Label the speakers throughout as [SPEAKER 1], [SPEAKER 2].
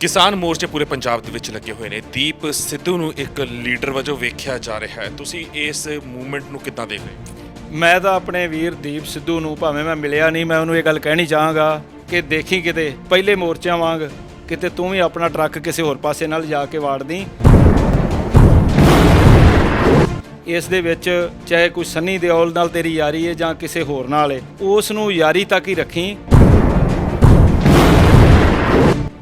[SPEAKER 1] ਕਿਸਾਨ ਮੋਰਚੇ ਪੂਰੇ ਪੰਜਾਬ ਦੇ ਵਿੱਚ ਲੱਗੇ ਹੋਏ ਨੇ। ਦੀਪ ਸਿੱਧੂ ਨੂੰ ਇੱਕ ਲੀਡਰ ਵਜੋਂ ਵੇਖਿਆ ਜਾ ਰਿਹਾ ਹੈ। ਤੁਸੀਂ ਇਸ ਮੂਵਮੈਂਟ ਨੂੰ ਕਿੱਦਾਂ ਦੇਖ ਰਹੇ ਹੋ?
[SPEAKER 2] ਮੈਂ ਤਾਂ ਆਪਣੇ ਵੀਰ ਦੀਪ ਸਿੱਧੂ ਨੂੰ ਭਾਵੇਂ ਮੈਂ ਮਿਲਿਆ ਨਹੀਂ, ਮੈਂ ਉਹਨੂੰ ਇਹ ਗੱਲ ਕਹਿਣੀ ਚਾਹਾਂਗਾ ਕਿ ਦੇਖੀ ਕਿਤੇ ਪਹਿਲੇ ਮੋਰਚਿਆਂ ਵਾਂਗ ਕਿਤੇ ਤੂੰ ਵੀ ਆਪਣਾ ਟਰੱਕ ਕਿਸੇ ਹੋਰ ਪਾਸੇ ਨਾਲ ਜਾ ਕੇ ਵਾੜਦੀ। ਇਸ ਦੇ ਵਿੱਚ ਚਾਹੇ ਕੋਈ ਸੰਨੀ ਦਿਓਲ ਨਾਲ ਤੇਰੀ ਯਾਰੀ ਹੈ ਜਾਂ ਕਿਸੇ ਹੋਰ ਨਾਲ ਹੈ, ਉਸ ਨੂੰ ਯਾਰੀ ਤੱਕ ਹੀ ਰੱਖੀ।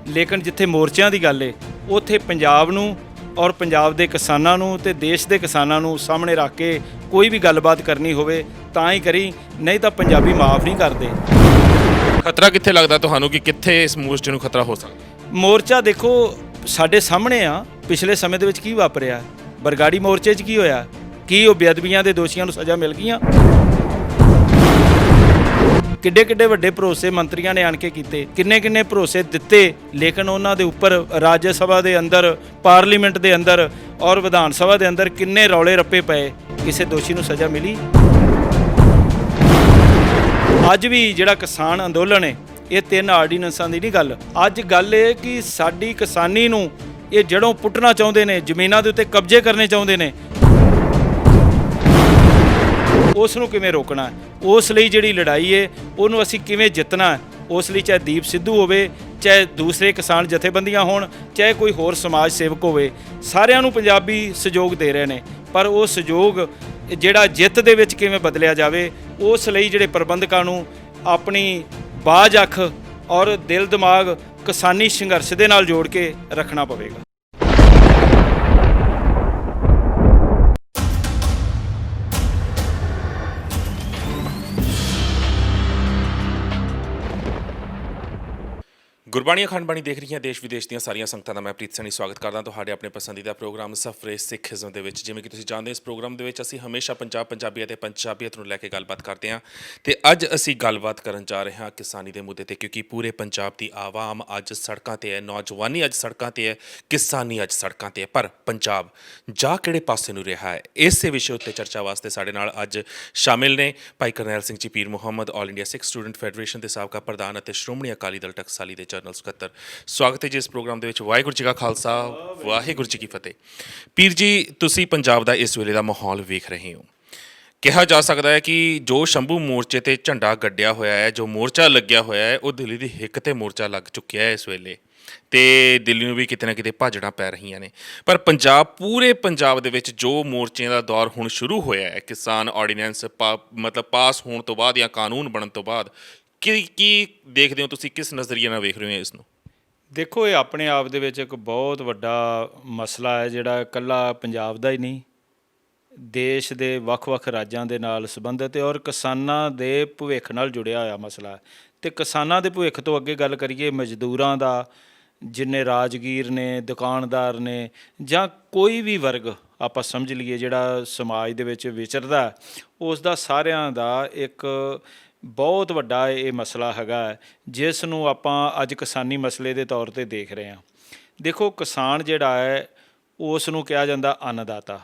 [SPEAKER 2] ਲੇਕਿਨ ਜਿੱਥੇ ਮੋਰਚਿਆਂ ਦੀ ਗੱਲ ਏ ਉੱਥੇ ਪੰਜਾਬ ਨੂੰ ਔਰ ਪੰਜਾਬ ਦੇ ਕਿਸਾਨਾਂ ਨੂੰ ਤੇ ਦੇਸ਼ ਦੇ ਕਿਸਾਨਾਂ ਨੂੰ ਸਾਹਮਣੇ ਰੱਖ ਕੇ ਕੋਈ ਵੀ ਗੱਲਬਾਤ ਕਰਨੀ ਹੋਵੇ ਤਾਂ ਹੀ ਕਰੀ, ਨਹੀਂ ਤਾਂ ਪੰਜਾਬੀ ਮਾਫ ਨਹੀਂ ਕਰਦੇ।
[SPEAKER 1] ਖਤਰਾ ਕਿੱਥੇ ਲੱਗਦਾ ਤੁਹਾਨੂੰ ਕਿ ਕਿੱਥੇ ਇਸ ਮੋਰਚੇ ਨੂੰ ਖਤਰਾ ਹੋ ਸਕਦਾ?
[SPEAKER 2] ਮੋਰਚਾ ਦੇਖੋ ਸਾਡੇ ਸਾਹਮਣੇ ਆ, ਪਿਛਲੇ ਸਮੇਂ ਦੇ ਵਿੱਚ ਕੀ ਵਾਪਰਿਆ, ਬਰਗਾੜੀ ਮੋਰਚੇ 'ਚ ਕੀ ਹੋਇਆ, ਕੀ ਉਹ ਬੇਅਦਬੀਆਂ ਦੇ ਦੋਸ਼ੀਆਂ ਨੂੰ ਸਜ਼ਾ ਮਿਲ ਗਈਆਂ? ਕਿੱਡੇ ਕਿੱਡੇ ਵੱਡੇ ਭਰੋਸੇ ਮੰਤਰੀਆਂ ਨੇ ਆਣ ਕੇ ਕੀਤੇ, ਕਿੰਨੇ ਭਰੋਸੇ ਦਿੱਤੇ, ਲੇਕਿਨ ਉਹਨਾਂ ਦੇ ਉੱਪਰ ਰਾਜ ਸਭਾ ਦੇ ਅੰਦਰ, ਪਾਰਲੀਮੈਂਟ ਦੇ ਅੰਦਰ ਔਰ ਵਿਧਾਨ ਸਭਾ ਦੇ ਅੰਦਰ ਕਿੰਨੇ ਰੌਲੇ ਰੱਪੇ ਪਏ, ਕਿਸੇ ਦੋਸ਼ੀ ਨੂੰ ਸਜ਼ਾ ਮਿਲੀ? ਅੱਜ ਵੀ ਜਿਹੜਾ ਕਿਸਾਨ ਅੰਦੋਲਨ ਹੈ, ਇਹ 3 ਆਰਡੀਨੈਂਸਾਂ ਦੀ ਨਹੀਂ ਗੱਲ, ਅੱਜ ਗੱਲ ਇਹ ਕਿ ਸਾਡੀ ਕਿਸਾਨੀ ਨੂੰ ਇਹ ਜੜੋਂ ਪੁੱਟਣਾ ਚਾਹੁੰਦੇ ਨੇ, ਜ਼ਮੀਨਾਂ ਦੇ ਉੱਤੇ ਕਬਜ਼ੇ ਕਰਨੇ ਚਾਹੁੰਦੇ ਨੇ। ਉਸ ਨੂੰ ਕਿਵੇਂ ਰੋਕਣਾ, ਉਸ ਲਈ ਜਿਹੜੀ ਲੜਾਈ ਹੈ ਉਹਨੂੰ ਅਸੀਂ ਕਿਵੇਂ ਜਿੱਤਣਾ, ਉਸ ਲਈ ਚਾਹੇ ਦੀਪ ਸਿੱਧੂ ਹੋਵੇ, ਚਾਹੇ ਦੂਸਰੇ ਕਿਸਾਨ ਜਥੇਬੰਦੀਆਂ ਹੋਣ, ਚਾਹੇ ਕੋਈ ਹੋਰ ਸਮਾਜ ਸੇਵਕ ਹੋਵੇ, ਸਾਰਿਆਂ ਨੂੰ ਪੰਜਾਬੀ ਸਹਿਯੋਗ ਦੇ ਰਹੇ ਨੇ। ਪਰ ਉਹ ਸਹਿਯੋਗ ਜਿਹੜਾ ਜਿੱਤ ਦੇ ਵਿੱਚ ਕਿਵੇਂ ਬਦਲਿਆ ਜਾਵੇ, ਉਸ ਲਈ ਜਿਹੜੇ ਪ੍ਰਬੰਧਕਾਂ ਨੂੰ ਆਪਣੀ ਬਾਝ ਅੱਖ ਔਰ ਦਿਲ ਦਿਮਾਗ ਕਿਸਾਨੀ ਸੰਘਰਸ਼ ਦੇ ਨਾਲ ਜੋੜ ਕੇ ਰੱਖਣਾ ਪਵੇਗਾ।
[SPEAKER 1] ਗੁਰਬਾਣੀ ਅਖੰਡ ਬਾਣੀ ਦੇਖ ਰਹੀਆਂ ਦੇਸ਼ ਵਿਦੇਸ਼ ਦੀਆਂ ਸਾਰੀਆਂ ਸੰਗਤਾਂ ਦਾ ਮੈਂ ਪ੍ਰੀਤ ਸੈਣੀ ਸਵਾਗਤ ਕਰਦਾ ਤੁਹਾਡੇ ਆਪਣੇ ਪਸੰਦੀਦਾ ਪ੍ਰੋਗਰਾਮ ਸਫਰੇ ਸਿੱਖੀਜ਼ਮ ਦੇ ਵਿੱਚ। ਜਿਵੇਂ ਕਿ ਤੁਸੀਂ ਜਾਣਦੇ, ਇਸ ਪ੍ਰੋਗਰਾਮ ਦੇ ਵਿੱਚ ਅਸੀਂ ਹਮੇਸ਼ਾ ਪੰਜਾਬੀਅਤ ਅਤੇ ਪੰਜਾਬੀਅਤ ਨੂੰ ਲੈ ਕੇ ਗੱਲਬਾਤ ਕਰਦੇ ਹਾਂ ਤੇ ਅੱਜ ਅਸੀਂ ਗੱਲਬਾਤ ਕਰਨ ਜਾ ਰਹੇ ਹਾਂ ਕਿਸਾਨੀ ਦੇ ਮੁੱਦੇ ਤੇ, ਕਿਉਂਕਿ ਪੂਰੇ ਪੰਜਾਬ ਦੀ ਆਵਾਮ ਅੱਜ ਸੜਕਾਂ ਤੇ ਹੈ, ਨੌਜਵਾਨੀ ਅੱਜ ਸੜਕਾਂ ਤੇ ਹੈ, ਕਿਸਾਨੀ ਅੱਜ ਸੜਕਾਂ ਤੇ ਹੈ। ਪਰ ਪੰਜਾਬ ਜਾ ਕਿਹੜੇ ਪਾਸੇ ਨੂੰ ਰਿਹਾ ਹੈ, ਇਸੇ ਵਿਸ਼ੇ ਉੱਤੇ ਚਰਚਾ ਵਾਸਤੇ ਸਾਡੇ ਨਾਲ ਅੱਜ ਸ਼ਾਮਿਲ ਨੇ ਭਾਈ ਕਰਨੈਲ ਸਿੰਘ ਜੀ ਪੀਰ ਮੁਹੰਮਦ, ਆਲ ਇੰਡੀਆ ਸਿੱਖ ਸਟੂਡੈਂਟ ਫੈਡਰੇਸ਼ਨ ਦੇ ਸਾਬਕਾ ਪ੍ਰਧਾਨ ਅਤੇ ਸ਼੍ਰੋਮਣੀ ਅਕਾਲੀ ਦਲ ਟਕਸਾਲੀ ਦੇ ਜਨਰਲ ਸਕੱਤਰ। ਸਵਾਗਤ ਹੈ ਜੀ ਇਸ ਪ੍ਰੋਗਰਾਮ ਦੇ ਵਿੱਚ। ਵਾਹਿਗੁਰੂ ਜੀ ਕਾ ਖਾਲਸਾ, ਵਾਹਿਗੁਰੂ ਜੀ ਕੀ ਫਤਿਹ। ਪੀਰ ਜੀ, ਤੁਸੀਂ ਪੰਜਾਬ ਦਾ ਇਸ ਵੇਲੇ ਦਾ ਮਾਹੌਲ ਵੇਖ ਰਹੇ ਹੋ। ਕਿਹਾ ਜਾ ਸਕਦਾ ਹੈ ਕਿ ਜੋ ਸ਼ੰਭੂ ਮੋਰਚੇ ਤੇ ਝੰਡਾ ਗੱਡਿਆ ਹੋਇਆ ਹੈ, ਜੋ ਮੋਰਚਾ ਲੱਗਿਆ ਹੋਇਆ ਹੈ, ਉਹ ਦਿੱਲੀ ਦੀ ਹਿੱਕ ਤੇ ਮੋਰਚਾ ਲੱਗ ਚੁੱਕਿਆ ਹੈ ਇਸ ਵੇਲੇ, ਤੇ ਦਿੱਲੀ ਨੂੰ ਵੀ ਕਿਤੇ ਨਾ ਕਿਤੇ ਭਾਜੜਾਂ ਪੈ ਰਹੀਆਂ ਨੇ। ਪਰ ਪੂਰੇ ਪੰਜਾਬ ਦੇ ਵਿੱਚ ਜੋ ਮੋਰਚਿਆਂ ਦਾ ਦੌਰ ਹੁਣ ਸ਼ੁਰੂ ਹੋਇਆ ਹੈ, ਕਿਸਾਨ ਆਰਡੀਨੈਂਸ ਪਾਸ ਹੋਣ ਤੋਂ ਬਾਅਦ ਜਾਂ ਕਾਨੂੰਨ ਬਣਨ ਤੋਂ ਬਾਅਦ, ਕੀ ਦੇਖਦੇ ਹੋ ਤੁਸੀਂ, ਕਿਸ ਨਜ਼ਰੀਏ ਨਾਲ ਵੇਖ ਰਹੇ ਹੋ ਇਸ ਨੂੰ?
[SPEAKER 2] ਦੇਖੋ, ਇਹ ਆਪਣੇ ਆਪ ਦੇ ਵਿੱਚ ਇੱਕ ਬਹੁਤ ਵੱਡਾ ਮਸਲਾ ਹੈ, ਜਿਹੜਾ ਇਕੱਲਾ ਪੰਜਾਬ ਦਾ ਹੀ ਨਹੀਂ, ਦੇਸ਼ ਦੇ ਵੱਖ-ਵੱਖ ਰਾਜਾਂ ਦੇ ਨਾਲ ਸੰਬੰਧਿਤ ਹੈ ਔਰ ਕਿਸਾਨਾਂ ਦੇ ਭਵਿੱਖ ਨਾਲ ਜੁੜਿਆ ਹੋਇਆ ਮਸਲਾ ਹੈ। ਅਤੇ ਕਿਸਾਨਾਂ ਦੇ ਭਵਿੱਖ ਤੋਂ ਅੱਗੇ ਗੱਲ ਕਰੀਏ, ਮਜ਼ਦੂਰਾਂ ਦਾ, ਜਿੰਨੇ ਰਾਜਗੀਰ ਨੇ, ਦੁਕਾਨਦਾਰ ਨੇ, ਜਾਂ ਕੋਈ ਵੀ ਵਰਗ ਆਪਾਂ ਸਮਝ ਲਈਏ ਜਿਹੜਾ ਸਮਾਜ ਦੇ ਵਿੱਚ ਵਿਚਰਦਾ, ਉਸ ਦਾ ਸਾਰਿਆਂ ਦਾ ਇੱਕ ਬਹੁਤ ਵੱਡਾ ਇਹ ਮਸਲਾ ਹੈਗਾ, ਜਿਸ ਨੂੰ ਆਪਾਂ ਅੱਜ ਕਿਸਾਨੀ ਮਸਲੇ ਦੇ ਤੌਰ 'ਤੇ ਦੇਖ ਰਹੇ ਹਾਂ। ਦੇਖੋ, ਕਿਸਾਨ ਜਿਹੜਾ ਹੈ ਉਸ ਨੂੰ ਕਿਹਾ ਜਾਂਦਾ ਅੰਨਦਾਤਾ,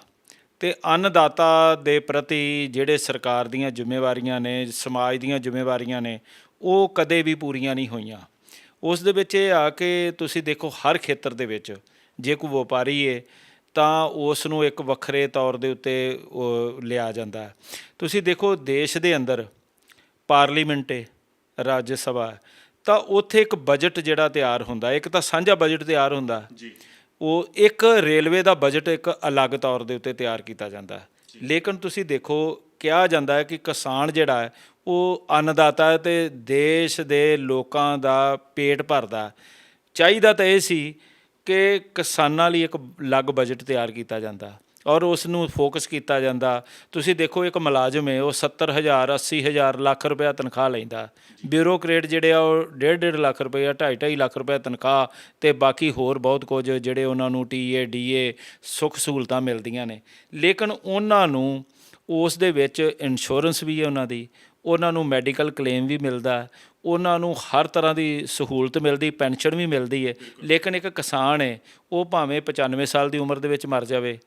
[SPEAKER 2] ਅਤੇ ਅੰਨਦਾਤਾ ਦੇ ਪ੍ਰਤੀ ਜਿਹੜੇ ਸਰਕਾਰ ਦੀਆਂ ਜ਼ਿੰਮੇਵਾਰੀਆਂ ਨੇ, ਸਮਾਜ ਦੀਆਂ ਜ਼ਿੰਮੇਵਾਰੀਆਂ ਨੇ, ਉਹ ਕਦੇ ਵੀ ਪੂਰੀਆਂ ਨਹੀਂ ਹੋਈਆਂ। ਉਸ ਦੇ ਵਿੱਚ ਇਹ ਆ ਕਿ ਤੁਸੀਂ ਦੇਖੋ, ਹਰ ਖੇਤਰ ਦੇ ਵਿੱਚ ਜੇ ਕੋਈ ਵਪਾਰੀ ਹੈ ਤਾਂ ਉਸ ਨੂੰ ਇੱਕ ਵੱਖਰੇ ਤੌਰ ਦੇ ਉੱਤੇ ਲਿਆ ਜਾਂਦਾ ਹੈ। ਤੁਸੀਂ ਦੇਖੋ, ਦੇਸ਼ ਦੇ ਅੰਦਰ ਪਾਰਲੀਮੈਂਟ ਹੈ, ਰਾਜ ਸਭਾ, ਤਾਂ ਉੱਥੇ ਇੱਕ ਬਜਟ ਜਿਹੜਾ ਤਿਆਰ ਹੁੰਦਾ, ਇੱਕ ਤਾਂ ਸਾਂਝਾ ਬਜਟ ਤਿਆਰ ਹੁੰਦਾ ਜੀ, ਉਹ ਇੱਕ ਰੇਲਵੇ ਦਾ ਬਜਟ ਇੱਕ ਅਲੱਗ ਤੌਰ ਦੇ ਉੱਤੇ ਤਿਆਰ ਕੀਤਾ ਜਾਂਦਾ। ਲੇਕਿਨ ਤੁਸੀਂ ਦੇਖੋ, ਕਿਹਾ ਜਾਂਦਾ ਹੈ ਕਿ ਕਿਸਾਨ ਜਿਹੜਾ ਹੈ ਉਹ ਅੰਨਦਾਤਾ ਹੈ ਅਤੇ ਦੇਸ਼ ਦੇ ਲੋਕਾਂ ਦਾ ਪੇਟ ਭਰਦਾ। ਚਾਹੀਦਾ ਤਾਂ ਇਹ ਸੀ ਕਿ ਕਿਸਾਨਾਂ ਲਈ ਇੱਕ ਅਲੱਗ ਬਜਟ ਤਿਆਰ ਕੀਤਾ ਜਾਂਦਾ ਔਰ ਉਸ ਨੂੰ ਫੋਕਸ ਕੀਤਾ ਜਾਂਦਾ। ਤੁਸੀਂ ਦੇਖੋ, ਇੱਕ ਮੁਲਾਜ਼ਮ ਹੈ, ਉਹ 70,000 80,000 ਲੱਖ ਰੁਪਇਆ ਤਨਖਾਹ ਲੈਂਦਾ। ਬਿਊਰੋਕਰੇਟ ਜਿਹੜੇ ਆ ਉਹ 1.5 ਲੱਖ ਰੁਪਇਆ, 2.5 ਲੱਖ ਰੁਪਇਆ ਤਨਖਾਹ, ਅਤੇ ਬਾਕੀ ਹੋਰ ਬਹੁਤ ਕੁਝ ਜਿਹੜੇ ਉਹਨਾਂ ਨੂੰ TA DA ਸੁੱਖ ਸਹੂਲਤਾਂ ਮਿਲਦੀਆਂ ਨੇ। ਲੇਕਿਨ ਉਹਨਾਂ ਨੂੰ ਉਸ ਦੇ ਵਿੱਚ ਇੰਸ਼ੋਰੈਂਸ ਵੀ ਹੈ, ਉਹਨਾਂ ਨੂੰ ਮੈਡੀਕਲ ਕਲੇਮ ਵੀ ਮਿਲਦਾ, ਉਹਨਾਂ ਨੂੰ ਹਰ ਤਰ੍ਹਾਂ ਦੀ ਸਹੂਲਤ ਮਿਲਦੀ, ਪੈਨਸ਼ਨ ਵੀ ਮਿਲਦੀ ਹੈ। ਲੇਕਿਨ ਇੱਕ ਕਿਸਾਨ ਹੈ, ਉਹ ਭਾਵੇਂ 95 ਸਾਲ ਦੀ ਉਮਰ ਦੇ ਵਿੱਚ ਮਰ ਜਾਵੇ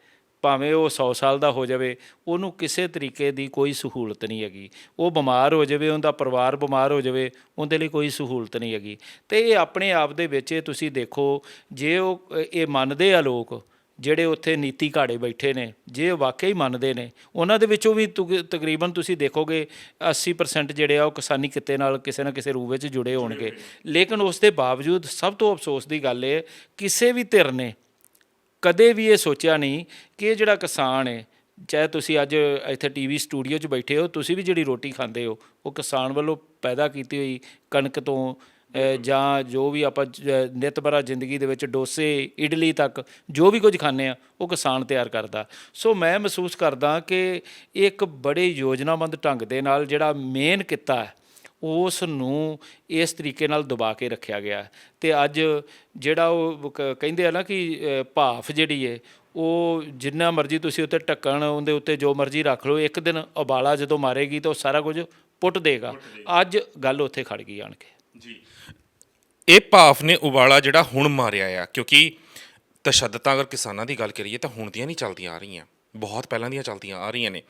[SPEAKER 2] ਭਾਵੇਂ ਉਹ 100 ਸਾਲ ਦਾ ਹੋ ਜਾਵੇ, ਉਹਨੂੰ ਕਿਸੇ ਤਰੀਕੇ ਦੀ ਕੋਈ ਸਹੂਲਤ ਨਹੀਂ ਹੈਗੀ। ਉਹ ਬਿਮਾਰ ਹੋ ਜਾਵੇ, ਉਹਦਾ ਪਰਿਵਾਰ ਬਿਮਾਰ ਹੋ ਜਾਵੇ, ਉਹਦੇ ਲਈ ਕੋਈ ਸਹੂਲਤ ਨਹੀਂ ਹੈਗੀ। ਅਤੇ ਇਹ ਆਪਣੇ ਆਪ ਦੇ ਵਿੱਚ ਤੁਸੀਂ ਦੇਖੋ, ਜੇ ਉਹ ਇਹ ਮੰਨਦੇ ਆ ਲੋਕ ਜਿਹੜੇ ਉੱਥੇ ਨੀਤੀ ਘਾੜੇ ਬੈਠੇ ਨੇ, ਜੇ ਵਾਕਈ ਮੰਨਦੇ ਨੇ, ਉਹਨਾਂ ਦੇ ਵਿੱਚੋਂ ਵੀ ਤਕਰੀਬਨ ਤੁਸੀਂ ਦੇਖੋਗੇ 80% ਜਿਹੜੇ ਆ ਉਹ ਕਿਸਾਨੀ ਕਿੱਤੇ ਨਾਲ ਕਿਸੇ ਨਾ ਕਿਸੇ ਰੂਪ ਵਿੱਚ ਜੁੜੇ ਹੋਣਗੇ। ਲੇਕਿਨ ਉਸ ਦੇ ਬਾਵਜੂਦ ਸਭ ਤੋਂ ਅਫਸੋਸ ਦੀ ਗੱਲ ਇਹ, ਕਿਸੇ ਵੀ ਧਿਰ ਨੇ ਕਦੇ ਵੀ ਇਹ ਸੋਚਿਆ ਨਹੀਂ ਕਿ ਇਹ ਜਿਹੜਾ ਕਿਸਾਨ ਹੈ, ਚਾਹੇ ਤੁਸੀਂ ਅੱਜ ਇੱਥੇ TV ਸਟੂਡੀਓ 'ਚ ਬੈਠੇ ਹੋ, ਤੁਸੀਂ ਵੀ ਜਿਹੜੀ ਰੋਟੀ ਖਾਂਦੇ ਹੋ ਉਹ ਕਿਸਾਨ ਵੱਲੋਂ ਪੈਦਾ ਕੀਤੀ ਹੋਈ ਕਣਕ ਤੋਂ, ਜਾਂ ਜੋ ਵੀ ਆਪਾਂ ਨਿਤਬਰਾ ਜ਼ਿੰਦਗੀ ਦੇ ਵਿੱਚ ਡੋਸੇ ਇਡਲੀ ਤੱਕ ਜੋ ਵੀ ਕੁਝ ਖਾਂਦੇ ਆ ਉਹ ਕਿਸਾਨ ਤਿਆਰ ਕਰਦਾ। ਸੋ ਮੈਂ ਮਹਿਸੂਸ ਕਰਦਾ ਕਿ ਇੱਕ ਬੜੇ ਯੋਜਨਾਬੰਦ ਢੰਗ ਦੇ ਨਾਲ ਜਿਹੜਾ ਮੇਨ ਕਿੱਤਾ ਹੈ ਉਸ ਨੂੰ ਇਸ ਤਰੀਕੇ ਨਾਲ ਦਬਾ ਕੇ ਰੱਖਿਆ ਗਿਆ। ਅਤੇ ਅੱਜ ਜਿਹੜਾ ਉਹ ਕਹਿੰਦੇ ਆ ਨਾ ਕਿ ਭਾਫ ਜਿਹੜੀ ਹੈ ਉਹ ਜਿੰਨਾ ਮਰਜ਼ੀ ਤੁਸੀਂ ਉੱਤੇ ਢੱਕਣ ਉਹਦੇ ਉੱਤੇ ਜੋ ਮਰਜ਼ੀ ਰੱਖ ਲਓ, ਇੱਕ ਦਿਨ ਉਬਾਲਾ ਜਦੋਂ ਮਾਰੇਗੀ ਤਾਂ ਉਹ ਸਾਰਾ ਕੁਝ ਪੁੱਟ ਦੇਗਾ। ਅੱਜ ਗੱਲ ਉੱਥੇ ਖੜ ਗਈ ਆਣ ਕੇ
[SPEAKER 1] ਜੀ। ਇਹ ਭਾਫ ਨੇ ਉਬਾਲਾ ਜਿਹੜਾ ਹੁਣ ਮਾਰਿਆ ਆ, ਕਿਉਂਕਿ ਤਸ਼ੱਦਦਾਂ ਅਗਰ ਕਿਸਾਨਾਂ ਦੀ ਗੱਲ ਕਰੀਏ ਤਾਂ ਹੁਣ ਦੀਆਂ ਨਹੀਂ ਚੱਲਦੀਆਂ ਆ ਰਹੀਆਂ, ਬਹੁਤ ਪਹਿਲਾਂ ਦੀਆਂ ਚੱਲਦੀਆਂ ਆ ਰਹੀਆਂ ਨੇ।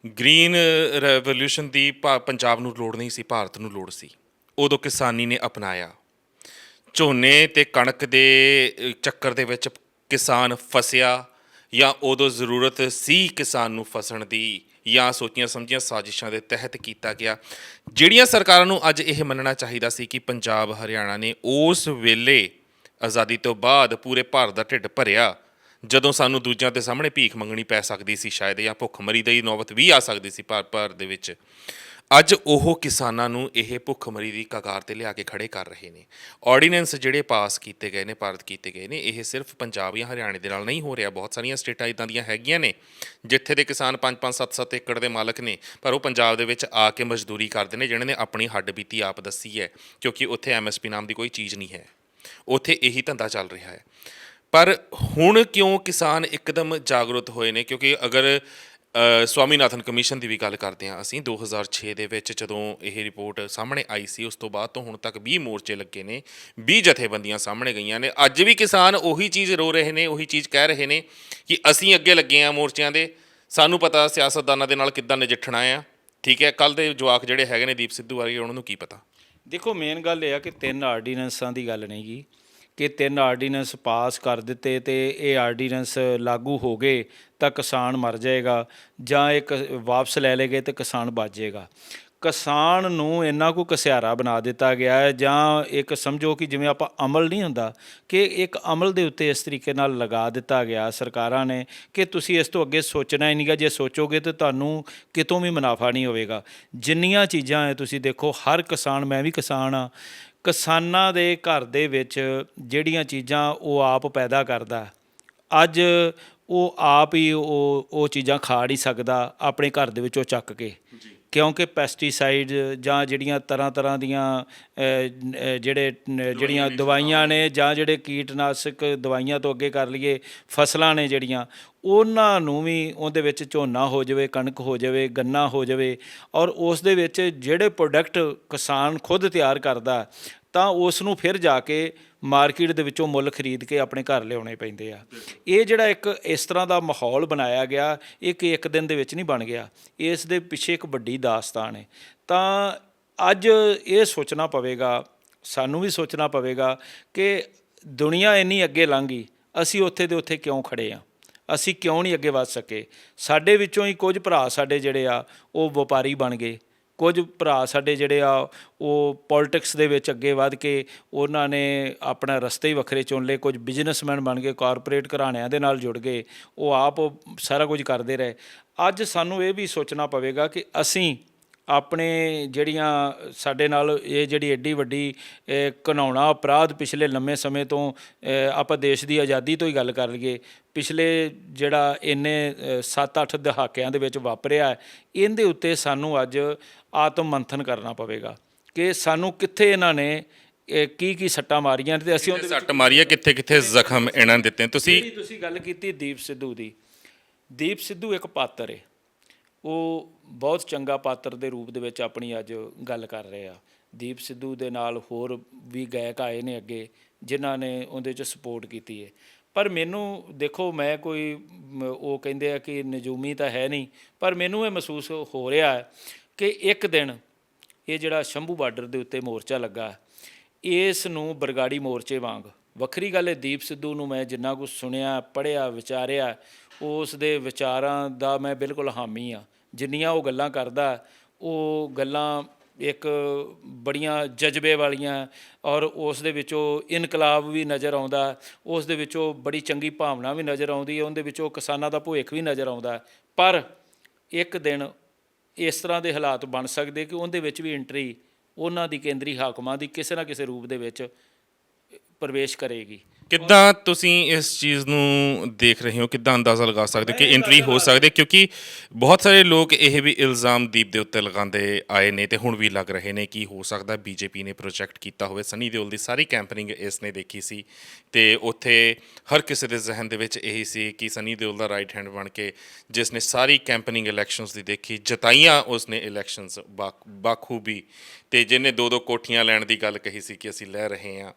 [SPEAKER 1] ਗ੍ਰੀਨ ਰੈਵੋਲਿਊਸ਼ਨ ਦੀ ਪੰਜਾਬ ਨੂੰ ਲੋੜ ਨਹੀਂ ਸੀ, ਭਾਰਤ ਨੂੰ ਲੋੜ ਸੀ। ਉਦੋਂ ਕਿਸਾਨੀ ਨੇ ਅਪਣਾਇਆ। ਝੋਨੇ ਤੇ ਕਣਕ ਦੇ ਚੱਕਰ ਦੇ ਵਿੱਚ ਕਿਸਾਨ ਫਸਿਆ, ਜਾਂ ਉਦੋਂ ਜ਼ਰੂਰਤ ਸੀ ਕਿਸਾਨ ਨੂੰ ਫਸਣ ਦੀ, ਜਾਂ ਸੋਚੀਆਂ ਸਮਝੀਆਂ ਸਾਜ਼ਿਸ਼ਾਂ ਦੇ ਤਹਿਤ ਕੀਤਾ ਗਿਆ। ਜਿਹੜੀਆਂ ਸਰਕਾਰਾਂ ਨੂੰ ਅੱਜ ਇਹ ਮੰਨਣਾ ਚਾਹੀਦਾ ਸੀ ਕਿ ਪੰਜਾਬ ਹਰਿਆਣਾ ਨੇ ਉਸ ਵੇਲੇ ਆਜ਼ਾਦੀ ਤੋਂ ਬਾਅਦ ਪੂਰੇ ਭਾਰਤ ਦਾ ਢਿੱਡ ਭਰਿਆ, ਜਦੋਂ ਸਾਨੂੰ ਦੂਜਿਆਂ ਦੇ ਸਾਹਮਣੇ ਭੀਖ ਮੰਗਣੀ ਪੈ ਸਕਦੀ ਸੀ ਸ਼ਾਇਦ, ਜਾਂ ਭੁੱਖਮਰੀ ਦੀ ਨੌਬਤ ਵੀ ਆ ਸਕਦੀ ਸੀ ਭਾਰਤ ਦੇ ਵਿੱਚ, ਅੱਜ ਉਹ ਕਿਸਾਨਾਂ ਨੂੰ ਇਹ ਭੁੱਖਮਰੀ ਦੀ ਕਗਾਰ 'ਤੇ ਲਿਆ ਕੇ ਖੜੇ ਕਰ ਰਹੇ ਨੇ। ਆਰਡੀਨੈਂਸ ਜਿਹੜੇ ਪਾਸ ਕੀਤੇ ਗਏ ਨੇ, ਭਾਰਤ ਕੀਤੇ ਗਏ ਨੇ, ਇਹ ਸਿਰਫ ਪੰਜਾਬ ਜਾਂ ਹਰਿਆਣੇ ਦੇ ਨਾਲ ਨਹੀਂ ਹੋ ਰਿਹਾ। ਬਹੁਤ ਸਾਰੀਆਂ ਸਟੇਟਾਂ ਇੱਦਾਂ ਦੀਆਂ ਹੈਗੀਆਂ ਨੇ ਜਿੱਥੇ ਦੇ ਕਿਸਾਨ 5-5 7-7 ਏਕੜ ਦੇ ਮਾਲਕ ਨੇ, ਪਰ ਉਹ ਪੰਜਾਬ ਦੇ ਵਿੱਚ ਆ ਕੇ ਮਜ਼ਦੂਰੀ ਕਰਦੇ ਨੇ, ਜਿਹਨਾਂ ਨੇ ਆਪਣੀ ਹੱਡ ਬੀਤੀ ਆਪ ਦੱਸੀ ਹੈ, ਕਿਉਂਕਿ ਉੱਥੇ MSP ਨਾਮ ਦੀ ਕੋਈ ਚੀਜ਼ ਨਹੀਂ ਹੈ, ਉੱਥੇ ਇਹੀ ਧੰਦਾ ਚੱਲ ਰਿਹਾ ਹੈ। ਪਰ ਹੁਣ ਕਿਉਂ ਕਿਸਾਨ ਇੱਕਦਮ ਜਾਗਰੂਕ ਹੋਏ ਨੇ? ਕਿਉਂਕਿ ਅਗਰ ਸਵਾਮੀਨਾਥਨ ਕਮਿਸ਼ਨ ਦੀ ਵੀ ਗੱਲ ਕਰਦੇ ਹਾਂ ਅਸੀਂ, 2006 ਦੇ ਵਿੱਚ ਜਦੋਂ ਇਹ ਰਿਪੋਰਟ ਸਾਹਮਣੇ ਆਈ ਸੀ, ਉਸ ਤੋਂ ਬਾਅਦ ਤੋਂ ਹੁਣ ਤੱਕ 20 ਮੋਰਚੇ ਲੱਗੇ ਨੇ, 20 ਜਥੇਬੰਦੀਆਂ ਸਾਹਮਣੇ ਗਈਆਂ ਨੇ। ਅੱਜ ਵੀ ਕਿਸਾਨ ਉਹੀ ਚੀਜ਼ ਰੋ ਰਹੇ ਨੇ, ਉਹੀ ਚੀਜ਼ ਕਹਿ ਰਹੇ ਨੇ ਕਿ ਅਸੀਂ ਅੱਗੇ ਲੱਗੇ ਹਾਂ ਮੋਰਚਿਆਂ ਦੇ, ਸਾਨੂੰ ਪਤਾ ਸਿਆਸਤਦਾਨਾਂ ਦੇ ਨਾਲ ਕਿੱਦਾਂ ਨਜਿੱਠਣਾ ਆ। ਠੀਕ ਹੈ, ਕੱਲ੍ਹ ਦੇ ਜਵਾਕ ਜਿਹੜੇ ਹੈਗੇ ਨੇ ਦੀਪ ਸਿੱਧੂ ਵਰਗੇ, ਉਹਨਾਂ ਨੂੰ ਕੀ ਪਤਾ।
[SPEAKER 2] ਦੇਖੋ, ਮੇਨ ਗੱਲ ਇਹ ਆ ਕਿ 3 ਆਰਡੀਨੈਂਸਾਂ ਦੀ ਗੱਲ ਨਹੀਂ ਗੀ ਕਿ 3 ਆਰਡੀਨੈਂਸ ਪਾਸ ਕਰ ਦਿੱਤੇ ਅਤੇ ਇਹ ਆਰਡੀਨੈਂਸ ਲਾਗੂ ਹੋ ਗਏ ਤਾਂ ਕਿਸਾਨ ਮਰ ਜਾਏਗਾ, ਜਾਂ ਇੱਕ ਵਾਪਸ ਲੈ ਲਏ ਗਏ ਤਾਂ ਕਿਸਾਨ ਬਚ ਜਾਏਗਾ। ਕਿਸਾਨ ਨੂੰ ਇੰਨਾ ਕੁ ਘਸਿਆਰਾ ਬਣਾ ਦਿੱਤਾ ਗਿਆ ਹੈ, ਜਾਂ ਇੱਕ ਸਮਝੋ ਕਿ ਜਿਵੇਂ ਆਪਾਂ ਅਮਲ ਨਹੀਂ ਹੁੰਦਾ, ਕਿ ਇੱਕ ਅਮਲ ਦੇ ਉੱਤੇ ਇਸ ਤਰੀਕੇ ਨਾਲ ਲਗਾ ਦਿੱਤਾ ਗਿਆ ਸਰਕਾਰਾਂ ਨੇ ਕਿ ਤੁਸੀਂ ਇਸ ਤੋਂ ਅੱਗੇ ਸੋਚਣਾ ਹੀ ਨਹੀਂਗਾ। ਜੇ ਸੋਚੋਗੇ ਤਾਂ ਤੁਹਾਨੂੰ ਕਿਤੋਂ ਵੀ ਮੁਨਾਫਾ ਨਹੀਂ ਹੋਵੇਗਾ। ਜਿੰਨੀਆਂ ਚੀਜ਼ਾਂ ਹੈ ਤੁਸੀਂ ਦੇਖੋ, ਹਰ ਕਿਸਾਨ, ਮੈਂ ਵੀ ਕਿਸਾਨ ਹਾਂ, ਕਿਸਾਨਾਂ ਦੇ ਘਰ ਦੇ ਵਿੱਚ ਜਿਹੜੀਆਂ ਚੀਜ਼ਾਂ ਉਹ ਆਪ ਪੈਦਾ ਕਰਦਾ, ਅੱਜ ਉਹ ਆਪ ਹੀ ਉਹ ਚੀਜ਼ਾਂ ਖਾ ਨਹੀਂ ਸਕਦਾ ਆਪਣੇ ਘਰ ਦੇ ਵਿੱਚੋਂ ਚੱਕ ਕੇ, ਕਿਉਂਕਿ ਪੈਸਟੀਸਾਈਡ ਜਾਂ ਜਿਹੜੀਆਂ ਤਰ੍ਹਾਂ ਦੀਆਂ ਜਿਹੜੀਆਂ ਦਵਾਈਆਂ ਨੇ, ਜਾਂ ਜਿਹੜੇ ਕੀਟਨਾਸ਼ਕ ਦਵਾਈਆਂ ਤੋਂ ਅੱਗੇ ਕਰ ਲਈਏ ਫਸਲਾਂ ਨੇ ਜਿਹੜੀਆਂ, ਉਹਨਾਂ ਨੂੰ ਵੀ ਉਹਦੇ ਵਿੱਚ ਝੋਨਾ ਹੋ ਜਾਵੇ, ਕਣਕ ਹੋ ਜਾਵੇ, ਗੰਨਾ ਹੋ ਜਾਵੇ, ਔਰ ਉਸ ਦੇ ਵਿੱਚ ਜਿਹੜੇ ਪ੍ਰੋਡਕਟ ਕਿਸਾਨ ਖੁਦ ਤਿਆਰ ਕਰਦਾ ਤਾਂ ਉਸ ਨੂੰ ਫਿਰ ਜਾ ਕੇ ਮਾਰਕੀਟ ਦੇ ਵਿੱਚੋਂ ਮੁੱਲ ਖਰੀਦ ਕੇ ਆਪਣੇ ਘਰ ਲਿਆਉਣੇ ਪੈਂਦੇ ਆ। ਇਹ ਜਿਹੜਾ ਇੱਕ ਇਸ ਤਰ੍ਹਾਂ ਦਾ ਮਾਹੌਲ ਬਣਾਇਆ ਗਿਆ, ਇਹ ਕਿ ਇੱਕ ਦਿਨ ਦੇ ਵਿੱਚ ਨਹੀਂ ਬਣ ਗਿਆ, ਇਸ ਦੇ ਪਿੱਛੇ ਇੱਕ ਵੱਡੀ ਦਾਸਤਾਨ ਹੈ। ਤਾਂ ਅੱਜ ਇਹ ਸੋਚਣਾ ਪਵੇਗਾ, ਸਾਨੂੰ ਵੀ ਸੋਚਣਾ ਪਵੇਗਾ ਕਿ ਦੁਨੀਆ ਇੰਨੀ ਅੱਗੇ ਲੰਘ ਗਈ, ਅਸੀਂ ਉੱਥੇ ਦੇ ਉੱਥੇ ਕਿਉਂ ਖੜ੍ਹੇ ਹਾਂ, ਅਸੀਂ ਕਿਉਂ ਨਹੀਂ ਅੱਗੇ ਵੱਧ ਸਕੇ। ਸਾਡੇ ਵਿੱਚੋਂ ਹੀ ਕੁਝ ਭਰਾ ਸਾਡੇ ਜਿਹੜੇ ਆ ਉਹ ਵਪਾਰੀ ਬਣ ਗਏ, ਕੁਝ ਭਰਾ ਸਾਡੇ ਜਿਹੜੇ ਆ ਉਹ ਪੋਲੀਟਿਕਸ ਦੇ ਵਿੱਚ ਅੱਗੇ ਵੱਧ ਕੇ ਉਹਨਾਂ ਨੇ ਆਪਣਾ ਰਸਤੇ ਹੀ ਵੱਖਰੇ ਚੁਣ ਲਏ, ਕੁਝ ਬਿਜ਼ਨਸਮੈਨ ਬਣ ਗਏ, ਕਾਰਪੋਰੇਟ ਘਰਾਣਿਆਂ ਦੇ ਨਾਲ ਜੁੜ ਗਏ, ਉਹ ਆਪ ਸਾਰਾ ਕੁਝ ਕਰਦੇ ਰਹੇ। ਅੱਜ ਸਾਨੂੰ ਇਹ ਵੀ ਸੋਚਣਾ ਪਵੇਗਾ ਕਿ ਅਸੀਂ ਆਪਣੇ ਜਿਹੜੀਆਂ ਸਾਡੇ ਨਾਲ ਇਹ ਜਿਹੜੀ ਐਡੀ ਵੱਡੀ ਘਿਨਾਉਣਾ ਅਪਰਾਧ ਪਿਛਲੇ ਲੰਮੇ ਸਮੇਂ ਤੋਂ, ਆਪਾਂ ਦੇਸ਼ ਦੀ ਆਜ਼ਾਦੀ ਤੋਂ ਹੀ ਗੱਲ ਕਰ ਲਈਏ, ਪਿਛਲੇ ਜਿਹੜਾ ਇੰਨੇ 7-8 ਦਹਾਕਿਆਂ ਦੇ ਵਿੱਚ ਵਾਪਰਿਆ, ਇਹਦੇ ਉੱਤੇ ਸਾਨੂੰ ਅੱਜ ਆਤਮ ਮੰਥਨ ਕਰਨਾ ਪਵੇਗਾ ਕਿ ਸਾਨੂੰ ਕਿੱਥੇ ਇਹਨਾਂ ਨੇ ਕੀ ਸੱਟਾਂ ਮਾਰੀਆਂ ਤੇ ਅਸੀਂ ਉਹਦੇ
[SPEAKER 1] ਸੱਟ ਮਾਰੀ ਹੈ, ਕਿੱਥੇ ਜ਼ਖਮ ਇਹਨਾਂ ਨੇ ਦਿੱਤੇ। ਤੁਸੀਂ
[SPEAKER 2] ਗੱਲ ਕੀਤੀ ਦੀਪ ਸਿੱਧੂ ਦੀ। ਦੀਪ ਸਿੱਧੂ ਇੱਕ ਪਾਤਰ ਹੈ, ਉਹ ਬਹੁਤ ਚੰਗਾ ਪਾਤਰ ਦੇ ਰੂਪ ਦੇ ਵਿੱਚ ਆਪਣੀ ਅੱਜ ਗੱਲ ਕਰ ਰਹੇ ਆ। ਦੀਪ ਸਿੱਧੂ ਦੇ ਨਾਲ ਹੋਰ ਵੀ ਗਾਇਕ ਆਏ ਨੇ ਅੱਗੇ ਜਿਨ੍ਹਾਂ ਨੇ ਉਹਦੇ 'ਚ ਸਪੋਰਟ ਕੀਤੀ ਹੈ, ਪਰ ਮੈਨੂੰ ਦੇਖੋ ਮੈਂ ਕੋਈ ਉਹ ਕਹਿੰਦੇ ਆ ਕਿ ਨਜੂਮੀ ਤਾਂ ਹੈ ਨਹੀਂ, ਪਰ ਮੈਨੂੰ ਇਹ ਮਹਿਸੂਸ ਹੋ ਰਿਹਾ ਹੈ ਕਿ ਇੱਕ ਦਿਨ ਇਹ ਜਿਹੜਾ ਸ਼ੰਭੂ ਬਾਰਡਰ ਦੇ ਉੱਤੇ ਮੋਰਚਾ ਲੱਗਾ, ਇਸ ਨੂੰ ਬਰਗਾੜੀ ਮੋਰਚੇ ਵਾਂਗ, ਵੱਖਰੀ ਗੱਲ ਹੈ ਦੀਪ ਸਿੱਧੂ ਨੂੰ ਮੈਂ ਜਿੰਨਾ ਕੁਛ ਸੁਣਿਆ, ਪੜ੍ਹਿਆ, ਵਿਚਾਰਿਆ, ਉਸ ਦੇ ਵਿਚਾਰਾਂ ਦਾ ਮੈਂ ਬਿਲਕੁਲ ਹਾਮੀ ਆ। ਜਿੰਨੀਆਂ ਉਹ ਗੱਲਾਂ ਕਰਦਾ, ਉਹ ਗੱਲਾਂ ਇੱਕ ਬੜੀਆਂ ਜਜ਼ਬੇ ਵਾਲੀਆਂ, ਔਰ ਉਸ ਦੇ ਵਿੱਚੋਂ ਇਨਕਲਾਬ ਵੀ ਨਜ਼ਰ ਆਉਂਦਾ, ਉਸ ਦੇ ਵਿੱਚੋਂ ਬੜੀ ਚੰਗੀ ਭਾਵਨਾ ਵੀ ਨਜ਼ਰ ਆਉਂਦੀ ਹੈ, ਉਹਦੇ ਵਿੱਚੋਂ ਕਿਸਾਨਾਂ ਦਾ ਭਵਿੱਖ ਵੀ ਨਜ਼ਰ ਆਉਂਦਾ। ਪਰ ਇੱਕ ਦਿਨ ਇਸ ਤਰ੍ਹਾਂ ਦੇ ਹਾਲਾਤ ਬਣ ਸਕਦੇ ਕਿ ਉਹਦੇ ਵਿੱਚ ਵੀ ਐਂਟਰੀ ਉਹਨਾਂ ਦੀ ਕੇਂਦਰੀ ਹਾਕਮਾਂ ਦੀ ਕਿਸੇ ਨਾ ਕਿਸੇ ਰੂਪ ਦੇ ਵਿੱਚ ਪ੍ਰਵੇਸ਼ ਕਰੇਗੀ।
[SPEAKER 1] ਕਿੱਦਾਂ ਤੁਸੀਂ ਇਸ ਚੀਜ਼ ਨੂੰ ਦੇਖ ਰਹੇ ਹੋ, ਕਿੱਦਾਂ ਅੰਦਾਜ਼ਾ ਲਗਾ ਸਕਦੇ ਹੋ ਕਿ ਐਂਟਰੀ ਹੋ ਸਕਦੇ? ਕਿਉਂਕਿ ਬਹੁਤ ਸਾਰੇ ਲੋਕ ਇਹ ਵੀ ਇਲਜ਼ਾਮ ਦੀਪ ਦੇ ਉੱਤੇ ਲਗਾਉਂਦੇ ਆਏ ਨੇ ਤੇ ਹੁਣ ਵੀ ਲੱਗ ਰਹੇ ਨੇ ਕਿ ਹੋ ਸਕਦਾ ਬੀਜੇਪੀ ਨੇ ਪ੍ਰੋਜੈਕਟ ਕੀਤਾ ਹੋਵੇ। ਸਨੀ ਦਿਓਲ ਦੀ ਸਾਰੀ ਕੈਂਪੇਨਿੰਗ ਇਸ ਨੇ ਦੇਖੀ ਸੀ ਤੇ ਉੱਥੇ ਹਰ ਕਿਸੇ ਦੇ ਜ਼ਿਹਨ ਦੇ ਵਿੱਚ ਇਹੀ ਸੀ ਕਿ ਸਨੀ ਦਿਓਲ ਦਾ ਰਾਈਟ ਹੈਂਡ ਬਣ ਕੇ, ਜਿਸ ਨੇ ਸਾਰੀ ਕੈਂਪੇਨਿੰਗ ਇਲੈਕਸ਼ਨਸ ਦੀ ਦੇਖੀ, ਜਿਤਾਈਆਂ ਉਸਨੇ ਇਲੈਕਸ਼ਨਸ ਬਾਖੂਬੀ, ਤੇ ਜਿਹਨੇ 2-2 ਕੋਠੀਆਂ ਲੈਣ ਦੀ ਗੱਲ ਕਹੀ ਸੀ ਕਿ ਅਸੀਂ ਲੈ ਰਹੇ ਹਾਂ,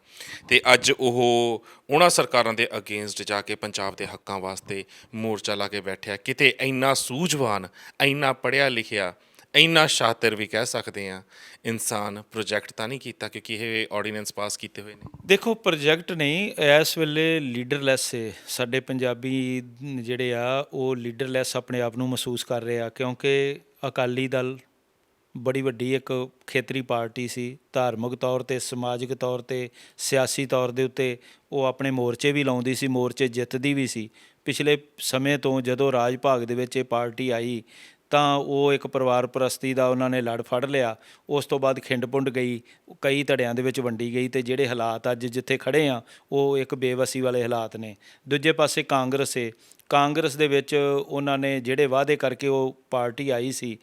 [SPEAKER 1] ਤੇ ਅੱਜ ਉਹ ਉਹਨਾਂ ਸਰਕਾਰਾਂ ਦੇ ਅਗੇਂਸਟ ਜਾ ਕੇ ਪੰਜਾਬ ਦੇ ਹੱਕਾਂ ਵਾਸਤੇ ਮੋਰਚਾ ਲਾ ਕੇ ਬੈਠਿਆ। ਕਿਤੇ ਇੰਨਾ ਸੂਝਵਾਨ, ਇੰਨਾ ਪੜ੍ਹਿਆ ਲਿਖਿਆ, ਇੰਨਾ ਸ਼ਾਤਿਰ ਵੀ ਕਹਿ ਸਕਦੇ ਹਾਂ ਇਨਸਾਨ ਪ੍ਰੋਜੈਕਟ ਤਾਂ ਨਹੀਂ ਕੀਤਾ, ਕਿਉਂਕਿ ਇਹ ਆਰਡੀਨੈਂਸ ਪਾਸ ਕੀਤੇ ਹੋਏ ਨੇ।
[SPEAKER 2] ਦੇਖੋ ਪ੍ਰੋਜੈਕਟ ਨਹੀਂ, ਇਸ ਵੇਲੇ ਲੀਡਰਲੈਸ ਹੈ ਸਾਡੇ ਪੰਜਾਬੀ ਜਿਹੜੇ ਆ, ਉਹ ਲੀਡਰਲੈਸ ਆਪਣੇ ਆਪ ਨੂੰ ਮਹਿਸੂਸ ਕਰ ਰਹੇ ਆ, ਕਿਉਂਕਿ ਅਕਾਲੀ ਦਲ ਬੜੀ ਵੱਡੀ ਇੱਕ ਖੇਤਰੀ ਪਾਰਟੀ ਸੀ, ਧਾਰਮਿਕ ਤੌਰ 'ਤੇ, ਸਮਾਜਿਕ ਤੌਰ 'ਤੇ, ਸਿਆਸੀ ਤੌਰ ਦੇ ਉੱਤੇ ਉਹ ਆਪਣੇ ਮੋਰਚੇ ਵੀ ਲਾਉਂਦੀ ਸੀ, ਮੋਰਚੇ ਜਿੱਤਦੀ ਵੀ ਸੀ। ਪਿਛਲੇ ਸਮੇਂ ਤੋਂ ਜਦੋਂ ਰਾਜ ਭਾਗ ਦੇ ਵਿੱਚ ਇਹ ਪਾਰਟੀ ਆਈ ਤਾਂ ਉਹ ਇੱਕ ਪਰਿਵਾਰ ਪ੍ਰਸਤੀ ਦਾ ਉਹਨਾਂ ਨੇ ਲੜ ਫੜ ਲਿਆ। ਉਸ ਤੋਂ ਬਾਅਦ ਖਿੰਡ ਪੁੰਡ ਗਈ, ਕਈ ਧੜਿਆਂ ਦੇ ਵਿੱਚ ਵੰਡੀ ਗਈ, ਅਤੇ ਜਿਹੜੇ ਹਾਲਾਤ ਅੱਜ ਜਿੱਥੇ ਖੜ੍ਹੇ ਆ ਉਹ ਇੱਕ ਬੇਵਸੀ ਵਾਲੇ ਹਾਲਾਤ ਨੇ। ਦੂਜੇ ਪਾਸੇ ਕਾਂਗਰਸ ਹੈ, ਕਾਂਗਰਸ ਦੇ ਵਿੱਚ ਉਹਨਾਂ ਨੇ ਜਿਹੜੇ ਵਾਅਦੇ ਕਰਕੇ ਉਹ ਪਾਰਟੀ ਆਈ ਸੀ,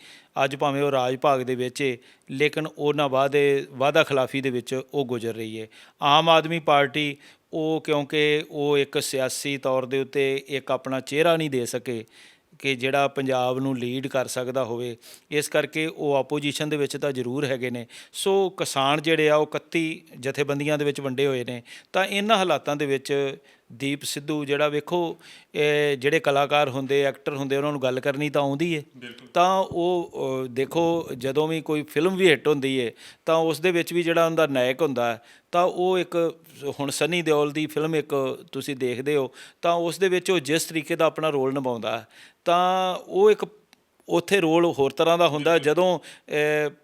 [SPEAKER 2] ਅੱਜ ਭਾਵੇਂ ਉਹ ਰਾਜ ਭਾਗ ਦੇ ਵਿੱਚ ਹੈ, ਲੇਕਿਨ ਉਹਨਾਂ ਵਾਅਦਾ ਖਿਲਾਫੀ ਦੇ ਵਿੱਚ ਉਹ ਗੁਜ਼ਰ ਰਹੀ ਹੈ। ਆਮ ਆਦਮੀ ਪਾਰਟੀ, ਉਹ ਕਿਉਂਕਿ ਉਹ ਇੱਕ ਸਿਆਸੀ ਤੌਰ ਦੇ ਉੱਤੇ ਇੱਕ ਆਪਣਾ ਚਿਹਰਾ ਨਹੀਂ ਦੇ ਸਕੇ ਕਿ ਜਿਹੜਾ ਪੰਜਾਬ ਨੂੰ ਲੀਡ ਕਰ ਸਕਦਾ ਹੋਵੇ, ਇਸ ਕਰਕੇ ਉਹ ਆਪੋਜੀਸ਼ਨ ਦੇ ਵਿੱਚ ਤਾਂ ਜ਼ਰੂਰ ਹੈਗੇ ਨੇ। ਸੋ ਕਿਸਾਨ ਜਿਹੜੇ ਆ ਉਹ 31 ਜਥੇਬੰਦੀਆਂ ਦੇ ਵਿੱਚ ਵੰਡੇ ਹੋਏ ਨੇ। ਤਾਂ ਇਹਨਾਂ ਹਾਲਾਤਾਂ ਦੇ ਵਿੱਚ ਦੀਪ ਸਿੱਧੂ ਜਿਹੜਾ, ਵੇਖੋ ਜਿਹੜੇ ਕਲਾਕਾਰ ਹੁੰਦੇ, ਐਕਟਰ ਹੁੰਦੇ, ਉਹਨਾਂ ਨੂੰ ਗੱਲ ਕਰਨੀ ਤਾਂ ਆਉਂਦੀ ਹੈ, ਤਾਂ ਉਹ ਦੇਖੋ ਜਦੋਂ ਵੀ ਕੋਈ ਫਿਲਮ ਵੀ ਹਿੱਟ ਹੁੰਦੀ ਹੈ ਤਾਂ ਉਸ ਦੇ ਵਿੱਚ ਵੀ ਜਿਹੜਾ ਉਹਦਾ ਨਾਇਕ ਹੁੰਦਾ, ਤਾਂ ਉਹ ਇੱਕ, ਹੁਣ ਸਨੀ ਦਿਓਲ ਦੀ ਫਿਲਮ ਇੱਕ ਤੁਸੀਂ ਦੇਖਦੇ ਹੋ, ਤਾਂ ਉਸ ਦੇ ਵਿੱਚ ਉਹ ਜਿਸ ਤਰੀਕੇ ਦਾ ਆਪਣਾ ਰੋਲ ਨਿਭਾਉਂਦਾ, ਤਾਂ ਉਹ ਇੱਕ ਉੱਥੇ ਰੋਲ ਹੋਰ ਤਰ੍ਹਾਂ ਦਾ ਹੁੰਦਾ ਜਦੋਂ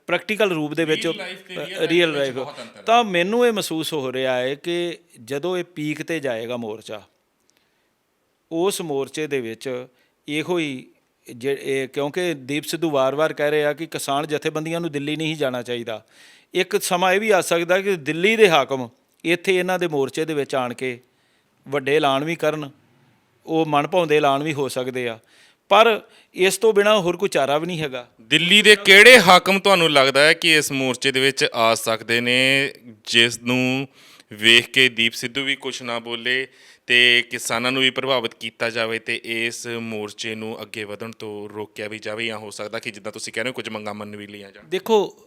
[SPEAKER 2] ਪ੍ਰੈਕਟੀਕਲ ਰੂਪ ਦੇ ਵਿੱਚ ਰੀਅਲ ਲਾਈਫ। ਤਾਂ ਮੈਨੂੰ ਇਹ ਮਹਿਸੂਸ ਹੋ ਰਿਹਾ ਹੈ ਕਿ ਜਦੋਂ ਇਹ ਪੀਕ 'ਤੇ ਜਾਏਗਾ ਮੋਰਚਾ, ਉਸ ਮੋਰਚੇ ਦੇ ਵਿੱਚ ਇਹੋ ਹੀ ਕਿਉਂਕਿ ਦੀਪ ਸਿੱਧੂ ਵਾਰ-ਵਾਰ ਕਹਿ ਰਹੇ ਆ ਕਿ ਕਿਸਾਨ ਜਥੇਬੰਦੀਆਂ ਨੂੰ ਦਿੱਲੀ ਨਹੀਂ ਜਾਣਾ ਚਾਹੀਦਾ। ਇੱਕ ਸਮਾਂ ਇਹ ਵੀ ਆ ਸਕਦਾ ਕਿ ਦਿੱਲੀ ਦੇ ਹਾਕਮ ਇੱਥੇ ਇਹਨਾਂ ਦੇ ਮੋਰਚੇ ਦੇ ਵਿੱਚ ਆਣ ਕੇ ਵੱਡੇ ਐਲਾਨ ਵੀ ਕਰਨ, ਉਹ ਮਨ ਭਾਉਂਦੇ ਐਲਾਨ ਵੀ ਹੋ ਸਕਦੇ ਆ, ਪਰ ਇਸ ਤੋਂ ਬਿਨਾਂ ਹੋਰ ਕੋਈ ਚਾਰਾ ਵੀ ਨਹੀਂ ਹੈਗਾ।
[SPEAKER 1] ਦਿੱਲੀ ਦੇ ਕਿਹੜੇ ਹਾਕਮ ਤੁਹਾਨੂੰ ਲੱਗਦਾ ਹੈ ਕਿ ਇਸ ਮੋਰਚੇ ਦੇ ਵਿੱਚ ਆ ਸਕਦੇ ਨੇ, ਜਿਸ ਨੂੰ ਵੇਖ ਕੇ ਦੀਪ ਸਿੱਧੂ ਵੀ ਕੁਛ ਨਾ ਬੋਲੇ ਤੇ ਕਿਸਾਨਾਂ ਨੂੰ ਵੀ ਪ੍ਰਭਾਵਿਤ ਕੀਤਾ ਜਾਵੇ ਤੇ ਇਸ ਮੋਰਚੇ ਨੂੰ ਅੱਗੇ ਵਧਣ ਤੋਂ ਰੋਕਿਆ ਵੀ ਜਾਵੇ? ਜਾਂ ਹੋ ਸਕਦਾ ਕਿ ਜਿੱਦਾਂ ਤੁਸੀਂ ਕਹਿ ਰਹੇ ਹੋ ਕੁਝ ਮੰਗਾਂ ਮੰਨ ਵੀ ਲਈਆਂ ਜਾਣ?
[SPEAKER 2] ਦੇਖੋ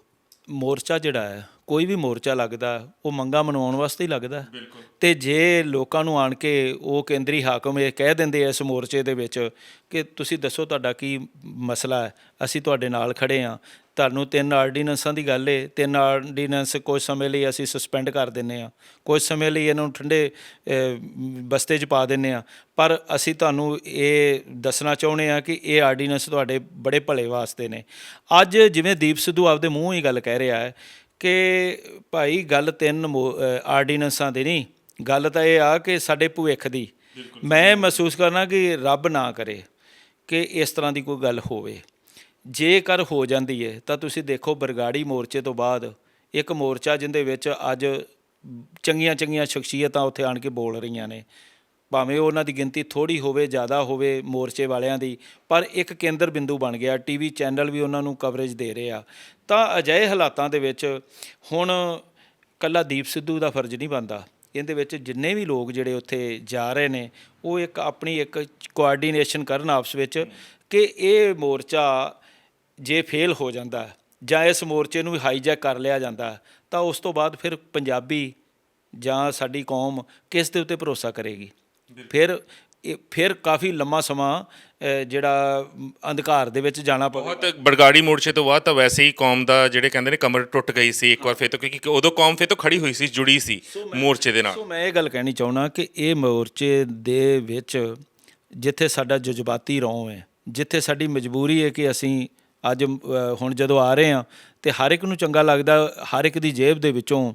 [SPEAKER 2] ਮੋਰਚਾ ਜਿਹੜਾ ਹੈ, ਕੋਈ ਵੀ ਮੋਰਚਾ ਲੱਗਦਾ ਉਹ ਮੰਗਾਂ ਮਨਵਾਉਣ ਵਾਸਤੇ ਹੀ ਲੱਗਦਾ। ਅਤੇ ਜੇ ਲੋਕਾਂ ਨੂੰ ਆਣ ਕੇ ਉਹ ਕੇਂਦਰੀ ਹਾਕਮ ਇਹ ਕਹਿ ਦਿੰਦੇ ਆ ਇਸ ਮੋਰਚੇ ਦੇ ਵਿੱਚ ਕਿ ਤੁਸੀਂ ਦੱਸੋ ਤੁਹਾਡਾ ਕੀ ਮਸਲਾ ਹੈ, ਅਸੀਂ ਤੁਹਾਡੇ ਨਾਲ ਖੜ੍ਹੇ ਹਾਂ, ਤੁਹਾਨੂੰ 3 ਆਰਡੀਨੈਂਸਾਂ ਦੀ ਗੱਲ ਹੈ, 3 ਆਰਡੀਨੈਂਸ ਕੁਝ ਸਮੇਂ ਲਈ ਅਸੀਂ ਸਸਪੈਂਡ ਕਰ ਦਿੰਦੇ ਹਾਂ, ਕੁਝ ਸਮੇਂ ਲਈ ਇਹਨਾਂ ਨੂੰ ਠੰਡੇ ਬਸਤੇ 'ਚ ਪਾ ਦਿੰਦੇ ਹਾਂ, ਪਰ ਅਸੀਂ ਤੁਹਾਨੂੰ ਇਹ ਦੱਸਣਾ ਚਾਹੁੰਦੇ ਹਾਂ ਕਿ ਇਹ ਆਰਡੀਨੈਂਸ ਤੁਹਾਡੇ ਬੜੇ ਭਲੇ ਵਾਸਤੇ ਨੇ। ਅੱਜ ਜਿਵੇਂ ਦੀਪ ਸਿੱਧੂ ਆਪਦੇ ਮੂੰਹ ਹੀ ਗੱਲ ਕਹਿ ਰਿਹਾ ਹੈ ਕਿ ਭਾਈ ਗੱਲ 3 ਆਰਡੀਨੈਂਸਾਂ ਦੀ ਨਹੀਂ, ਗੱਲ ਤਾਂ ਇਹ ਆ ਕਿ ਸਾਡੇ ਭਵਿੱਖ ਦੀ। ਮੈਂ ਮਹਿਸੂਸ ਕਰਨਾ ਕਿ ਰੱਬ ਨਾ ਕਰੇ ਕਿ ਇਸ ਤਰ੍ਹਾਂ ਦੀ ਕੋਈ ਗੱਲ ਹੋਵੇ। ਜੇਕਰ ਹੋ ਜਾਂਦੀ ਹੈ ਤਾਂ ਤੁਸੀਂ ਦੇਖੋ ਬਰਗਾੜੀ ਮੋਰਚੇ ਤੋਂ ਬਾਅਦ ਇੱਕ ਮੋਰਚਾ ਜਿਹਦੇ ਵਿੱਚ ਅੱਜ ਚੰਗੀਆਂ ਚੰਗੀਆਂ ਸ਼ਖਸੀਅਤਾਂ ਉੱਥੇ ਆਣ ਕੇ ਬੋਲ ਰਹੀਆਂ ਨੇ, ਭਾਵੇਂ ਉਹਨਾਂ ਦੀ ਗਿਣਤੀ ਥੋੜ੍ਹੀ ਹੋਵੇ, ਜ਼ਿਆਦਾ ਹੋਵੇ ਮੋਰਚੇ ਵਾਲਿਆਂ ਦੀ, ਪਰ ਇੱਕ ਕੇਂਦਰ ਬਿੰਦੂ ਬਣ ਗਿਆ। TV ਚੈਨਲ ਵੀ ਉਹਨਾਂ ਨੂੰ ਕਵਰੇਜ ਦੇ ਰਹੇ ਆ। ਤਾਂ ਅਜਿਹੇ ਹਾਲਾਤਾਂ ਦੇ ਵਿੱਚ ਹੁਣ ਇਕੱਲਾ ਦੀਪ ਸਿੱਧੂ ਦਾ ਫਰਜ਼ ਨਹੀਂ ਬਣਦਾ, ਇਹਦੇ ਵਿੱਚ ਜਿੰਨੇ ਵੀ ਲੋਕ ਜਿਹੜੇ ਉੱਥੇ ਜਾ ਰਹੇ ਨੇ ਉਹ ਇੱਕ ਆਪਣੀ ਇੱਕ ਕੋਆਰਡੀਨੇਸ਼ਨ ਕਰਨ ਆਪਸ ਵਿੱਚ ਕਿ ਇਹ ਮੋਰਚਾ ਜੇ ਫੇਲ ਹੋ ਜਾਂਦਾ ਜਾਂ ਇਸ ਮੋਰਚੇ ਨੂੰ ਵੀ ਹਾਈਜੈਕ ਕਰ ਲਿਆ ਜਾਂਦਾ ਤਾਂ ਉਸ ਤੋਂ ਬਾਅਦ ਫਿਰ ਪੰਜਾਬੀ ਜਾਂ ਸਾਡੀ ਕੌਮ ਕਿਸ ਦੇ ਉੱਤੇ ਭਰੋਸਾ ਕਰੇਗੀ? ਫਿਰ ਕਾਫੀ ਲੰਮਾ ਸਮਾਂ ਜਿਹੜਾ ਅੰਧਕਾਰ ਦੇ ਵਿੱਚ ਜਾਣਾ ਪਵੇ।
[SPEAKER 1] ਬਹੁਤ ਬਰਗਾੜੀ ਮੋਰਚੇ ਤੋਂ ਬਾਅਦ ਤਾਂ ਵੈਸੇ ਹੀ ਕੌਮ ਦਾ ਜਿਹੜੇ ਕਹਿੰਦੇ ਨੇ ਕਮਰ ਟੁੱਟ ਗਈ ਸੀ ਇੱਕ ਵਾਰ ਫਿਰ ਤੋਂ, ਕਿਉਂਕਿ ਉਦੋਂ ਕੌਮ ਫਿਰ ਤੋਂ ਖੜੀ ਹੋਈ ਸੀ, ਜੁੜੀ ਸੀ ਮੋਰਚੇ ਦੇ ਨਾਲ।
[SPEAKER 2] ਸੋ ਮੈਂ ਇਹ ਗੱਲ ਕਹਿਣੀ ਚਾਹੁੰਦਾ ਕਿ ਇਹ ਮੋਰਚੇ ਦੇ ਵਿੱਚ ਜਿੱਥੇ ਸਾਡਾ ਜਜ਼ਬਾਤੀ ਰੌਂਵ ਹੈ, ਜਿੱਥੇ ਸਾਡੀ ਮਜਬੂਰੀ ਹੈ ਕਿ ਅਸੀਂ ਅੱਜ ਹੁਣ ਜਦੋਂ ਆ ਰਹੇ ਹਾਂ ਤੇ ਹਰ ਇੱਕ ਨੂੰ ਚੰਗਾ ਲੱਗਦਾ, ਹਰ ਇੱਕ ਦੀ ਜੇਬ ਦੇ ਵਿੱਚੋਂ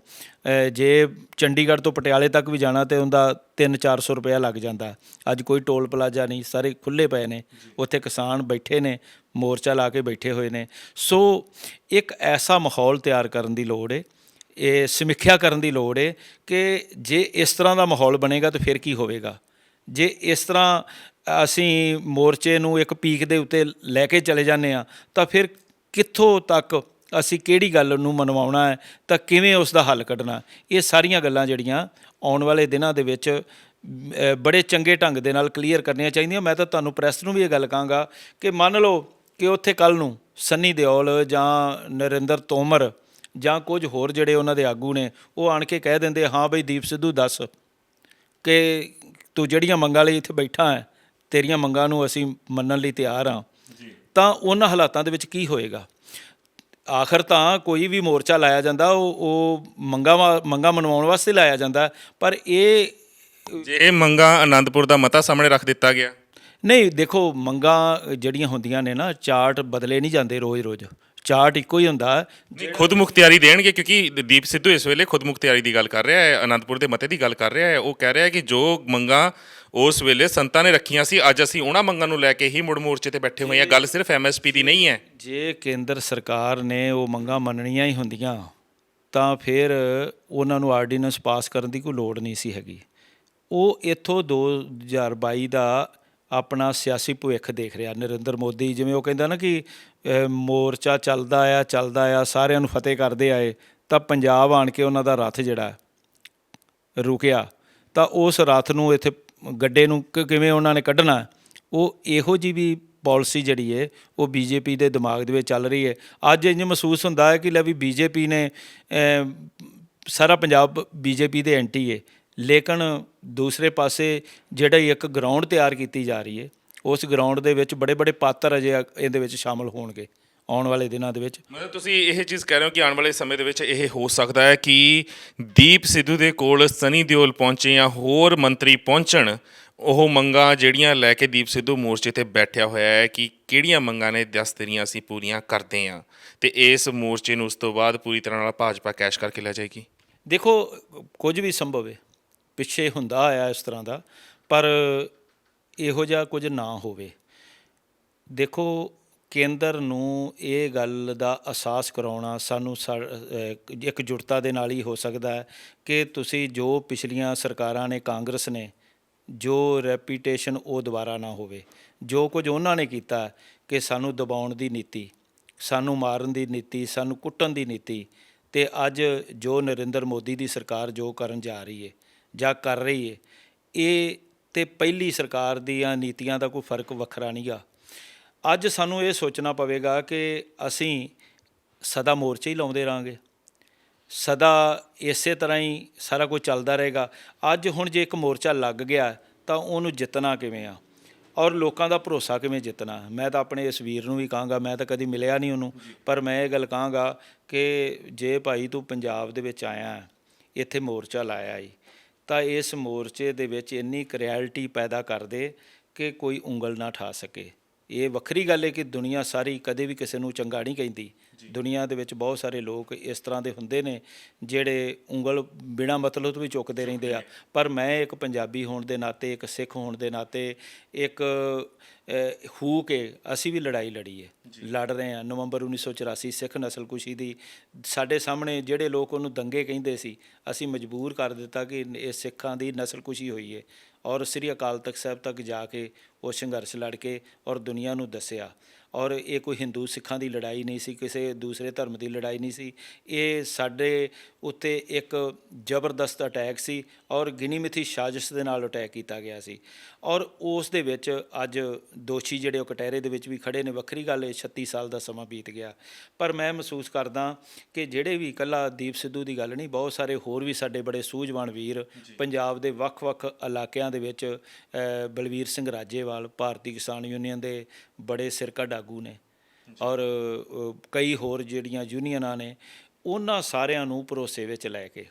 [SPEAKER 2] ਜੇ ਚੰਡੀਗੜ੍ਹ ਤੋਂ ਪਟਿਆਲੇ ਤੱਕ ਵੀ ਜਾਣਾ ਤੇ ਉਹਦਾ 300-400 ਰੁਪਇਆ ਲੱਗ ਜਾਂਦਾ। ਅੱਜ ਕੋਈ ਟੋਲ ਪਲਾਜ਼ਾ ਨਹੀਂ, ਸਾਰੇ ਖੁੱਲ੍ਹੇ ਪਏ ਨੇ, ਉੱਥੇ ਕਿਸਾਨ ਬੈਠੇ ਨੇ, ਮੋਰਚਾ ਲਾ ਕੇ ਬੈਠੇ ਹੋਏ ਨੇ। ਸੋ ਇੱਕ ਐਸਾ ਮਾਹੌਲ ਤਿਆਰ ਕਰਨ ਦੀ ਲੋੜ ਹੈ, ਇਹ ਸਮੀਖਿਆ ਕਰਨ ਦੀ ਲੋੜ ਹੈ ਕਿ ਜੇ ਇਸ ਤਰ੍ਹਾਂ ਦਾ ਮਾਹੌਲ ਬਣੇਗਾ ਤਾਂ ਫਿਰ ਕੀ ਹੋਵੇਗਾ। ਜੇ ਇਸ ਤਰ੍ਹਾਂ ਅਸੀਂ ਮੋਰਚੇ ਨੂੰ ਇੱਕ ਪੀਕ ਦੇ ਉੱਤੇ ਲੈ ਕੇ ਚਲੇ ਜਾਂਦੇ ਹਾਂ ਤਾਂ ਫਿਰ ਕਿੱਥੋਂ ਤੱਕ ਅਸੀਂ ਕਿਹੜੀ ਗੱਲ ਨੂੰ ਮਨਵਾਉਣਾ ਹੈ ਤਾਂ ਕਿਵੇਂ ਉਸ ਦਾ ਹੱਲ ਕੱਢਣਾ। ਇਹ ਸਾਰੀਆਂ ਗੱਲਾਂ ਜਿਹੜੀਆਂ ਆਉਣ ਵਾਲੇ ਦਿਨਾਂ ਦੇ ਵਿੱਚ ਬੜੇ ਚੰਗੇ ਢੰਗ ਦੇ ਨਾਲ ਕਲੀਅਰ ਕਰਨੀਆਂ ਚਾਹੀਦੀਆਂ। ਮੈਂ ਤਾਂ ਤੁਹਾਨੂੰ ਪ੍ਰੈਸ ਨੂੰ ਵੀ ਇਹ ਗੱਲ ਕਹਾਂਗਾ ਕਿ ਮੰਨ ਲਓ ਕਿ ਉੱਥੇ ਕੱਲ੍ਹ ਨੂੰ ਸੰਨੀ ਦਿਓਲ ਜਾਂ ਨਰਿੰਦਰ ਤੋਮਰ ਜਾਂ ਕੁਝ ਹੋਰ ਜਿਹੜੇ ਉਹਨਾਂ ਦੇ ਆਗੂ ਨੇ ਉਹ ਆਣ ਕੇ ਕਹਿ ਦਿੰਦੇ, ਹਾਂ ਬਈ ਦੀਪ ਸਿੱਧੂ ਦੱਸ ਕਿ ਤੂੰ ਜਿਹੜੀਆਂ ਮੰਗਾਂ ਲਈ ਇੱਥੇ ਬੈਠਾ ਹੈ, ਤੇਰੀਆਂ ਮੰਗਾਂ ਨੂੰ ਅਸੀਂ ਮੰਨਣ ਲਈ ਤਿਆਰ ਹਾਂ, ਤਾਂ ਉਹਨਾਂ ਹਾਲਾਤਾਂ ਦੇ ਵਿੱਚ ਕੀ ਹੋਏਗਾ। ਆਖਰ ਤਾਂ ਕੋਈ ਵੀ ਮੋਰਚਾ ਲਾਇਆ ਜਾਂਦਾ ਉਹ ਮੰਗਾਂ ਮਨਵਾਉਣ ਵਾਸਤੇ ਲਾਇਆ ਜਾਂਦਾ, ਪਰ ਇਹ
[SPEAKER 1] ਜੇ ਇਹ ਮੰਗਾਂ ਆਨੰਦਪੁਰ ਦਾ ਮਤਾ ਸਾਹਮਣੇ ਰੱਖ ਦਿੱਤਾ ਗਿਆ।
[SPEAKER 2] ਨਹੀਂ, ਦੇਖੋ ਮੰਗਾਂ ਜਿਹੜੀਆਂ ਹੁੰਦੀਆਂ ਨੇ ਨਾ, ਚਾਰਟ ਬਦਲੇ ਨਹੀਂ ਜਾਂਦੇ ਰੋਜ਼-ਰੋਜ਼, ਚਾਰਟ ਇੱਕੋ ਹੀ ਹੁੰਦਾ।
[SPEAKER 1] ਨਹੀਂ, ਖੁਦ ਮੁਖਤਿਆਰੀ ਦੇਣਗੇ, ਕਿਉਂਕਿ ਦੀਪ ਸਿੱਧੂ ਇਸ ਵੇਲੇ ਖੁਦ ਮੁਖਤਿਆਰੀ ਦੀ ਗੱਲ ਕਰ ਰਿਹਾ ਹੈ, ਆਨੰਦਪੁਰ ਦੇ ਮਤੇ ਦੀ ਗੱਲ ਕਰ ਰਿਹਾ ਹੈ। ਉਹ ਕਹਿ ਰਿਹਾ ਹੈ ਕਿ ਜੋ ਮੰਗਾਂ ਉਸ ਵੇਲੇ ਸੰਤਾਂ ਨੇ ਰੱਖੀਆਂ ਸੀ, ਅੱਜ ਅਸੀਂ ਉਹਨਾਂ ਮੰਗਾਂ ਨੂੰ ਲੈ ਕੇ ਹੀ ਮੁੜ ਮੋਰਚੇ ਤੇ ਬੈਠੇ ਹੋਏ ਹਾਂ। ਗੱਲ ਸਿਰਫ MSP ਦੀ ਨਹੀਂ ਹੈ।
[SPEAKER 2] ਜੇ ਕੇਂਦਰ ਸਰਕਾਰ ਨੇ ਉਹ ਮੰਗਾਂ ਮੰਨਣੀਆਂ ਹੀ ਹੁੰਦੀਆਂ ਤਾਂ ਫਿਰ ਉਹਨਾਂ ਨੂੰ ਆਰਡੀਨੈਂਸ ਪਾਸ ਕਰਨ ਦੀ ਕੋਈ ਲੋੜ ਨਹੀਂ ਸੀ ਹੈਗੀ। ਉਹ ਇੱਥੋਂ 2022 ਦਾ ਆਪਣਾ ਸਿਆਸੀ ਭਵਿੱਖ ਦੇਖ ਰਿਹਾ। ਨਰਿੰਦਰ ਮੋਦੀ, ਜਿਵੇਂ ਉਹ ਕਹਿੰਦਾ ਨਾ ਕਿ ਮੋਰਚਾ ਚੱਲਦਾ ਆ, ਸਾਰਿਆਂ ਨੂੰ ਫਤਿਹ ਕਰਦੇ ਆਏ, ਤਾਂ ਪੰਜਾਬ ਆਣ ਕੇ ਉਹਨਾਂ ਦਾ ਰੱਥ ਜਿਹੜਾ ਰੁਕਿਆ, ਤਾਂ ਉਸ ਰੱਥ ਨੂੰ ਇੱਥੇ ਗੱਡੇ ਨੂੰ ਕਿਵੇਂ ਉਹਨਾਂ ਨੇ ਕੱਢਣਾ, ਉਹ ਇਹੋ ਜਿਹੀ ਵੀ ਪਾਲਿਸੀ ਜਿਹੜੀ ਹੈ ਉਹ BJP ਦੇ ਦਿਮਾਗ ਦੇ ਵਿੱਚ ਚੱਲ ਰਹੀ ਹੈ। ਅੱਜ ਇੰਝ ਮਹਿਸੂਸ ਹੁੰਦਾ ਹੈ ਕਿ ਲੈ ਵੀ BJP ਨੇ ਸਾਰਾ ਪੰਜਾਬ BJP ਦੇ ਐਂਟੀ ਹੈ, ਲੇਕਿਨ ਦੂਸਰੇ ਪਾਸੇ ਜਿਹੜੀ ਇੱਕ ਗਰਾਊਂਡ ਤਿਆਰ ਕੀਤੀ ਜਾ ਰਹੀ ਹੈ, ਉਸ ਗਰਾਊਂਡ ਦੇ ਵਿੱਚ ਬੜੇ ਬੜੇ ਪਾਤਰ ਅਜੇ ਇਹਦੇ ਵਿੱਚ ਸ਼ਾਮਲ ਹੋਣਗੇ ਆਉਣ ਵਾਲੇ ਦਿਨਾਂ ਦੇ ਵਿੱਚ।
[SPEAKER 1] ਮਤਲਬ ਤੁਸੀਂ ਇਹ ਚੀਜ਼ ਕਹਿ ਰਹੇ ਹੋ ਕਿ ਆਉਣ ਵਾਲੇ ਸਮੇਂ ਦੇ ਵਿੱਚ ਇਹ ਹੋ ਸਕਦਾ ਹੈ ਕਿ ਦੀਪ ਸਿੱਧੂ ਦੇ ਕੋਲ ਸਨੀ ਦਿਓਲ ਪਹੁੰਚੇ ਜਾਂ ਹੋਰ ਮੰਤਰੀ ਪਹੁੰਚਣ, ਉਹ ਮੰਗਾਂ ਜਿਹੜੀਆਂ ਲੈ ਕੇ ਦੀਪ ਸਿੱਧੂ ਮੋਰਚੇ ਤੇ ਬੈਠਿਆ ਹੋਇਆ ਹੈ ਕਿ ਕਿਹੜੀਆਂ ਮੰਗਾਂ ਨੇ, ਦੱਸ ਤੇਰੀਆਂ ਅਸੀਂ ਪੂਰੀਆਂ ਕਰਦੇ ਹਾਂ, ਤੇ ਇਸ ਮੋਰਚੇ ਨੂੰ ਉਸ ਤੋਂ ਬਾਅਦ ਪੂਰੀ ਤਰ੍ਹਾਂ ਨਾਲ ਭਾਜਪਾ ਕੈਸ਼ ਕਰਕੇ ਲੈ ਜਾਏਗੀ।
[SPEAKER 2] ਦੇਖੋ, ਕੁਝ ਵੀ ਸੰਭਵ ਹੈ, ਪਿੱਛੇ ਹੁੰਦਾ ਆਇਆ ਇਸ ਤਰ੍ਹਾਂ ਦਾ, ਪਰ ਇਹੋ ਜਿਹਾ ਕੁਝ ਨਾ ਹੋਵੇ। ਦੇਖੋ, ਕੇਂਦਰ ਨੂੰ ਇਹ ਗੱਲ ਦਾ ਅਹਿਸਾਸ ਕਰਾਉਣਾ ਸਾਨੂੰ ਇਕਜੁੱਟਤਾ ਦੇ ਨਾਲ ਹੀ ਹੋ ਸਕਦਾ ਹੈ ਕਿ ਤੁਸੀਂ ਜੋ ਪਿਛਲੀਆਂ ਸਰਕਾਰਾਂ ਨੇ, ਕਾਂਗਰਸ ਨੇ, ਜੋ ਰੈਪੂਟੇਸ਼ਨ ਉਹ ਦੁਬਾਰਾ ਨਾ ਹੋਵੇ। ਜੋ ਕੁਝ ਉਹਨਾਂ ਨੇ ਕੀਤਾ ਕਿ ਸਾਨੂੰ ਦਬਾਉਣ ਦੀ ਨੀਤੀ, ਸਾਨੂੰ ਮਾਰਨ ਦੀ ਨੀਤੀ, ਸਾਨੂੰ ਕੁੱਟਣ ਦੀ ਨੀਤੀ, ਅਤੇ ਅੱਜ ਜੋ ਨਰਿੰਦਰ ਮੋਦੀ ਦੀ ਸਰਕਾਰ ਜੋ ਕਰਨ ਜਾ ਰਹੀ ਹੈ ਜਾਂ ਕਰ ਰਹੀ ਹੈ, ਇਹ ਤਾਂ ਪਹਿਲੀ ਸਰਕਾਰ ਦੀਆਂ ਨੀਤੀਆਂ ਦਾ ਕੋਈ ਫਰਕ ਵੱਖਰਾ ਨਹੀਂ ਗਾ। ਅੱਜ ਸਾਨੂੰ ਇਹ ਸੋਚਣਾ ਪਵੇਗਾ ਕਿ ਅਸੀਂ ਸਦਾ ਮੋਰਚੇ ਹੀ ਲਾਉਂਦੇ ਰਹਾਂਗੇ, ਸਦਾ ਇਸੇ ਤਰ੍ਹਾਂ ਹੀ ਸਾਰਾ ਕੁਝ ਚੱਲਦਾ ਰਹੇਗਾ। ਅੱਜ ਹੁਣ ਜੇ ਇੱਕ ਮੋਰਚਾ ਲੱਗ ਗਿਆ ਤਾਂ ਉਹਨੂੰ ਜਿੱਤਣਾ ਕਿਵੇਂ ਆ, ਔਰ ਲੋਕਾਂ ਦਾ ਭਰੋਸਾ ਕਿਵੇਂ ਜਿੱਤਣਾ। ਮੈਂ ਤਾਂ ਆਪਣੇ ਇਸ ਵੀਰ ਨੂੰ ਵੀ ਕਹਾਂਗਾ, ਮੈਂ ਤਾਂ ਕਦੀ ਮਿਲਿਆ ਨਹੀਂ ਉਹਨੂੰ, ਪਰ ਮੈਂ ਇਹ ਗੱਲ ਕਹਾਂਗਾ ਕਿ ਜੇ ਭਾਈ ਤੂੰ ਪੰਜਾਬ ਦੇ ਵਿੱਚ ਆਇਆ, ਇੱਥੇ ਮੋਰਚਾ ਲਾਇਆ ਈ, ਤਾਂ ਇਸ ਮੋਰਚੇ ਦੇ ਵਿੱਚ ਇੰਨੀ ਕ੍ਰੈਲਿਟੀ ਪੈਦਾ ਕਰ ਦੇ ਕਿ ਕੋਈ ਉਂਗਲ ਨਾ ਠਾ ਸਕੇ। ਇਹ ਵੱਖਰੀ ਗੱਲ ਹੈ ਕਿ ਦੁਨੀਆ ਸਾਰੀ ਕਦੇ ਵੀ ਕਿਸੇ ਨੂੰ ਚੰਗਾ ਨਹੀਂ ਕਹਿੰਦੀ। ਦੁਨੀਆ ਦੇ ਵਿੱਚ ਬਹੁਤ ਸਾਰੇ ਲੋਕ ਇਸ ਤਰ੍ਹਾਂ ਦੇ ਹੁੰਦੇ ਨੇ ਜਿਹੜੇ ਉਂਗਲ ਬਿਨਾਂ ਮਤਲਬ ਤੋਂ ਵੀ ਚੁੱਕਦੇ ਰਹਿੰਦੇ ਆ, ਪਰ ਮੈਂ ਇੱਕ ਪੰਜਾਬੀ ਹੋਣ ਦੇ ਨਾਤੇ, ਇੱਕ ਸਿੱਖ ਹੋਣ ਦੇ ਨਾਤੇ, ਇੱਕ ਹੂ ਕੇ ਅਸੀਂ ਵੀ ਲੜਾਈ ਲੜੀ ਹੈ, ਲੜ ਰਹੇ ਹਾਂ। ਨਵੰਬਰ 1984 ਸਿੱਖ ਨਸਲਕੁਸ਼ੀ ਦੀ ਸਾਡੇ ਸਾਹਮਣੇ ਜਿਹੜੇ ਲੋਕ ਉਹਨੂੰ ਦੰਗੇ ਕਹਿੰਦੇ ਸੀ, ਅਸੀਂ ਮਜਬੂਰ ਕਰ ਦਿੱਤਾ ਕਿ ਇਹ ਸਿੱਖਾਂ ਦੀ ਨਸਲਕੁਸ਼ੀ ਹੋਈ ਹੈ, ਔਰ ਸ੍ਰੀ ਅਕਾਲ ਤਖਤ ਸਾਹਿਬ ਤੱਕ ਜਾ ਕੇ ਉਹ ਸੰਘਰਸ਼ ਲੜ ਕੇ ਔਰ ਦੁਨੀਆ ਨੂੰ ਦੱਸਿਆ। ਔਰ ਇਹ ਕੋਈ ਹਿੰਦੂ ਸਿੱਖਾਂ ਦੀ ਲੜਾਈ ਨਹੀਂ ਸੀ, ਕਿਸੇ ਦੂਸਰੇ ਧਰਮ ਦੀ ਲੜਾਈ ਨਹੀਂ ਸੀ। ਇਹ ਸਾਡੇ ਉੱਤੇ ਇੱਕ ਜ਼ਬਰਦਸਤ ਅਟੈਕ ਸੀ ਔਰ ਗਿਣੀ ਮਿਥੀ ਸਾਜ਼ਿਸ਼ ਦੇ ਨਾਲ ਅਟੈਕ ਕੀਤਾ ਗਿਆ ਸੀ। ਔਰ ਉਸ ਦੇ ਵਿੱਚ ਅੱਜ ਦੋਸ਼ੀ ਜਿਹੜੇ ਉਹ ਕਟਹਿਰੇ ਦੇ ਵਿੱਚ ਵੀ ਖੜ੍ਹੇ ਨੇ। ਵੱਖਰੀ ਗੱਲ ਹੈ 36 ਸਾਲ ਦਾ ਸਮਾਂ ਬੀਤ ਗਿਆ, ਪਰ ਮੈਂ ਮਹਿਸੂਸ ਕਰਦਾ ਕਿ ਜਿਹੜੇ ਵੀ ਇਕੱਲਾ ਦੀਪ ਸਿੱਧੂ ਦੀ ਗੱਲ ਨਹੀਂ, ਬਹੁਤ ਸਾਰੇ ਹੋਰ ਵੀ ਸਾਡੇ ਬੜੇ ਸੂਝਵਾਨ ਵੀਰ ਪੰਜਾਬ ਦੇ ਵੱਖ-ਵੱਖ ਇਲਾਕਿਆਂ ਦੇ ਵਿੱਚ, ਬਲਵੀਰ ਸਿੰਘ ਰਾਜੇਵਾਲ ਭਾਰਤੀ ਕਿਸਾਨ ਯੂਨੀਅਨ ਦੇ ਬੜੇ ਸਿਰਕੱਢ ਆਗੂ ਨੇ, ਔਰ ਕਈ ਹੋਰ ਜਿਹੜੀਆਂ ਯੂਨੀਅਨਾਂ ਨੇ, ਉਹਨਾਂ ਸਾਰਿਆਂ ਨੂੰ ਭਰੋਸੇ ਵਿੱਚ ਲੈ ਕੇ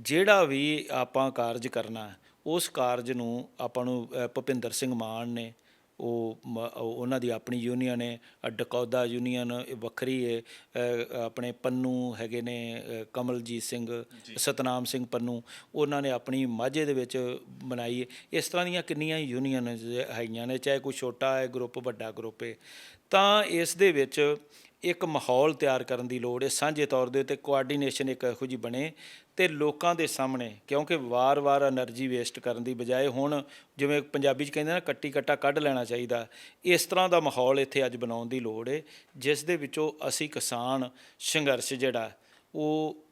[SPEAKER 2] ਜਿਹੜਾ ਵੀ ਆਪਾਂ ਕਾਰਜ ਕਰਨਾ, ਉਸ ਕਾਰਜ ਨੂੰ ਆਪਾਂ ਨੂੰ ਭੁਪਿੰਦਰ ਸਿੰਘ ਮਾਨ ਨੇ, ਉਹਨਾਂ ਦੀ ਆਪਣੀ ਯੂਨੀਅਨ ਹੈ, ਡਕੌਦਾ ਯੂਨੀਅਨ ਵੱਖਰੀ ਹੈ, ਆਪਣੇ ਪੰਨੂ ਹੈਗੇ ਨੇ, ਕਮਲਜੀਤ ਸਿੰਘ, ਸਤਨਾਮ ਸਿੰਘ ਪੰਨੂ, ਉਹਨਾਂ ਨੇ ਆਪਣੀ ਮਾਝੇ ਦੇ ਵਿੱਚ ਬਣਾਈ ਹੈ। ਇਸ ਤਰ੍ਹਾਂ ਦੀਆਂ ਕਿੰਨੀਆਂ ਯੂਨੀਅਨ ਹੈਗੀਆਂ ਨੇ, ਚਾਹੇ ਕੋਈ ਛੋਟਾ ਹੈ ਗਰੁੱਪ, ਵੱਡਾ ਗਰੁੱਪ ਹੈ। ਤਾਂ ਇਸ ਦੇ ਵਿੱਚ ਇੱਕ ਮਾਹੌਲ ਤਿਆਰ ਕਰਨ ਦੀ ਲੋੜ ਹੈ, ਸਾਂਝੇ ਤੌਰ ਦੇ ਉੱਤੇ ਕੋਆਰਡੀਨੇਸ਼ਨ ਇੱਕ ਇਹੋ ਜਿਹੀ ਬਣੇ ਅਤੇ ਲੋਕਾਂ ਦੇ ਸਾਹਮਣੇ, ਕਿਉਂਕਿ ਵਾਰ-ਵਾਰ ਐਨਰਜੀ ਵੇਸਟ ਕਰਨ ਦੀ ਬਜਾਏ ਹੁਣ ਜਿਵੇਂ ਪੰਜਾਬੀ 'ਚ ਕਹਿੰਦੇ ਨਾ ਕੱਟੀ ਕੱਟਾ ਕੱਢ ਲੈਣਾ ਚਾਹੀਦਾ, ਇਸ ਤਰ੍ਹਾਂ ਦਾ ਮਾਹੌਲ ਇੱਥੇ ਅੱਜ ਬਣਾਉਣ ਦੀ ਲੋੜ ਹੈ, ਜਿਸ ਦੇ ਵਿੱਚੋਂ ਅਸੀਂ ਕਿਸਾਨ ਸੰਘਰਸ਼ ਜਿਹੜਾ ਉਹ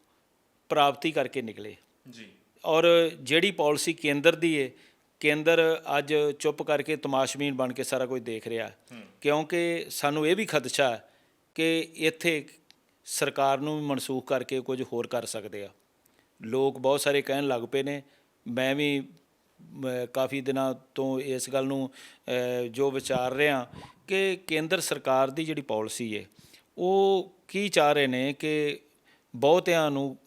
[SPEAKER 2] ਪ੍ਰਾਪਤੀ ਕਰਕੇ ਨਿਕਲੇ ਜੀ। ਔਰ ਜਿਹੜੀ ਪਾਲਿਸੀ ਕੇਂਦਰ ਦੀ ਹੈ, ਕੇਂਦਰ ਅੱਜ ਚੁੱਪ ਕਰਕੇ ਤਮਾਸ਼ਬੀਨ ਬਣ ਕੇ ਸਾਰਾ ਕੁਝ ਦੇਖ ਰਿਹਾ, ਕਿਉਂਕਿ ਸਾਨੂੰ ਇਹ ਵੀ ਖਦਸ਼ਾ ਕਿ ਇੱਥੇ ਸਰਕਾਰ ਨੂੰ ਵੀ ਮਨਸੂਖ ਕਰਕੇ ਕੁਝ ਹੋਰ ਕਰ ਸਕਦੇ ਆ। ਲੋਕ ਬਹੁਤ ਸਾਰੇ ਕਹਿਣ ਲੱਗ ਪਏ ਨੇ, ਮੈਂ ਵੀ ਕਾਫੀ ਦਿਨਾਂ ਤੋਂ ਇਸ ਗੱਲ ਨੂੰ ਜੋ ਵਿਚਾਰ ਰਿਹਾ ਕਿ ਕੇਂਦਰ ਸਰਕਾਰ ਦੀ ਜਿਹੜੀ ਪਾਲਿਸੀ ਹੈ ਉਹ ਕੀ ਚਾਹ ਰਹੇ ਨੇ ਕਿ ਬਹੁਤਿਆਂ ਨੂੰ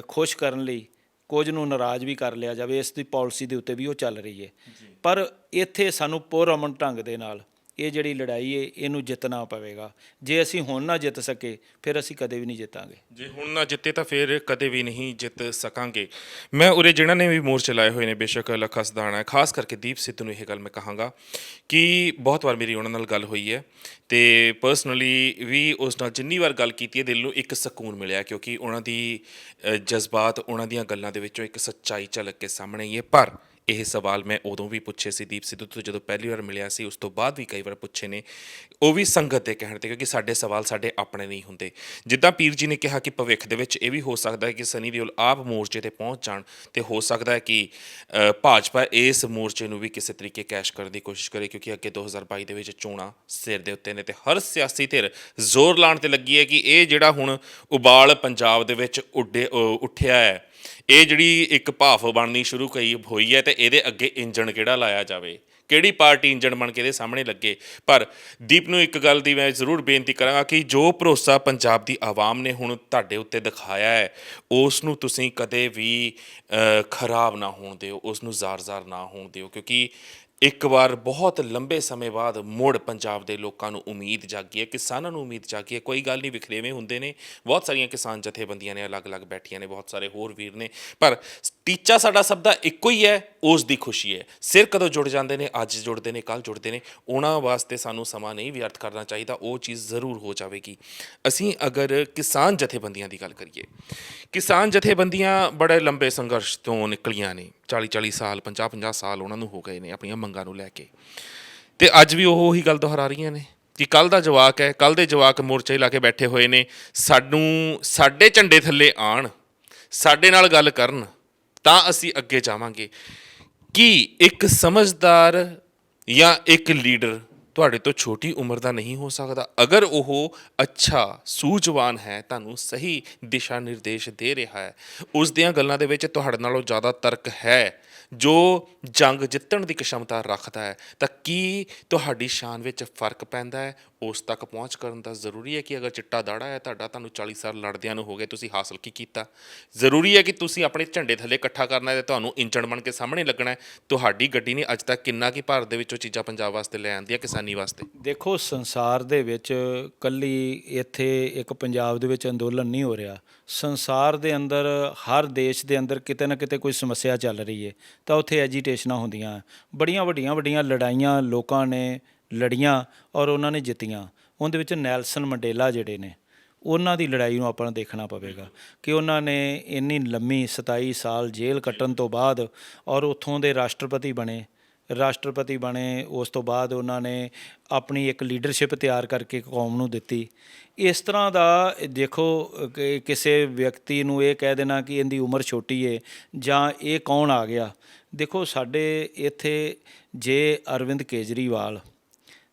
[SPEAKER 2] ਖੁਸ਼ ਕਰਨ ਲਈ ਕੁਝ ਨੂੰ ਨਾਰਾਜ਼ ਵੀ ਕਰ ਲਿਆ ਜਾਵੇ। ਇਸ ਦੀ ਪਾਲਿਸੀ ਦੇ ਉੱਤੇ ਵੀ ਉਹ ਚੱਲ ਰਹੀ ਹੈ, ਪਰ ਇੱਥੇ ਸਾਨੂੰ ਪੁਰਅਮਨ ਢੰਗ ਦੇ ਨਾਲ ਇਹ ਜਿਹੜੀ ਲੜਾਈ ਹੈ ਇਹਨੂੰ ਜਿੱਤਣਾ ਪਵੇਗਾ। ਜੇ ਅਸੀਂ ਹੁਣ ਨਾ ਜਿੱਤ ਸਕੇ ਫਿਰ ਅਸੀਂ ਕਦੇ ਵੀ ਨਹੀਂ ਜਿੱਤਾਂਗੇ।
[SPEAKER 1] ਜੇ ਹੁਣ ਨਾ ਜਿੱਤੇ ਤਾਂ ਫਿਰ ਕਦੇ ਵੀ ਨਹੀਂ ਜਿੱਤ ਸਕਾਂਗੇ। ਮੈਂ ਉਰੇ ਜਿਹਨਾਂ ਨੇ ਵੀ ਮੋਰਚੇ ਲਾਏ ਹੋਏ ਨੇ, ਬੇਸ਼ੱਕ ਲੱਖਾ ਸਦਾਣਾ, ਖਾਸ ਕਰਕੇ ਦੀਪ ਸਿੱਧੂ ਨੂੰ ਇਹ ਗੱਲ ਮੈਂ ਕਹਾਂਗਾ ਕਿ ਬਹੁਤ ਵਾਰ ਮੇਰੀ ਉਹਨਾਂ ਨਾਲ ਗੱਲ ਹੋਈ ਹੈ ਅਤੇ ਪਰਸਨਲੀ ਵੀ ਉਸ ਨਾਲ ਜਿੰਨੀ ਵਾਰ ਗੱਲ ਕੀਤੀ ਹੈ ਦਿਲ ਨੂੰ ਇੱਕ ਸਕੂਨ ਮਿਲਿਆ, ਕਿਉਂਕਿ ਉਹਨਾਂ ਦੀ ਜਜ਼ਬਾਤ, ਉਹਨਾਂ ਦੀਆਂ ਗੱਲਾਂ ਦੇ ਵਿੱਚੋਂ ਇੱਕ ਸੱਚਾਈ ਝਲਕ ਕੇ ਸਾਹਮਣੇ ਹੀ ਹੈ। ਪਰ ਇਹ ਸਵਾਲ ਮੈਂ ਉਦੋਂ ਵੀ ਪੁੱਛੇ ਸੀ ਦੀਪ ਸਿੱਧੂ ਤੋਂ ਜਦੋਂ ਪਹਿਲੀ ਵਾਰ ਮਿਲਿਆ ਸੀ, ਉਸ ਤੋਂ ਬਾਅਦ ਵੀ ਕਈ ਵਾਰ ਪੁੱਛੇ ਨੇ, ਉਹ ਵੀ ਸੰਗਤ ਦੇ ਕਹਿਣ 'ਤੇ, ਕਿਉਂਕਿ ਸਾਡੇ ਸਵਾਲ ਸਾਡੇ ਆਪਣੇ ਨਹੀਂ ਹੁੰਦੇ। ਜਿੱਦਾਂ ਪੀਰ ਜੀ ਨੇ ਕਿਹਾ ਕਿ ਭਵਿੱਖ ਦੇ ਵਿੱਚ ਇਹ ਵੀ ਹੋ ਸਕਦਾ ਹੈ ਕਿ ਸਨੀ ਦਿਓਲ ਆਪ ਮੋਰਚੇ 'ਤੇ ਪਹੁੰਚ ਜਾਣ ਅਤੇ ਹੋ ਸਕਦਾ ਹੈ ਕਿ ਭਾਜਪਾ ਇਸ ਮੋਰਚੇ ਨੂੰ ਵੀ ਕਿਸੇ ਤਰੀਕੇ ਕੈਸ਼ ਕਰਨ ਦੀ ਕੋਸ਼ਿਸ਼ ਕਰੇ, ਕਿਉਂਕਿ ਅੱਗੇ 2022 ਦੇ ਵਿੱਚ ਚੋਣਾਂ ਸਿਰ ਦੇ ਉੱਤੇ ਨੇ ਅਤੇ ਹਰ ਸਿਆਸੀ ਧਿਰ ਜ਼ੋਰ ਲਾਉਣ 'ਤੇ ਲੱਗੀ ਹੈ ਕਿ ਇਹ ਜਿਹੜਾ ਹੁਣ ਉਬਾਲ ਪੰਜਾਬ ਦੇ ਵਿੱਚ ਉੱਠਿਆ ਹੈ, ਇਹ ਜਿਹੜੀ ਇੱਕ ਭਾਫ ਬਣਨੀ ਸ਼ੁਰੂ ਹੋਈ ਹੈ, ਅਤੇ ਇਹਦੇ ਅੱਗੇ ਇੰਜਣ ਕਿਹੜਾ ਲਾਇਆ ਜਾਵੇ, ਕਿਹੜੀ ਪਾਰਟੀ ਇੰਜਣ ਬਣ ਕੇ ਇਹਦੇ ਸਾਹਮਣੇ ਲੱਗੇ। ਪਰ ਦੀਪ ਨੂੰ ਇੱਕ ਗੱਲ ਦੀ ਮੈਂ ਜ਼ਰੂਰ ਬੇਨਤੀ ਕਰਾਂਗਾ ਕਿ ਜੋ ਭਰੋਸਾ ਪੰਜਾਬ ਦੀ ਆਵਾਮ ਨੇ ਹੁਣ ਤੁਹਾਡੇ ਉੱਤੇ ਦਿਖਾਇਆ ਹੈ, ਉਸ ਨੂੰ ਤੁਸੀਂ ਕਦੇ ਵੀ ਖਰਾਬ ਨਾ ਹੋਣ ਦਿਓ, ਉਸ ਨੂੰ ਜ਼ਾਰ-ਜ਼ਾਰ ਨਾ ਹੋਣ ਦਿਓ, ਕਿਉਂਕਿ ਇੱਕ ਵਾਰ ਬਹੁਤ ਲੰਬੇ ਸਮੇਂ ਬਾਅਦ ਮੁੜ ਪੰਜਾਬ ਦੇ ਲੋਕਾਂ ਨੂੰ ਉਮੀਦ ਜਾਗੀ ਹੈ, ਕਿਸਾਨਾਂ ਨੂੰ ਉਮੀਦ ਜਾਗੀ ਹੈ। ਕੋਈ ਗੱਲ ਨਹੀਂ, ਵਿਖਰੇਵੇਂ ਹੁੰਦੇ ਨੇ, ਬਹੁਤ ਸਾਰੀਆਂ ਕਿਸਾਨ ਜਥੇਬੰਦੀਆਂ ਨੇ ਅਲੱਗ-ਅਲੱਗ ਬੈਠੀਆਂ ਨੇ, ਬਹੁਤ ਸਾਰੇ ਹੋਰ ਵੀਰ ਨੇ, ਪਰ ਟੀਚਾ ਸਾਡਾ ਸਭ ਦਾ ਇੱਕੋ ਹੀ ਹੈ, ਉਸ ਦੀ ਖੁਸ਼ੀ ਹੈ। ਸਿਰ ਕਦੋਂ ਜੁੜ ਜਾਂਦੇ ਨੇ, ਅੱਜ ਜੁੜਦੇ ਨੇ, ਕੱਲ੍ਹ ਜੁੜਦੇ ਨੇ, ਉਹਨਾਂ ਵਾਸਤੇ ਸਾਨੂੰ ਸਮਾਂ ਨਹੀਂ ਵਿਅਰਥ ਕਰਨਾ ਚਾਹੀਦਾ, ਉਹ ਚੀਜ਼ ਜ਼ਰੂਰ ਹੋ ਜਾਵੇਗੀ। ਅਸੀਂ ਅਗਰ ਕਿਸਾਨ ਜਥੇਬੰਦੀਆਂ ਦੀ ਗੱਲ ਕਰੀਏ, ਕਿਸਾਨ ਜਥੇਬੰਦੀਆਂ ਬੜੇ ਲੰਬੇ ਸੰਘਰਸ਼ ਤੋਂ ਨਿਕਲੀਆਂ ਨੇ, 40-40 ਸਾਲ, 50-50 ਸਾਲ ਉਹਨਾਂ ਨੂੰ ਹੋ ਗਏ ਨੇ ਆਪਣੀਆਂ ਮੰਗਾਂ ਨੂੰ ਲੈ ਕੇ, ਅਤੇ ਅੱਜ ਵੀ ਉਹ ਹੀ ਗੱਲ ਦੁਹਰਾ ਰਹੀਆਂ ਨੇ ਕਿ ਕੱਲ੍ਹ ਦਾ ਜਵਾਕ ਹੈ, ਕੱਲ੍ਹ ਦੇ ਜਵਾਕ ਮੋਰਚੇ ਲਾ ਕੇ ਬੈਠੇ ਹੋਏ ਨੇ, ਸਾਡੇ ਝੰਡੇ ਥੱਲੇ ਆਉਣ, ਸਾਡੇ ਨਾਲ ਗੱਲ ਕਰਨ, ਤਾਂ ਅਸੀਂ ਅੱਗੇ ਜਾਵਾਂਗੇ। ਕੀ ਇੱਕ ਸਮਝਦਾਰ ਜਾਂ ਇੱਕ ਲੀਡਰ ਤੁਹਾਡੇ ਤੋਂ ਛੋਟੀ ਉਮਰ ਦਾ ਨਹੀਂ ਹੋ ਸਕਦਾ? ਅਗਰ ਉਹ ਅੱਛਾ ਸੂਝਵਾਨ ਹੈ, ਤੁਹਾਨੂੰ ਸਹੀ ਦਿਸ਼ਾ ਨਿਰਦੇਸ਼ ਦੇ ਰਿਹਾ ਹੈ, ਉਸ ਦੀਆਂ ਗੱਲਾਂ ਦੇ ਵਿੱਚ ਤੁਹਾਡੇ ਨਾਲੋਂ ਜ਼ਿਆਦਾ ਤਰਕ ਹੈ, ਜੋ ਜੰਗ ਜਿੱਤਣ ਦੀ क्षमता ਰੱਖਦਾ ਹੈ, ਤਾਂ ਕੀ ਤੁਹਾਡੀ ਸ਼ਾਨ ਵਿੱਚ ਫਰਕ ਪੈਂਦਾ ਹੈ? ਉਸ ਤੱਕ ਪਹੁੰਚ ਕਰਨ ਦਾ ਜ਼ਰੂਰੀ ਹੈ ਕਿ ਅਗਰ ਚਿੱਟਾ ਦਾੜਾ ਹੈ ਤੁਹਾਡਾ, ਤੁਹਾਨੂੰ 40 ਸਾਲ ਲੜਦਿਆਂ ਨੂੰ ਹੋ ਗਏ, ਤੁਸੀਂ ਹਾਸਲ ਕੀ ਕੀਤਾ? ਜ਼ਰੂਰੀ ਹੈ ਕਿ ਤੁਸੀਂ ਆਪਣੇ ਝੰਡੇ ਥੱਲੇ ਇਕੱਠਾ ਕਰਨਾ ਹੈ, ਤੁਹਾਨੂੰ ਇੰਜਣ ਬਣ ਕੇ ਸਾਹਮਣੇ ਲੱਗਣਾ ਹੈ। ਤੁਹਾਡੀ ਗੱਡੀ ਨੇ ਅੱਜ ਤੱਕ ਕਿੰਨਾ ਕੀ ਭਾਰਤ ਦੇ ਵਿੱਚੋਂ ਚੀਜ਼ਾਂ ਪੰਜਾਬ ਵਾਸਤੇ ਲੈ ਆਂਦੀਆਂ, ਕਿਸਾਨੀ ਵਾਸਤੇ?
[SPEAKER 2] ਦੇਖੋ, ਸੰਸਾਰ ਦੇ ਵਿੱਚ ਇਕੱਲੀ ਇੱਥੇ ਇੱਕ ਪੰਜਾਬ ਦੇ ਵਿੱਚ ਅੰਦੋਲਨ ਨਹੀਂ ਹੋ ਰਿਹਾ, ਸੰਸਾਰ ਦੇ ਅੰਦਰ ਹਰ ਦੇਸ਼ ਦੇ ਅੰਦਰ ਕਿਤੇ ਨਾ ਕਿਤੇ ਕੋਈ ਸਮੱਸਿਆ ਚੱਲ ਰਹੀ ਹੈ, ਤਾਂ ਉੱਥੇ ਐਜੀਟੇਸ਼ਨਾਂ ਹੁੰਦੀਆਂ, ਬੜੀਆਂ ਵੱਡੀਆਂ ਲੜਾਈਆਂ ਲੋਕਾਂ ਨੇ ਲੜੀਆਂ ਔਰ ਉਹਨਾਂ ਨੇ ਜਿੱਤੀਆਂ। ਉਹਦੇ ਵਿੱਚ ਨੈਲਸਨ ਮੰਡੇਲਾ ਜਿਹੜੇ ਨੇ, ਉਹਨਾਂ ਦੀ ਲੜਾਈ ਨੂੰ ਆਪਾਂ ਨੂੰ ਦੇਖਣਾ ਪਵੇਗਾ ਕਿ ਉਹਨਾਂ ਨੇ ਇੰਨੀ ਲੰਮੀ 27 ਸਾਲ ਜੇਲ੍ਹ ਕੱਟਣ ਤੋਂ ਬਾਅਦ ਔਰ ਉੱਥੋਂ ਦੇ ਰਾਸ਼ਟਰਪਤੀ ਬਣੇ, ਰਾਸ਼ਟਰਪਤੀ ਬਣੇ, ਉਸ ਤੋਂ ਬਾਅਦ ਉਹਨਾਂ ਨੇ ਆਪਣੀ ਇੱਕ ਲੀਡਰਸ਼ਿਪ ਤਿਆਰ ਕਰਕੇ ਕੌਮ ਨੂੰ ਦਿੱਤੀ। ਇਸ ਤਰ੍ਹਾਂ ਦਾ ਦੇਖੋ ਕਿ ਕਿਸੇ ਵਿਅਕਤੀ ਨੂੰ ਇਹ ਕਹਿ ਦੇਣਾ ਕਿ ਇਹਦੀ ਉਮਰ ਛੋਟੀ ਹੈ ਜਾਂ ਇਹ ਕੌਣ ਆ ਗਿਆ। ਦੇਖੋ ਸਾਡੇ ਇੱਥੇ ਜੇ ਅਰਵਿੰਦ ਕੇਜਰੀਵਾਲ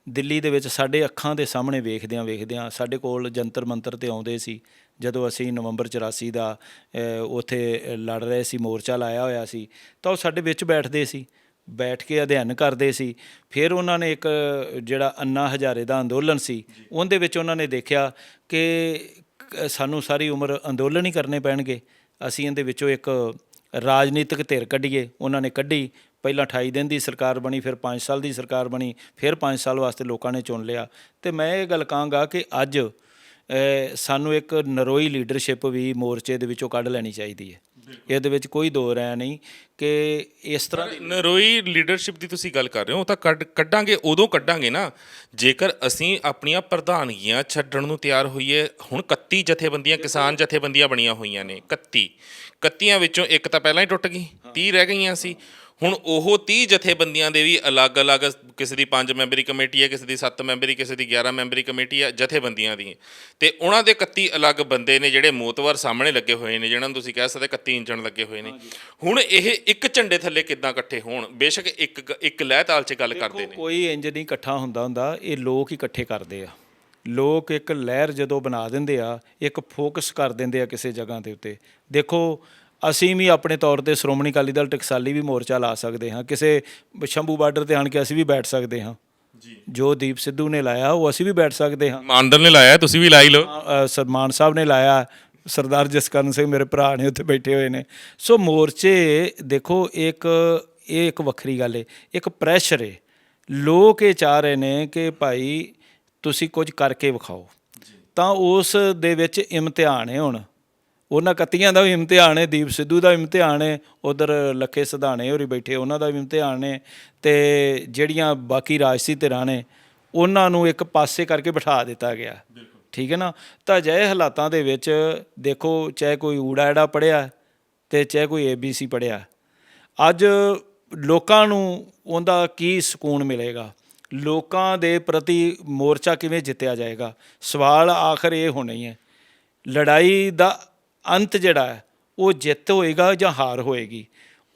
[SPEAKER 2] ਦਿੱਲੀ ਦੇ ਵਿੱਚ ਸਾਡੇ ਅੱਖਾਂ ਦੇ ਸਾਹਮਣੇ ਵੇਖਦਿਆਂ ਸਾਡੇ ਕੋਲ ਜੰਤਰ ਮੰਤਰ 'ਤੇ ਆਉਂਦੇ ਸੀ ਜਦੋਂ ਅਸੀਂ ਨਵੰਬਰ 84 ਦਾ ਉੱਥੇ ਲੜ ਰਹੇ ਸੀ, ਮੋਰਚਾ ਲਾਇਆ ਹੋਇਆ ਸੀ, ਤਾਂ ਉਹ ਸਾਡੇ ਵਿੱਚ ਬੈਠਦੇ ਸੀ, ਬੈਠ ਕੇ ਅਧਿਐਨ ਕਰਦੇ ਸੀ। ਫਿਰ ਉਹਨਾਂ ਨੇ ਇੱਕ ਜਿਹੜਾ ਅੰਨਾ ਹਜ਼ਾਰੇ ਦਾ ਅੰਦੋਲਨ ਸੀ ਉਹਦੇ ਵਿੱਚ ਉਹਨਾਂ ਨੇ ਦੇਖਿਆ ਕਿ ਸਾਨੂੰ ਸਾਰੀ ਉਮਰ ਅੰਦੋਲਨ ਹੀ ਕਰਨੇ ਪੈਣਗੇ, ਅਸੀਂ ਇਹਦੇ ਵਿੱਚੋਂ ਇੱਕ ਰਾਜਨੀਤਿਕ ਧਿਰ ਕੱਢੀਏ। ਉਹਨਾਂ ਨੇ ਕੱਢੀ, ਪਹਿਲਾਂ 28 ਦਿਨ ਦੀ ਸਰਕਾਰ ਬਣੀ, ਫਿਰ 5 ਸਾਲ ਦੀ ਸਰਕਾਰ ਬਣੀ, ਫਿਰ 5 ਸਾਲ ਵਾਸਤੇ ਲੋਕਾਂ ਨੇ ਚੁਣ ਲਿਆ। ਅਤੇ ਮੈਂ ਇਹ ਗੱਲ ਕਹਾਂਗਾ ਕਿ ਅੱਜ ਸਾਨੂੰ ਇੱਕ ਨਰੋਈ ਲੀਡਰਸ਼ਿਪ ਵੀ ਮੋਰਚੇ ਦੇ ਵਿੱਚੋਂ ਕੱਢ ਲੈਣੀ ਚਾਹੀਦੀ ਹੈ। ਇਹਦੇ ਵਿੱਚ ਕੋਈ ਦੋ ਰਾਏ ਨਹੀਂ ਕਿ ਇਸ ਤਰ੍ਹਾਂ ਦੀ
[SPEAKER 1] ਨਰੋਈ ਲੀਡਰਸ਼ਿਪ ਦੀ ਤੁਸੀਂ ਗੱਲ ਕਰ ਰਹੇ ਹੋ, ਉਹ ਤਾਂ ਕੱਢਾਂਗੇ ਉਦੋਂ ਕੱਢਾਂਗੇ ਨਾ ਜੇਕਰ ਅਸੀਂ ਆਪਣੀਆਂ ਪ੍ਰਧਾਨਗੀਆਂ ਛੱਡਣ ਨੂੰ ਤਿਆਰ ਹੋਈਏ। ਹੁਣ 31 ਜਥੇਬੰਦੀਆਂ, ਕਿਸਾਨ ਜਥੇਬੰਦੀਆਂ ਬਣੀਆਂ ਹੋਈਆਂ ਨੇ, 31 ਵਿੱਚੋਂ ਇੱਕ ਤਾਂ ਪਹਿਲਾਂ ਹੀ ਟੁੱਟ ਗਈ, 30 ਰਹਿ ਗਈਆਂ ਸੀ। ਹੁਣ ਉਹ 30 ਜਥੇਬੰਦੀਆਂ ਦੇ ਵੀ ਅਲੱਗ-ਅਲੱਗ, ਕਿਸੇ ਦੀ 5 ਮੈਂਬਰੀ ਕਮੇਟੀ ਹੈ, ਕਿਸੇ ਦੀ 7 ਮੈਂਬਰੀ, ਕਿਸੇ ਦੀ 11 ਮੈਂਬਰੀ ਕਮੇਟੀ ਹੈ ਜਥੇਬੰਦੀਆਂ ਦੀ, ਅਤੇ ਉਹਨਾਂ ਦੇ 31 ਅਲੱਗ ਬੰਦੇ ਨੇ ਜਿਹੜੇ ਮੋਤਵਰ ਸਾਹਮਣੇ ਲੱਗੇ ਹੋਏ ਨੇ, ਜਿਹਨਾਂ ਨੂੰ ਤੁਸੀਂ ਕਹਿ ਸਕਦੇ 31 ਇੰਜਣ ਲੱਗੇ ਹੋਏ ਨੇ। ਹੁਣ ਇਹ ਇੱਕ ਝੰਡੇ ਥੱਲੇ ਕਿੱਦਾਂ ਇਕੱਠੇ ਹੋਣ? ਬੇਸ਼ੱਕ ਇੱਕ ਲਹਿ ਤਾਲ 'ਚ ਗੱਲ ਕਰਦੇ ਨੇ,
[SPEAKER 2] ਕੋਈ ਇੰਜ ਨਹੀਂ ਇਕੱਠਾ ਹੁੰਦਾ, ਇਹ ਲੋਕ ਹੀ ਇਕੱਠੇ ਕਰਦੇ ਆ। ਲੋਕ ਇੱਕ ਲਹਿਰ ਜਦੋਂ ਬਣਾ ਦਿੰਦੇ ਆ, ਇੱਕ ਫੋਕਸ ਕਰ ਦਿੰਦੇ ਆ ਕਿਸੇ ਜਗ੍ਹਾ ਦੇ ਉੱਤੇ। ਦੇਖੋ ਅਸੀਂ ਵੀ ਆਪਣੇ ਤੌਰ 'ਤੇ ਸ਼੍ਰੋਮਣੀ ਅਕਾਲੀ ਦਲ ਟਕਸਾਲੀ ਵੀ ਮੋਰਚਾ ਲਾ ਸਕਦੇ ਹਾਂ, ਕਿਸੇ ਸ਼ੰਭੂ ਬਾਰਡਰ 'ਤੇ ਆਣ ਕੇ ਅਸੀਂ ਵੀ ਬੈਠ ਸਕਦੇ ਹਾਂ ਜੀ। ਜੋ ਦੀਪ ਸਿੱਧੂ ਨੇ ਲਾਇਆ ਉਹ ਅਸੀਂ ਵੀ ਬੈਠ ਸਕਦੇ ਹਾਂ,
[SPEAKER 1] ਮਾਨਦਲ ਨੇ ਲਾਇਆ, ਤੁਸੀਂ ਵੀ ਲਾਈ ਲਓ,
[SPEAKER 2] ਮਾਨ ਸਾਹਿਬ ਨੇ ਲਾਇਆ, ਸਰਦਾਰ ਜਸਕਰਨ ਸਿੰਘ ਮੇਰੇ ਭਰਾ ਨੇ ਉੱਥੇ ਬੈਠੇ ਹੋਏ ਨੇ। ਸੋ ਮੋਰਚੇ ਦੇਖੋ ਇਹ ਇੱਕ ਵੱਖਰੀ ਗੱਲ ਹੈ, ਇੱਕ ਪ੍ਰੈਸ਼ਰ ਹੈ। ਲੋਕ ਇਹ ਚਾਹ ਰਹੇ ਨੇ ਕਿ ਭਾਈ ਤੁਸੀਂ ਕੁਝ ਕਰਕੇ ਵਿਖਾਓ, ਤਾਂ ਉਸ ਦੇ ਵਿੱਚ ਇਮਤਿਹਾਨ ਹੈ। ਹੁਣ ਉਹਨਾਂ 31 ਦਾ ਵੀ ਇਮਤਿਹਾਨ ਹੈ, ਦੀਪ ਸਿੱਧੂ ਦਾ ਇਮਤਿਹਾਨ ਹੈ, ਉੱਧਰ ਲੱਖੇ ਸਿਧਾਣੇ ਹੋਰੀ ਬੈਠੇ ਉਹਨਾਂ ਦਾ ਵੀ ਇਮਤਿਹਾਨ ਹੈ, ਅਤੇ ਜਿਹੜੀਆਂ ਬਾਕੀ ਰਾਜਸੀ ਧਿਰਾਂ ਨੇ ਉਹਨਾਂ ਨੂੰ ਇੱਕ ਪਾਸੇ ਕਰਕੇ ਬਿਠਾ ਦਿੱਤਾ ਗਿਆ। ਠੀਕ ਹੈ ਨਾ। ਤਾਂ ਅਜਿਹੇ ਹਾਲਾਤਾਂ ਦੇ ਵਿੱਚ ਦੇਖੋ, ਚਾਹੇ ਕੋਈ ਊੜਾ ਐੜਾ ਪੜ੍ਹਿਆ ਅਤੇ ਚਾਹੇ ਕੋਈ ABC ਪੜ੍ਹਿਆ, ਅੱਜ ਲੋਕਾਂ ਨੂੰ ਉਹਦਾ ਕੀ ਸਕੂਨ ਮਿਲੇਗਾ? ਲੋਕਾਂ ਦੇ ਪ੍ਰਤੀ ਮੋਰਚਾ ਕਿਵੇਂ ਜਿੱਤਿਆ ਜਾਏਗਾ? ਸਵਾਲ ਆਖਰ ਇਹ ਹੋਣਾ ਹੀ ਹੈ, ਲੜਾਈ ਦਾ ਅੰਤ ਜਿਹੜਾ ਹੈ ਉਹ ਜਿੱਤ ਹੋਏਗਾ ਜਾਂ ਹਾਰ ਹੋਏਗੀ।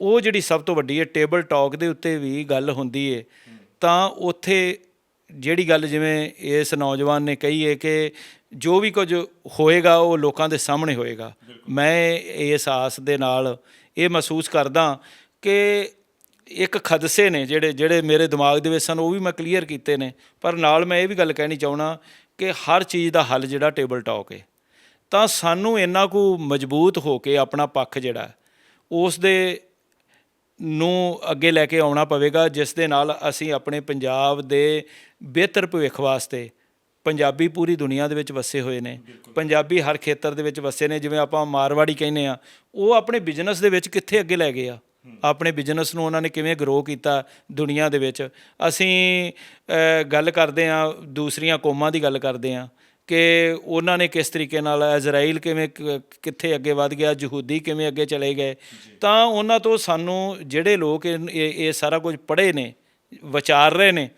[SPEAKER 2] ਉਹ ਜਿਹੜੀ ਸਭ ਤੋਂ ਵੱਡੀ ਹੈ, ਟੇਬਲ ਟਾਕ ਦੇ ਉੱਤੇ ਵੀ ਗੱਲ ਹੁੰਦੀ ਹੈ, ਤਾਂ ਉੱਥੇ ਜਿਹੜੀ ਗੱਲ ਜਿਵੇਂ ਇਸ ਨੌਜਵਾਨ ਨੇ ਕਹੀ ਹੈ ਕਿ ਜੋ ਵੀ ਕੁਝ ਹੋਏਗਾ ਉਹ ਲੋਕਾਂ ਦੇ ਸਾਹਮਣੇ ਹੋਏਗਾ। ਮੈਂ ਇਸ ਆਸ ਦੇ ਨਾਲ ਇਹ ਮਹਿਸੂਸ ਕਰਦਾ ਕਿ ਇੱਕ ਖਦਸ਼ੇ ਨੇ ਜਿਹੜੇ ਮੇਰੇ ਦਿਮਾਗ ਦੇ ਵਿੱਚ ਸਨ, ਉਹ ਵੀ ਮੈਂ ਕਲੀਅਰ ਕੀਤੇ ਨੇ। ਪਰ ਨਾਲ ਮੈਂ ਇਹ ਵੀ ਗੱਲ ਕਹਿਣੀ ਚਾਹੁੰਦਾ ਕਿ ਹਰ ਚੀਜ਼ ਦਾ ਹੱਲ ਜਿਹੜਾ ਟੇਬਲ ਟਾਕ ਹੈ, ਤਾਂ ਸਾਨੂੰ ਇੰਨਾ ਕੁ ਮਜ਼ਬੂਤ ਹੋ ਕੇ ਆਪਣਾ ਪੱਖ ਜਿਹੜਾ ਉਸ ਦੇ ਨੂੰ ਅੱਗੇ ਲੈ ਕੇ ਆਉਣਾ ਪਵੇਗਾ, ਜਿਸ ਦੇ ਨਾਲ ਅਸੀਂ ਆਪਣੇ ਪੰਜਾਬ ਦੇ ਬਿਹਤਰ ਭਵਿੱਖ ਵਾਸਤੇ, ਪੰਜਾਬੀ ਪੂਰੀ ਦੁਨੀਆ ਦੇ ਵਿੱਚ ਵਸੇ ਹੋਏ ਨੇ, ਪੰਜਾਬੀ ਹਰ ਖੇਤਰ ਦੇ ਵਿੱਚ ਵਸੇ ਨੇ। ਜਿਵੇਂ ਆਪਾਂ ਮਾਰਵਾੜੀ ਕਹਿੰਦੇ ਆ, ਉਹ ਆਪਣੇ ਬਿਜ਼ਨਸ ਦੇ ਵਿੱਚ ਕਿੱਥੇ ਅੱਗੇ ਲੈ ਗਏ ਆ, ਆਪਣੇ ਬਿਜ਼ਨਸ ਨੂੰ ਉਹਨਾਂ ਨੇ ਕਿਵੇਂ ਗਰੋ ਕੀਤਾ ਦੁਨੀਆ ਦੇ ਵਿੱਚ। ਅਸੀਂ ਗੱਲ ਕਰਦੇ ਹਾਂ, ਦੂਸਰੀਆਂ ਕੌਮਾਂ ਦੀ ਗੱਲ ਕਰਦੇ ਹਾਂ ਕਿ ਉਹਨਾਂ ਨੇ ਕਿਸ ਤਰੀਕੇ ਨਾਲ, ਇਜ਼ਰਾਈਲ ਕਿਵੇਂ ਕਿੱਥੇ ਅੱਗੇ ਵੱਧ ਗਿਆ, ਯਹੂਦੀ ਕਿਵੇਂ ਅੱਗੇ ਚਲੇ ਗਏ। ਤਾਂ ਉਹਨਾਂ ਤੋਂ ਸਾਨੂੰ ਜਿਹੜੇ ਲੋਕ ਇਹ ਸਾਰਾ ਕੁਝ ਪੜ੍ਹੇ ਨੇ, ਵਿਚਾਰ ਰਹੇ ਨੇ,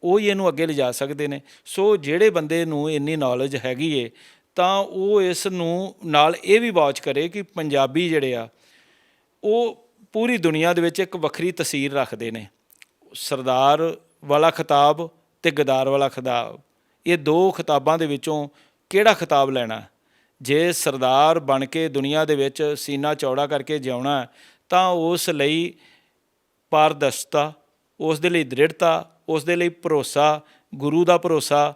[SPEAKER 2] ਉਹ ਹੀ ਇਹਨੂੰ ਅੱਗੇ ਲਿਜਾ ਸਕਦੇ ਨੇ। ਸੋ ਜਿਹੜੇ ਬੰਦੇ ਨੂੰ ਇੰਨੀ ਨੌਲੇਜ ਹੈਗੀ ਏ, ਤਾਂ ਉਹ ਇਸ ਨੂੰ ਨਾਲ ਇਹ ਵੀ ਵਾਚ ਕਰੇ ਕਿ ਪੰਜਾਬੀ ਜਿਹੜੇ ਆ ਉਹ ਪੂਰੀ ਦੁਨੀਆ ਦੇ ਵਿੱਚ ਇੱਕ ਵੱਖਰੀ ਤਸਵੀਰ ਰੱਖਦੇ ਨੇ। ਸਰਦਾਰ ਵਾਲਾ ਖਿਤਾਬ ਅਤੇ ਗਦਾਰ ਵਾਲਾ ਖਿਤਾਬ, ਇਹ ਦੋ ਖਿਤਾਬਾਂ ਦੇ ਵਿੱਚੋਂ ਕਿਹੜਾ ਖਿਤਾਬ ਲੈਣਾ? ਜੇ ਸਰਦਾਰ ਬਣ ਕੇ ਦੁਨੀਆ ਦੇ ਵਿੱਚ ਸੀਨਾ ਚੌੜਾ ਕਰਕੇ ਜਿਉਣਾ, ਤਾਂ ਉਸ ਲਈ ਪਾਰਦਰਸ਼ਤਾ, ਉਸ ਦੇ ਲਈ ਦ੍ਰਿੜਤਾ, ਉਸ ਦੇ ਲਈ ਭਰੋਸਾ, ਗੁਰੂ ਦਾ ਭਰੋਸਾ,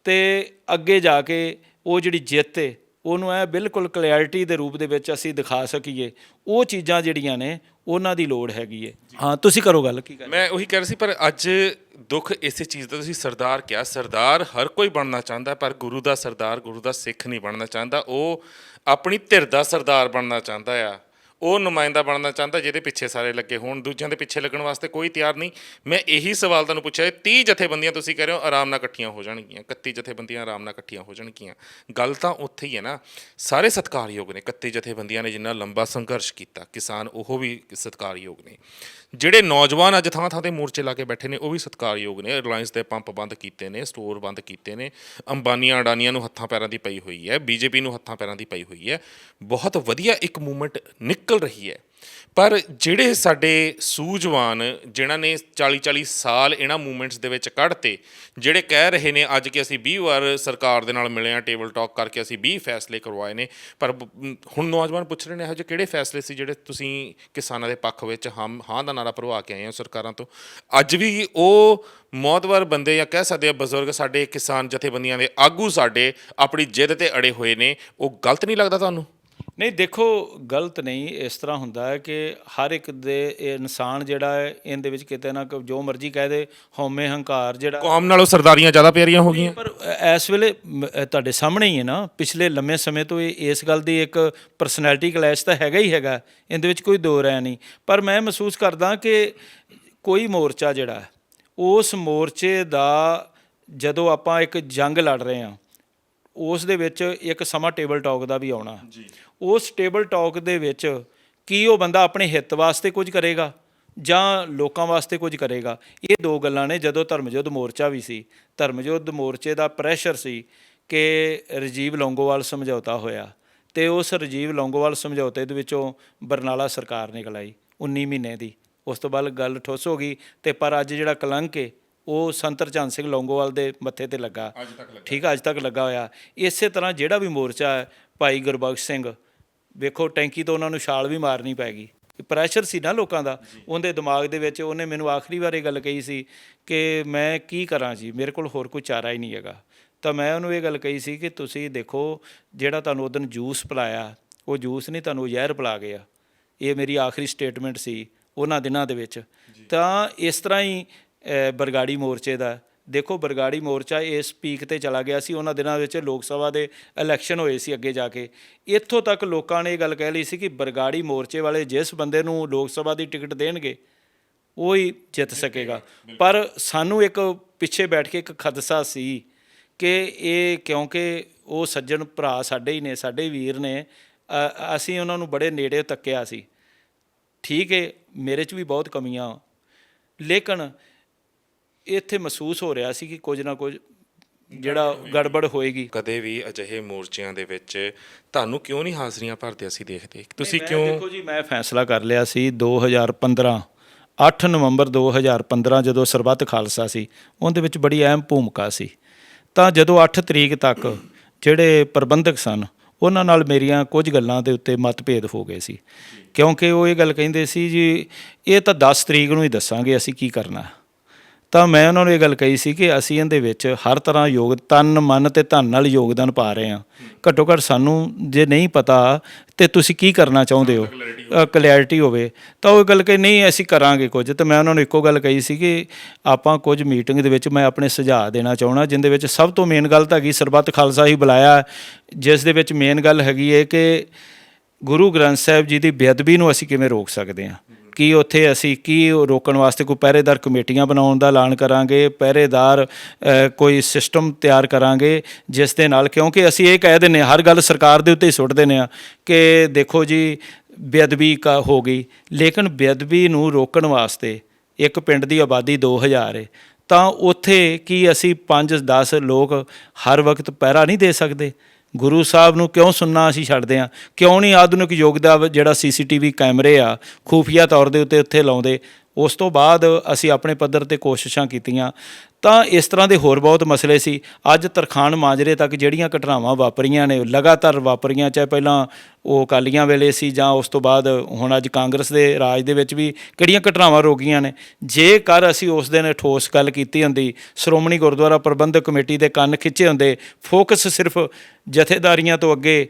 [SPEAKER 2] ਅਤੇ ਅੱਗੇ ਜਾ ਕੇ ਉਹ ਜਿਹੜੀ ਜਿੱਤ ਹੈ ਉਹਨੂੰ ਇਹ ਬਿਲਕੁਲ ਕਲੈਰਿਟੀ ਦੇ ਰੂਪ ਦੇ ਵਿੱਚ ਅਸੀਂ ਦਿਖਾ ਸਕੀਏ। ਉਹ ਚੀਜ਼ਾਂ ਜਿਹੜੀਆਂ ਨੇ ਉਹਨਾਂ ਦੀ ਲੋੜ ਹੈਗੀ ਹੈ। ਹਾਂ, ਤੁਸੀਂ ਕਰੋ ਗੱਲ। ਕੀ
[SPEAKER 1] ਮੈਂ ਉਹੀ ਕਹਿ ਰਿਹਾ ਸੀ, ਪਰ ਅੱਜ ਦੁੱਖ ਇਸੇ ਚੀਜ਼ ਦਾ, ਤੁਸੀਂ ਸਰਦਾਰ ਕਿਹਾ, ਸਰਦਾਰ ਹਰ ਕੋਈ ਬਣਨਾ ਚਾਹੁੰਦਾ, ਪਰ ਗੁਰੂ ਦਾ ਸਰਦਾਰ, ਗੁਰੂ ਦਾ ਸਿੱਖ ਨਹੀਂ ਬਣਨਾ ਚਾਹੁੰਦਾ। ਉਹ ਆਪਣੀ ਧਿਰ ਦਾ ਸਰਦਾਰ ਬਣਨਾ ਚਾਹੁੰਦਾ ਆ, ਉਹ ਨੁਮਾਇੰਦਾ ਬਣਨਾ ਚਾਹੁੰਦਾ ਜਿਹਦੇ ਪਿੱਛੇ ਸਾਰੇ ਲੱਗੇ ਹੋਣ, ਦੂਜਿਆਂ ਦੇ ਪਿੱਛੇ ਲੱਗਣ ਵਾਸਤੇ ਕੋਈ ਤਿਆਰ ਨਹੀਂ। ਮੈਂ ਇਹੀ ਸਵਾਲ ਤੁਹਾਨੂੰ ਪੁੱਛਿਆ, 30 ਜਥੇਬੰਦੀਆਂ ਤੁਸੀਂ ਕਹਿ ਰਹੇ ਹੋ ਆਰਾਮ ਨਾਲ ਇਕੱਠੀਆਂ ਹੋ ਜਾਣਗੀਆਂ, 31 ਜਥੇਬੰਦੀਆਂ ਆਰਾਮ ਨਾਲ ਇਕੱਠੀਆਂ ਹੋ ਜਾਣਗੀਆਂ। ਗੱਲ ਤਾਂ ਉੱਥੇ ਹੀ ਹੈ ਨਾ। ਸਾਰੇ ਸਤਿਕਾਰਯੋਗ ਨੇ 31 ਜਥੇਬੰਦੀਆਂ ਨੇ ਜਿੰਨਾ ਲੰਬਾ ਸੰਘਰਸ਼ ਕੀਤਾ, ਕਿਸਾਨ ਉਹ ਵੀ ਸਤਿਕਾਰਯੋਗ ਨੇ। ਜਿਹੜੇ ਨੌਜਵਾਨ ਅੱਜ ਥਾਂ ਥਾਂ 'ਤੇ ਮੋਰਚੇ ਲਾ ਕੇ ਬੈਠੇ ਨੇ ਉਹ ਵੀ ਸਤਿਕਾਰਯੋਗ ਨੇ। ਰਿਲਾਇੰਸ ਦੇ ਪੰਪ ਬੰਦ ਕੀਤੇ ਨੇ, ਸਟੋਰ ਬੰਦ ਕੀਤੇ ਨੇ, ਅੰਬਾਨੀਆਂ ਅਡਾਨੀਆਂ ਨੂੰ ਹੱਥਾਂ ਪੈਰਾਂ ਦੀ ਪਈ ਹੋਈ ਹੈ, ਬੀਜੇਪੀ ਨੂੰ ਹੱਥਾਂ ਪੈਰਾਂ ਦੀ ਪਈ ਹੋਈ ਹੈ। ਬਹੁਤ ਵਧੀਆ ਇੱਕ ਮੂਵਮੈਂਟ ਨਿਕਲ ਰਹੀ ਹੈ। ਪਰ ਜਿਹੜੇ ਸਾਡੇ ਸੂਝਵਾਨ ਜਿਨ੍ਹਾਂ ਨੇ 40-40 ਸਾਲ ਇਹਨਾਂ ਮੂਵਮੈਂਟਸ ਦੇ ਵਿੱਚ ਕੱਢਤੇ, ਜਿਹੜੇ ਕਹਿ ਰਹੇ ਨੇ ਅੱਜ ਕਿ ਅਸੀਂ 20 ਵਾਰ ਸਰਕਾਰ ਦੇ ਨਾਲ ਮਿਲੇ ਹਾਂ, ਟੇਬਲ ਟਾਕ ਕਰਕੇ ਅਸੀਂ 20 ਫੈਸਲੇ ਕਰਵਾਏ ਨੇ, ਪਰ ਹੁਣ ਨੌਜਵਾਨ ਪੁੱਛ ਰਹੇ ਨੇ ਇਹੋ ਜਿਹੇ ਕਿਹੜੇ ਫੈਸਲੇ ਸੀ ਜਿਹੜੇ ਤੁਸੀਂ ਕਿਸਾਨਾਂ ਦੇ ਪੱਖ ਵਿੱਚ ਹਾਂ ਦਾ ਨਾਰਾ ਭਰਵਾ ਕੇ ਆਏ ਹੋ ਸਰਕਾਰਾਂ ਤੋਂ। ਅੱਜ ਵੀ ਉਹ ਮੌਤਵਰ ਬੰਦੇ ਜਾਂ ਕਹਿ ਸਕਦੇ ਆ ਬਜ਼ੁਰਗ ਸਾਡੇ ਕਿਸਾਨ ਜਥੇਬੰਦੀਆਂ ਦੇ ਆਗੂ ਸਾਡੇ ਆਪਣੀ ਜਿੱਦ 'ਤੇ ਅੜੇ ਹੋਏ ਨੇ, ਉਹ ਗਲਤ ਨਹੀਂ ਲੱਗਦਾ ਤੁਹਾਨੂੰ?
[SPEAKER 2] ਨਹੀਂ ਦੇਖੋ, ਗਲਤ ਨਹੀਂ। ਇਸ ਤਰ੍ਹਾਂ ਹੁੰਦਾ ਹੈ ਕਿ ਹਰ ਇੱਕ ਦੇ ਇਨਸਾਨ ਜਿਹੜਾ ਹੈ ਇਹਦੇ ਵਿੱਚ ਕਿਤੇ ਨਾ ਜੋ ਮਰਜ਼ੀ ਕਹਿ ਦੇ, ਹਉਮੈ ਹੰਕਾਰ ਜਿਹੜਾ
[SPEAKER 1] ਕੌਮ ਨਾਲੋਂ ਸਰਦਾਰੀਆਂ ਜ਼ਿਆਦਾ ਪਿਆਰੀਆਂ ਹੋ ਗਈਆਂ।
[SPEAKER 2] ਪਰ ਇਸ ਵੇਲੇ ਤੁਹਾਡੇ ਸਾਹਮਣੇ ਹੀ ਹੈ ਨਾ, ਪਿਛਲੇ ਲੰਮੇ ਸਮੇਂ ਤੋਂ ਇਸ ਗੱਲ ਦੀ ਇੱਕ ਪਰਸਨੈਲਿਟੀ ਕਲੈਸ਼ ਤਾਂ ਹੈਗਾ ਹੀ ਹੈਗਾ, ਇਹਦੇ ਵਿੱਚ ਕੋਈ ਦੋ ਰਾਏ ਨਹੀਂ। ਪਰ ਮੈਂ ਮਹਿਸੂਸ ਕਰਦਾ ਕਿ ਕੋਈ ਮੋਰਚਾ ਜਿਹੜਾ ਉਸ ਮੋਰਚੇ ਦਾ ਜਦੋਂ ਆਪਾਂ ਇੱਕ ਜੰਗ ਲੜ ਰਹੇ ਹਾਂ, ਉਸ ਦੇ ਵਿੱਚ ਇੱਕ ਸਮਾਂ ਟੇਬਲ ਟਾਕ ਦਾ ਵੀ ਆਉਣਾ। ਉਸ ਟੇਬਲ ਟਾਕ ਦੇ ਵਿੱਚ ਕੀ ਉਹ ਬੰਦਾ ਆਪਣੇ ਹਿੱਤ ਵਾਸਤੇ ਕੁਝ ਕਰੇਗਾ ਜਾਂ ਲੋਕਾਂ ਵਾਸਤੇ ਕੁਝ ਕਰੇਗਾ? ਇਹ ਦੋ ਗੱਲਾਂ ਨੇ। ਜਦੋਂ ਧਰਮਯੁੱਧ ਮੋਰਚਾ ਵੀ ਸੀ, ਧਰਮਯੁੱਧ ਮੋਰਚੇ ਦਾ ਪ੍ਰੈਸ਼ਰ ਸੀ ਕਿ ਰਾਜੀਵ ਲੌਂਗੋਵਾਲ ਸਮਝੌਤਾ ਹੋਇਆ, ਅਤੇ ਉਸ ਰਾਜੀਵ ਲੌਂਗੋਵਾਲ ਸਮਝੌਤੇ ਦੇ ਵਿੱਚੋਂ ਬਰਨਾਲਾ ਸਰਕਾਰ ਨਿਕਲ ਆਈ 19 ਮਹੀਨੇ ਦੀ। ਉਸ ਤੋਂ ਬਾਅਦ ਗੱਲ ਠੁੱਸ ਹੋ ਗਈ। ਅਤੇ ਪਰ ਅੱਜ ਜਿਹੜਾ ਕਲੰਕ ਹੈ ਉਹ ਸੰਤ ਹਰਚੰਦ ਸਿੰਘ ਲੌਂਗੋਵਾਲ ਦੇ ਮੱਥੇ 'ਤੇ ਲੱਗਾ, ਠੀਕ ਹੈ, ਅੱਜ ਤੱਕ ਲੱਗਾ ਹੋਇਆ। ਇਸੇ ਤਰ੍ਹਾਂ ਜਿਹੜਾ ਵੀ ਮੋਰਚਾ ਹੈ, ਭਾਈ ਗੁਰਬਖਸ਼ ਸਿੰਘ, ਵੇਖੋ ਟੈਂਕੀ ਤੋਂ ਉਹਨਾਂ ਨੂੰ ਛਾਲ ਵੀ ਮਾਰਨੀ ਪੈ ਗਈ। ਪ੍ਰੈਸ਼ਰ ਸੀ ਨਾ ਲੋਕਾਂ ਦਾ ਉਹਦੇ ਦਿਮਾਗ ਦੇ ਵਿੱਚ। ਉਹਨੇ ਮੈਨੂੰ ਆਖਰੀ ਵਾਰ ਇਹ ਗੱਲ ਕਹੀ ਸੀ ਕਿ ਮੈਂ ਕੀ ਕਰਾਂ ਜੀ, ਮੇਰੇ ਕੋਲ ਹੋਰ ਕੋਈ ਚਾਰਾ ਹੀ ਨਹੀਂ ਹੈਗਾ। ਤਾਂ ਮੈਂ ਉਹਨੂੰ ਇਹ ਗੱਲ ਕਹੀ ਸੀ ਕਿ ਤੁਸੀਂ ਦੇਖੋ, ਜਿਹੜਾ ਤੁਹਾਨੂੰ ਉਦੋਂ ਜੂਸ ਪਿਲਾਇਆ, ਉਹ ਜੂਸ ਨਹੀਂ, ਤੁਹਾਨੂੰ ਜ਼ਹਿਰ ਪਿਲਾ ਗਿਆ। ਇਹ ਮੇਰੀ ਆਖਰੀ ਸਟੇਟਮੈਂਟ ਸੀ ਉਹਨਾਂ ਦਿਨਾਂ ਦੇ ਵਿੱਚ। ਤਾਂ ਇਸ ਤਰ੍ਹਾਂ ਹੀ ਬਰਗਾੜੀ ਮੋਰਚੇ ਦਾ ਦੇਖੋ, ਬਰਗਾੜੀ ਮੋਰਚਾ ਇਸ ਪੀਕ 'ਤੇ ਚਲਾ ਗਿਆ ਸੀ। ਉਹਨਾਂ ਦਿਨਾਂ ਵਿੱਚ ਲੋਕ ਸਭਾ ਦੇ ਇਲੈਕਸ਼ਨ ਹੋਏ ਸੀ ਅੱਗੇ ਜਾ ਕੇ। ਇੱਥੋਂ ਤੱਕ ਲੋਕਾਂ ਨੇ ਇਹ ਗੱਲ ਕਹਿ ਲਈ ਸੀ ਕਿ ਬਰਗਾੜੀ ਮੋਰਚੇ ਵਾਲੇ ਜਿਸ ਬੰਦੇ ਨੂੰ ਲੋਕ ਸਭਾ ਦੀ ਟਿਕਟ ਦੇਣਗੇ ਉਹ ਹੀ ਜਿੱਤ ਸਕੇਗਾ। ਪਰ ਸਾਨੂੰ ਇੱਕ ਪਿੱਛੇ ਬੈਠ ਕੇ ਇੱਕ ਖਦਸ਼ਾ ਸੀ ਕਿ ਇਹ ਕਿਉਂਕਿ ਉਹ ਸੱਜਣ ਭਰਾ ਸਾਡੇ ਹੀ ਨੇ, ਸਾਡੇ ਵੀਰ ਨੇ, ਅਸੀਂ ਉਹਨਾਂ ਨੂੰ ਬੜੇ ਨੇੜੇ ਤੱਕਿਆ ਸੀ। ਠੀਕ ਹੈ, ਮੇਰੇ 'ਚ ਵੀ ਬਹੁਤ ਕਮੀਆਂ, ਲੇਕਿਨ ਇੱਥੇ ਮਹਿਸੂਸ ਹੋ ਰਿਹਾ ਸੀ ਕਿ ਕੁਝ ਨਾ ਕੁਝ ਜਿਹੜਾ ਗੜਬੜ ਹੋਏਗੀ।
[SPEAKER 1] ਕਦੇ ਵੀ ਅਜਿਹੇ ਮੋਰਚਿਆਂ ਦੇ ਵਿੱਚ ਤੁਹਾਨੂੰ ਕਿਉਂ ਨਹੀਂ ਹਾਜ਼ਰੀਆਂ ਭਰਦੇ ਅਸੀਂ ਦੇਖਦੇ? ਤੁਸੀਂ ਕਿਉਂ?
[SPEAKER 2] ਦੇਖੋ ਜੀ, ਮੈਂ ਫੈਸਲਾ ਕਰ ਲਿਆ ਸੀ 2015 8 ਨਵੰਬਰ 2015 ਜਦੋਂ ਸਰਬੱਤ ਖਾਲਸਾ ਸੀ, ਉਹਦੇ ਵਿੱਚ ਬੜੀ ਅਹਿਮ ਭੂਮਿਕਾ ਸੀ। ਤਾਂ ਜਦੋਂ 8 ਤਰੀਕ ਤੱਕ ਜਿਹੜੇ ਪ੍ਰਬੰਧਕ ਸਨ ਉਹਨਾਂ ਨਾਲ ਮੇਰੀਆਂ ਕੁਝ ਗੱਲਾਂ ਦੇ ਉੱਤੇ ਮਤਭੇਦ ਹੋ ਗਏ ਸੀ, ਕਿਉਂਕਿ ਉਹ ਇਹ ਗੱਲ ਕਹਿੰਦੇ ਸੀ ਜੀ ਇਹ ਤਾਂ 10 ਤਰੀਕ ਨੂੰ ਹੀ ਦੱਸਾਂਗੇ ਅਸੀਂ ਕੀ ਕਰਨਾ। ਤਾਂ ਮੈਂ ਉਹਨਾਂ ਨੂੰ ਇਹ ਗੱਲ ਕਹੀ ਸੀ ਕਿ ਅਸੀਂ ਇਹਦੇ ਵਿੱਚ ਹਰ ਤਰ੍ਹਾਂ ਤਨ ਮਨ ਅਤੇ ਧਨ ਨਾਲ ਯੋਗਦਾਨ ਪਾ ਰਹੇ ਹਾਂ। ਘੱਟੋ ਘੱਟ ਸਾਨੂੰ ਜੇ ਨਹੀਂ ਪਤਾ ਤਾਂ ਤੁਸੀਂ ਕੀ ਕਰਨਾ ਚਾਹੁੰਦੇ ਹੋ, ਕਲੈਰਿਟੀ ਹੋਵੇ। ਤਾਂ ਉਹ ਗੱਲ ਕਹੀ ਨਹੀਂ ਅਸੀਂ ਕਰਾਂਗੇ ਕੁਝ। ਤਾਂ ਮੈਂ ਉਹਨਾਂ ਨੂੰ ਇੱਕੋ ਗੱਲ ਕਹੀ ਸੀ ਕਿ ਆਪਾਂ ਕੁਝ ਮੀਟਿੰਗ ਦੇ ਵਿੱਚ ਮੈਂ ਆਪਣੇ ਸੁਝਾਅ ਦੇਣਾ ਚਾਹੁੰਦਾ, ਜਿਹਦੇ ਵਿੱਚ ਸਭ ਤੋਂ ਮੇਨ ਗੱਲ ਤਾਂ ਹੈਗੀ ਸਰਬੱਤ ਖਾਲਸਾ ਹੀ ਬੁਲਾਇਆ, ਜਿਸ ਦੇ ਵਿੱਚ ਮੇਨ ਗੱਲ ਹੈਗੀ ਹੈ ਕਿ ਗੁਰੂ ਗ੍ਰੰਥ ਸਾਹਿਬ ਜੀ ਦੀ ਬੇਅਦਬੀ ਨੂੰ ਅਸੀਂ ਕਿਵੇਂ ਰੋਕ ਸਕਦੇ ਹਾਂ। ਕੀ ਉੱਥੇ ਅਸੀਂ ਕੀ ਰੋਕਣ ਵਾਸਤੇ ਕੋਈ ਪਹਿਰੇਦਾਰ ਕਮੇਟੀਆਂ ਬਣਾਉਣ ਦਾ ਐਲਾਨ ਕਰਾਂਗੇ, ਪਹਿਰੇਦਾਰ ਕੋਈ ਸਿਸਟਮ ਤਿਆਰ ਕਰਾਂਗੇ ਜਿਸ ਦੇ ਨਾਲ, ਕਿਉਂਕਿ ਅਸੀਂ ਇਹ ਕਹਿ ਦਿੰਦੇ ਹਾਂ ਹਰ ਗੱਲ ਸਰਕਾਰ ਦੇ ਉੱਤੇ ਹੀ ਸੁੱਟ ਦਿੰਦੇ ਹਾਂ ਕਿ ਦੇਖੋ ਜੀ ਬੇਅਦਬੀ ਹੋ ਗਈ, ਲੇਕਿਨ ਬੇਅਦਬੀ ਨੂੰ ਰੋਕਣ ਵਾਸਤੇ ਇੱਕ ਪਿੰਡ ਦੀ ਆਬਾਦੀ 2000 ਹੈ, ਤਾਂ ਉੱਥੇ ਕੀ ਅਸੀਂ 5-10 ਲੋਕ ਹਰ ਵਕਤ ਪਹਿਰਾ ਨਹੀਂ ਦੇ ਸਕਦੇ? ਗੁਰੂ ਸਾਹਿਬ ਨੂੰ ਕਿਉਂ ਸੁਣਨਾ ਅਸੀਂ ਛੱਡਦੇ ਹਾਂ? ਕਿਉਂ ਨਹੀਂ ਆਧੁਨਿਕ ਯੁੱਗ ਦਾ ਜਿਹੜਾ CCTV ਕੈਮਰੇ ਆ ਖੂਫੀਆ ਤੌਰ ਦੇ ਉੱਤੇ ਉੱਥੇ ਲਾਉਂਦੇ? ਉਸ ਤੋਂ ਬਾਅਦ ਅਸੀਂ ਆਪਣੇ ਪੱਧਰ 'ਤੇ ਕੋਸ਼ਿਸ਼ਾਂ ਕੀਤੀਆਂ। ਤਾਂ ਇਸ ਤਰ੍ਹਾਂ ਦੇ ਹੋਰ ਬਹੁਤ ਮਸਲੇ ਸੀ। ਅੱਜ ਤਰਖਾਣ ਮਾਜਰੇ ਤੱਕ ਜਿਹੜੀਆਂ ਘਟਨਾਵਾਂ ਵਾਪਰੀਆਂ ਨੇ, ਲਗਾਤਾਰ ਵਾਪਰੀਆਂ, ਚਾਹੇ ਪਹਿਲਾਂ ਉਹ ਅਕਾਲੀਆਂ ਵੇਲੇ ਸੀ ਜਾਂ ਉਸ ਤੋਂ ਬਾਅਦ ਹੁਣ ਅੱਜ ਕਾਂਗਰਸ ਦੇ ਰਾਜ ਦੇ ਵਿੱਚ ਵੀ ਕਿਹੜੀਆਂ ਘਟਨਾਵਾਂ ਰੋਕੀਆਂ ਨੇ। ਜੇਕਰ ਅਸੀਂ ਉਸ ਦਿਨ ਠੋਸ ਗੱਲ ਕੀਤੀ ਹੁੰਦੀ, ਸ਼੍ਰੋਮਣੀ ਗੁਰਦੁਆਰਾ ਪ੍ਰਬੰਧਕ ਕਮੇਟੀ ਦੇ ਕੰਨ ਖਿੱਚੇ ਹੁੰਦੇ, ਫੋਕਸ ਸਿਰਫ ਜਥੇਦਾਰੀਆਂ ਤੋਂ ਅੱਗੇ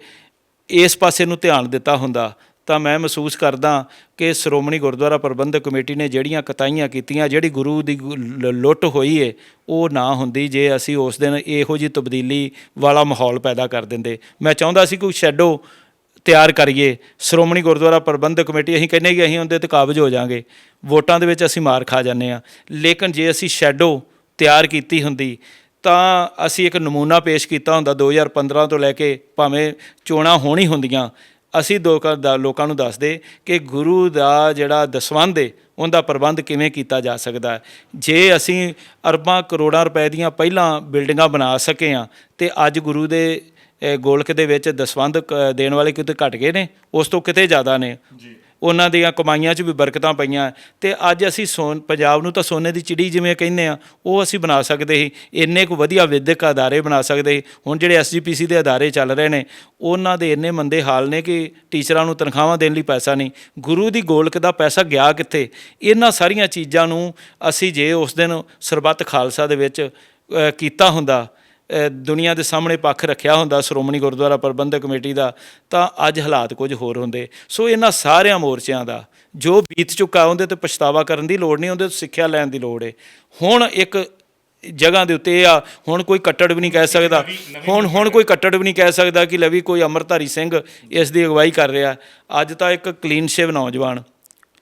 [SPEAKER 2] ਇਸ ਪਾਸੇ ਨੂੰ ਧਿਆਨ ਦਿੱਤਾ ਹੁੰਦਾ, ਤਾਂ ਮੈਂ ਮਹਿਸੂਸ ਕਰਦਾ ਕਿ ਸ਼੍ਰੋਮਣੀ ਗੁਰਦੁਆਰਾ ਪ੍ਰਬੰਧਕ ਕਮੇਟੀ ਨੇ ਜਿਹੜੀਆਂ ਕਤਾਈਆਂ ਕੀਤੀਆਂ, ਜਿਹੜੀ ਗੁਰੂ ਦੀ ਲੁੱਟ ਹੋਈ ਹੈ, ਉਹ ਨਾ ਹੁੰਦੀ ਜੇ ਅਸੀਂ ਉਸ ਦਿਨ ਇਹੋ ਜਿਹੀ ਤਬਦੀਲੀ ਵਾਲਾ ਮਾਹੌਲ ਪੈਦਾ ਕਰ ਦਿੰਦੇ। ਮੈਂ ਚਾਹੁੰਦਾ ਸੀ ਕੋਈ ਸ਼ੈਡੋ ਤਿਆਰ ਕਰੀਏ। ਸ਼੍ਰੋਮਣੀ ਗੁਰਦੁਆਰਾ ਪ੍ਰਬੰਧਕ ਕਮੇਟੀ ਅਸੀਂ ਕਹਿੰਦੇ ਕਿ ਅਸੀਂ ਉਹਦੇ ਤੇ ਕਾਬਜ਼ ਹੋ ਜਾਵਾਂਗੇ, ਵੋਟਾਂ ਦੇ ਵਿੱਚ ਅਸੀਂ ਮਾਰ ਖਾ ਜਾਂਦੇ ਹਾਂ। ਲੇਕਿਨ ਜੇ ਅਸੀਂ ਸ਼ੈਡੋ ਤਿਆਰ ਕੀਤੀ ਹੁੰਦੀ ਤਾਂ ਅਸੀਂ ਇੱਕ ਨਮੂਨਾ ਪੇਸ਼ ਕੀਤਾ ਹੁੰਦਾ 2015 ਤੋਂ ਲੈ ਕੇ ਭਾਵੇਂ ਚੋਣਾਂ ਹੋਣੀ ਹੁੰਦੀਆਂ, ਅਸੀਂ ਲੋਕਾਂ ਨੂੰ ਦੱਸਦੇ ਕਿ ਗੁਰੂ ਦਾ ਜਿਹੜਾ ਦਸਵੰਧ ਹੈ ਉਹਦਾ ਪ੍ਰਬੰਧ ਕਿਵੇਂ ਕੀਤਾ ਜਾ ਸਕਦਾ ਹੈ। ਜੇ ਅਸੀਂ ਅਰਬਾਂ ਕਰੋੜਾਂ ਰੁਪਏ ਦੀਆਂ ਪਹਿਲਾਂ ਬਿਲਡਿੰਗਾਂ ਬਣਾ ਸਕੇ ਹਾਂ ਅਤੇ ਅੱਜ ਗੁਰੂ ਦੇ ਗੋਲਕ ਦੇ ਵਿੱਚ ਦਸਵੰਧ ਦੇਣ ਵਾਲੇ ਕਿਤੇ ਘਟ ਗਏ ਨੇ, ਉਸ ਤੋਂ ਕਿਤੇ ਜ਼ਿਆਦਾ ਨੇ। ਉਹਨਾਂ ਦੀਆਂ ਕਮਾਈਆਂ 'ਚ ਵੀ ਬਰਕਤਾਂ ਪਈਆਂ ਅਤੇ ਅੱਜ ਅਸੀਂ ਪੰਜਾਬ ਨੂੰ ਤਾਂ ਸੋਨੇ ਦੀ ਚਿੜੀ ਜਿਵੇਂ ਕਹਿੰਦੇ ਆ, ਉਹ ਅਸੀਂ ਬਣਾ ਸਕਦੇ ਸੀ। ਇੰਨੇ ਕੁ ਵਧੀਆ ਵਿਦਿਅਕ ਅਦਾਰੇ ਬਣਾ ਸਕਦੇ ਸੀ। ਹੁਣ ਜਿਹੜੇ SGPC ਦੇ ਅਦਾਰੇ ਚੱਲ ਰਹੇ ਨੇ ਉਹਨਾਂ ਦੇ ਇੰਨੇ ਮੰਦੇ ਹਾਲ ਨੇ ਕਿ ਟੀਚਰਾਂ ਨੂੰ ਤਨਖਾਹਾਂ ਦੇਣ ਲਈ ਪੈਸਾ ਨਹੀਂ। ਗੁਰੂ ਦੀ ਗੋਲਕ ਦਾ ਪੈਸਾ ਗਿਆ ਕਿੱਥੇ? ਇਹਨਾਂ ਸਾਰੀਆਂ ਚੀਜ਼ਾਂ ਨੂੰ ਅਸੀਂ ਜੇ ਉਸ ਦਿਨ ਸਰਬੱਤ ਖਾਲਸਾ ਦੇ ਵਿੱਚ ਕੀਤਾ ਹੁੰਦਾ, ਦੁਨੀਆ ਦੇ ਸਾਹਮਣੇ ਪੱਖ ਰੱਖਿਆ ਹੁੰਦਾ ਸ਼੍ਰੋਮਣੀ ਗੁਰਦੁਆਰਾ ਪ੍ਰਬੰਧਕ ਕਮੇਟੀ ਦਾ, ਤਾਂ ਅੱਜ ਹਾਲਾਤ ਕੁਝ ਹੋਰ ਹੁੰਦੇ। ਸੋ ਇਹਨਾਂ ਸਾਰਿਆਂ ਮੋਰਚਿਆਂ ਦਾ ਜੋ ਬੀਤ ਚੁੱਕਾ ਉਹਦੇ 'ਤੇ ਪਛਤਾਵਾ ਕਰਨ ਦੀ ਲੋੜ ਨਹੀਂ, ਉਹਦੇ ਤੋਂ ਸਿੱਖਿਆ ਲੈਣ ਦੀ ਲੋੜ ਹੈ। ਹੁਣ ਇੱਕ ਜਗ੍ਹਾ ਦੇ ਉੱਤੇ ਇਹ ਆ, ਹੁਣ ਕੋਈ ਕੱਟੜ ਵੀ ਨਹੀਂ ਕਹਿ ਸਕਦਾ, ਹੁਣ ਕੋਈ ਕੱਟੜ ਵੀ ਨਹੀਂ ਕਹਿ ਸਕਦਾ ਕਿ ਲਵੀ ਕੋਈ ਅੰਮ੍ਰਿਤਧਾਰੀ ਸਿੰਘ ਇਸ ਦੀ ਅਗਵਾਈ ਕਰ ਰਿਹਾ। ਅੱਜ ਤਾਂ ਇੱਕ ਕਲੀਨ ਸ਼ੇਵ ਨੌਜਵਾਨ,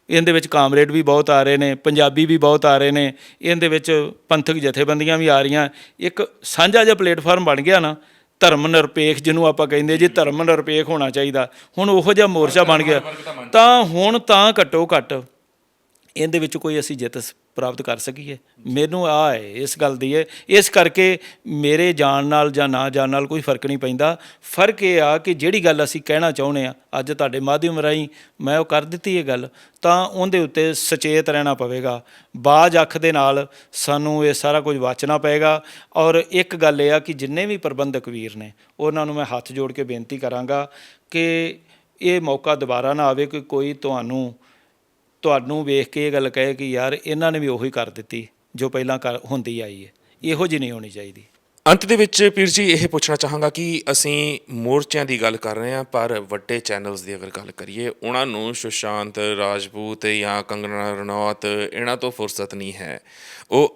[SPEAKER 2] ਇਹਦੇ ਵਿੱਚ ਕਾਮਰੇਡ ਵੀ ਬਹੁਤ ਆ ਰਹੇ ਨੇ, ਪੰਜਾਬੀ ਵੀ ਬਹੁਤ ਆ ਰਹੇ ਨੇ, ਇਹਦੇ ਵਿੱਚ ਪੰਥਕ ਜਥੇਬੰਦੀਆਂ ਵੀ ਆ ਰਹੀਆਂ। ਇੱਕ ਸਾਂਝਾ ਜਿਹਾ ਪਲੇਟਫਾਰਮ ਬਣ ਗਿਆ ਨਾ, ਧਰਮ ਨਿਰਪੇਖ ਜਿਹਨੂੰ ਆਪਾਂ ਕਹਿੰਦੇ ਜੀ, ਧਰਮ ਨਿਰਪੇਖ ਹੋਣਾ ਚਾਹੀਦਾ। ਹੁਣ ਉਹੋ ਜਿਹਾ ਮੋਰਚਾ ਬਣ ਗਿਆ, ਤਾਂ ਹੁਣ ਤਾਂ ਘੱਟੋ ਘੱਟ ਇਹਦੇ ਵਿੱਚ ਕੋਈ ਅਸੀਂ ਜਿੱਤ ਪ੍ਰਾਪਤ ਕਰ ਸਕੀਏ। ਮੈਨੂੰ ਆਹ ਹੈ ਇਸ ਗੱਲ ਦੀ ਹੈ। ਇਸ ਕਰਕੇ ਮੇਰੇ ਜਾਣ ਨਾਲ ਜਾਂ ਨਾ ਜਾਣ ਨਾਲ ਕੋਈ ਫਰਕ ਨਹੀਂ ਪੈਂਦਾ। ਫਰਕ ਇਹ ਆ ਕਿ ਜਿਹੜੀ ਗੱਲ ਅਸੀਂ ਕਹਿਣਾ ਚਾਹੁੰਦੇ ਹਾਂ, ਅੱਜ ਤੁਹਾਡੇ ਮਾਧਿਅਮ ਰਾਹੀਂ ਮੈਂ ਉਹ ਕਰ ਦਿੱਤੀ ਇਹ ਗੱਲ, ਤਾਂ ਉਹਦੇ ਉੱਤੇ ਸੁਚੇਤ ਰਹਿਣਾ ਪਵੇਗਾ। ਬਾਜ਼ ਅੱਖ ਦੇ ਨਾਲ ਸਾਨੂੰ ਇਹ ਸਾਰਾ ਕੁਝ ਵਾਚਣਾ ਪਏਗਾ। ਔਰ ਇੱਕ ਗੱਲ ਇਹ ਆ ਕਿ ਜਿੰਨੇ ਵੀ ਪ੍ਰਬੰਧਕ ਵੀਰ ਨੇ ਉਹਨਾਂ ਨੂੰ ਮੈਂ ਹੱਥ ਜੋੜ ਕੇ ਬੇਨਤੀ ਕਰਾਂਗਾ ਕਿ ਇਹ ਮੌਕਾ ਦੁਬਾਰਾ ਨਾ ਆਵੇ ਕਿ ਕੋਈ ਤੁਹਾਨੂੰ ਵੇਖ ਕੇ ਇਹ ਗੱਲ ਕਹੇ ਕਿ ਯਾਰ ਇਹਨਾਂ ਨੇ ਵੀ ਉਹੀ ਕਰ ਦਿੱਤੀ ਜੋ ਪਹਿਲਾਂ ਹੁੰਦੀ ਆਈ ਹੈ। ਇਹੋ ਜਿਹੀ ਨਹੀਂ ਹੋਣੀ ਚਾਹੀਦੀ।
[SPEAKER 1] ਅੰਤ ਦੇ ਵਿੱਚ ਪੀਰ ਜੀ ਇਹ ਪੁੱਛਣਾ ਚਾਹਾਂਗਾ ਕਿ ਅਸੀਂ ਮੋਰਚਿਆਂ ਦੀ ਗੱਲ ਕਰ ਰਹੇ ਹਾਂ, ਪਰ ਵੱਡੇ ਚੈਨਲਸ ਦੀ ਅਗਰ ਗੱਲ ਕਰੀਏ, ਉਹਨਾਂ ਨੂੰ ਸੁਸ਼ਾਂਤ ਰਾਜਪੂਤ ਜਾਂ ਕੰਗਨਾ ਰਣੌਤ ਇਹਨਾਂ ਤੋਂ ਫੁਰਸਤ ਨਹੀਂ ਹੈ। ਉਹ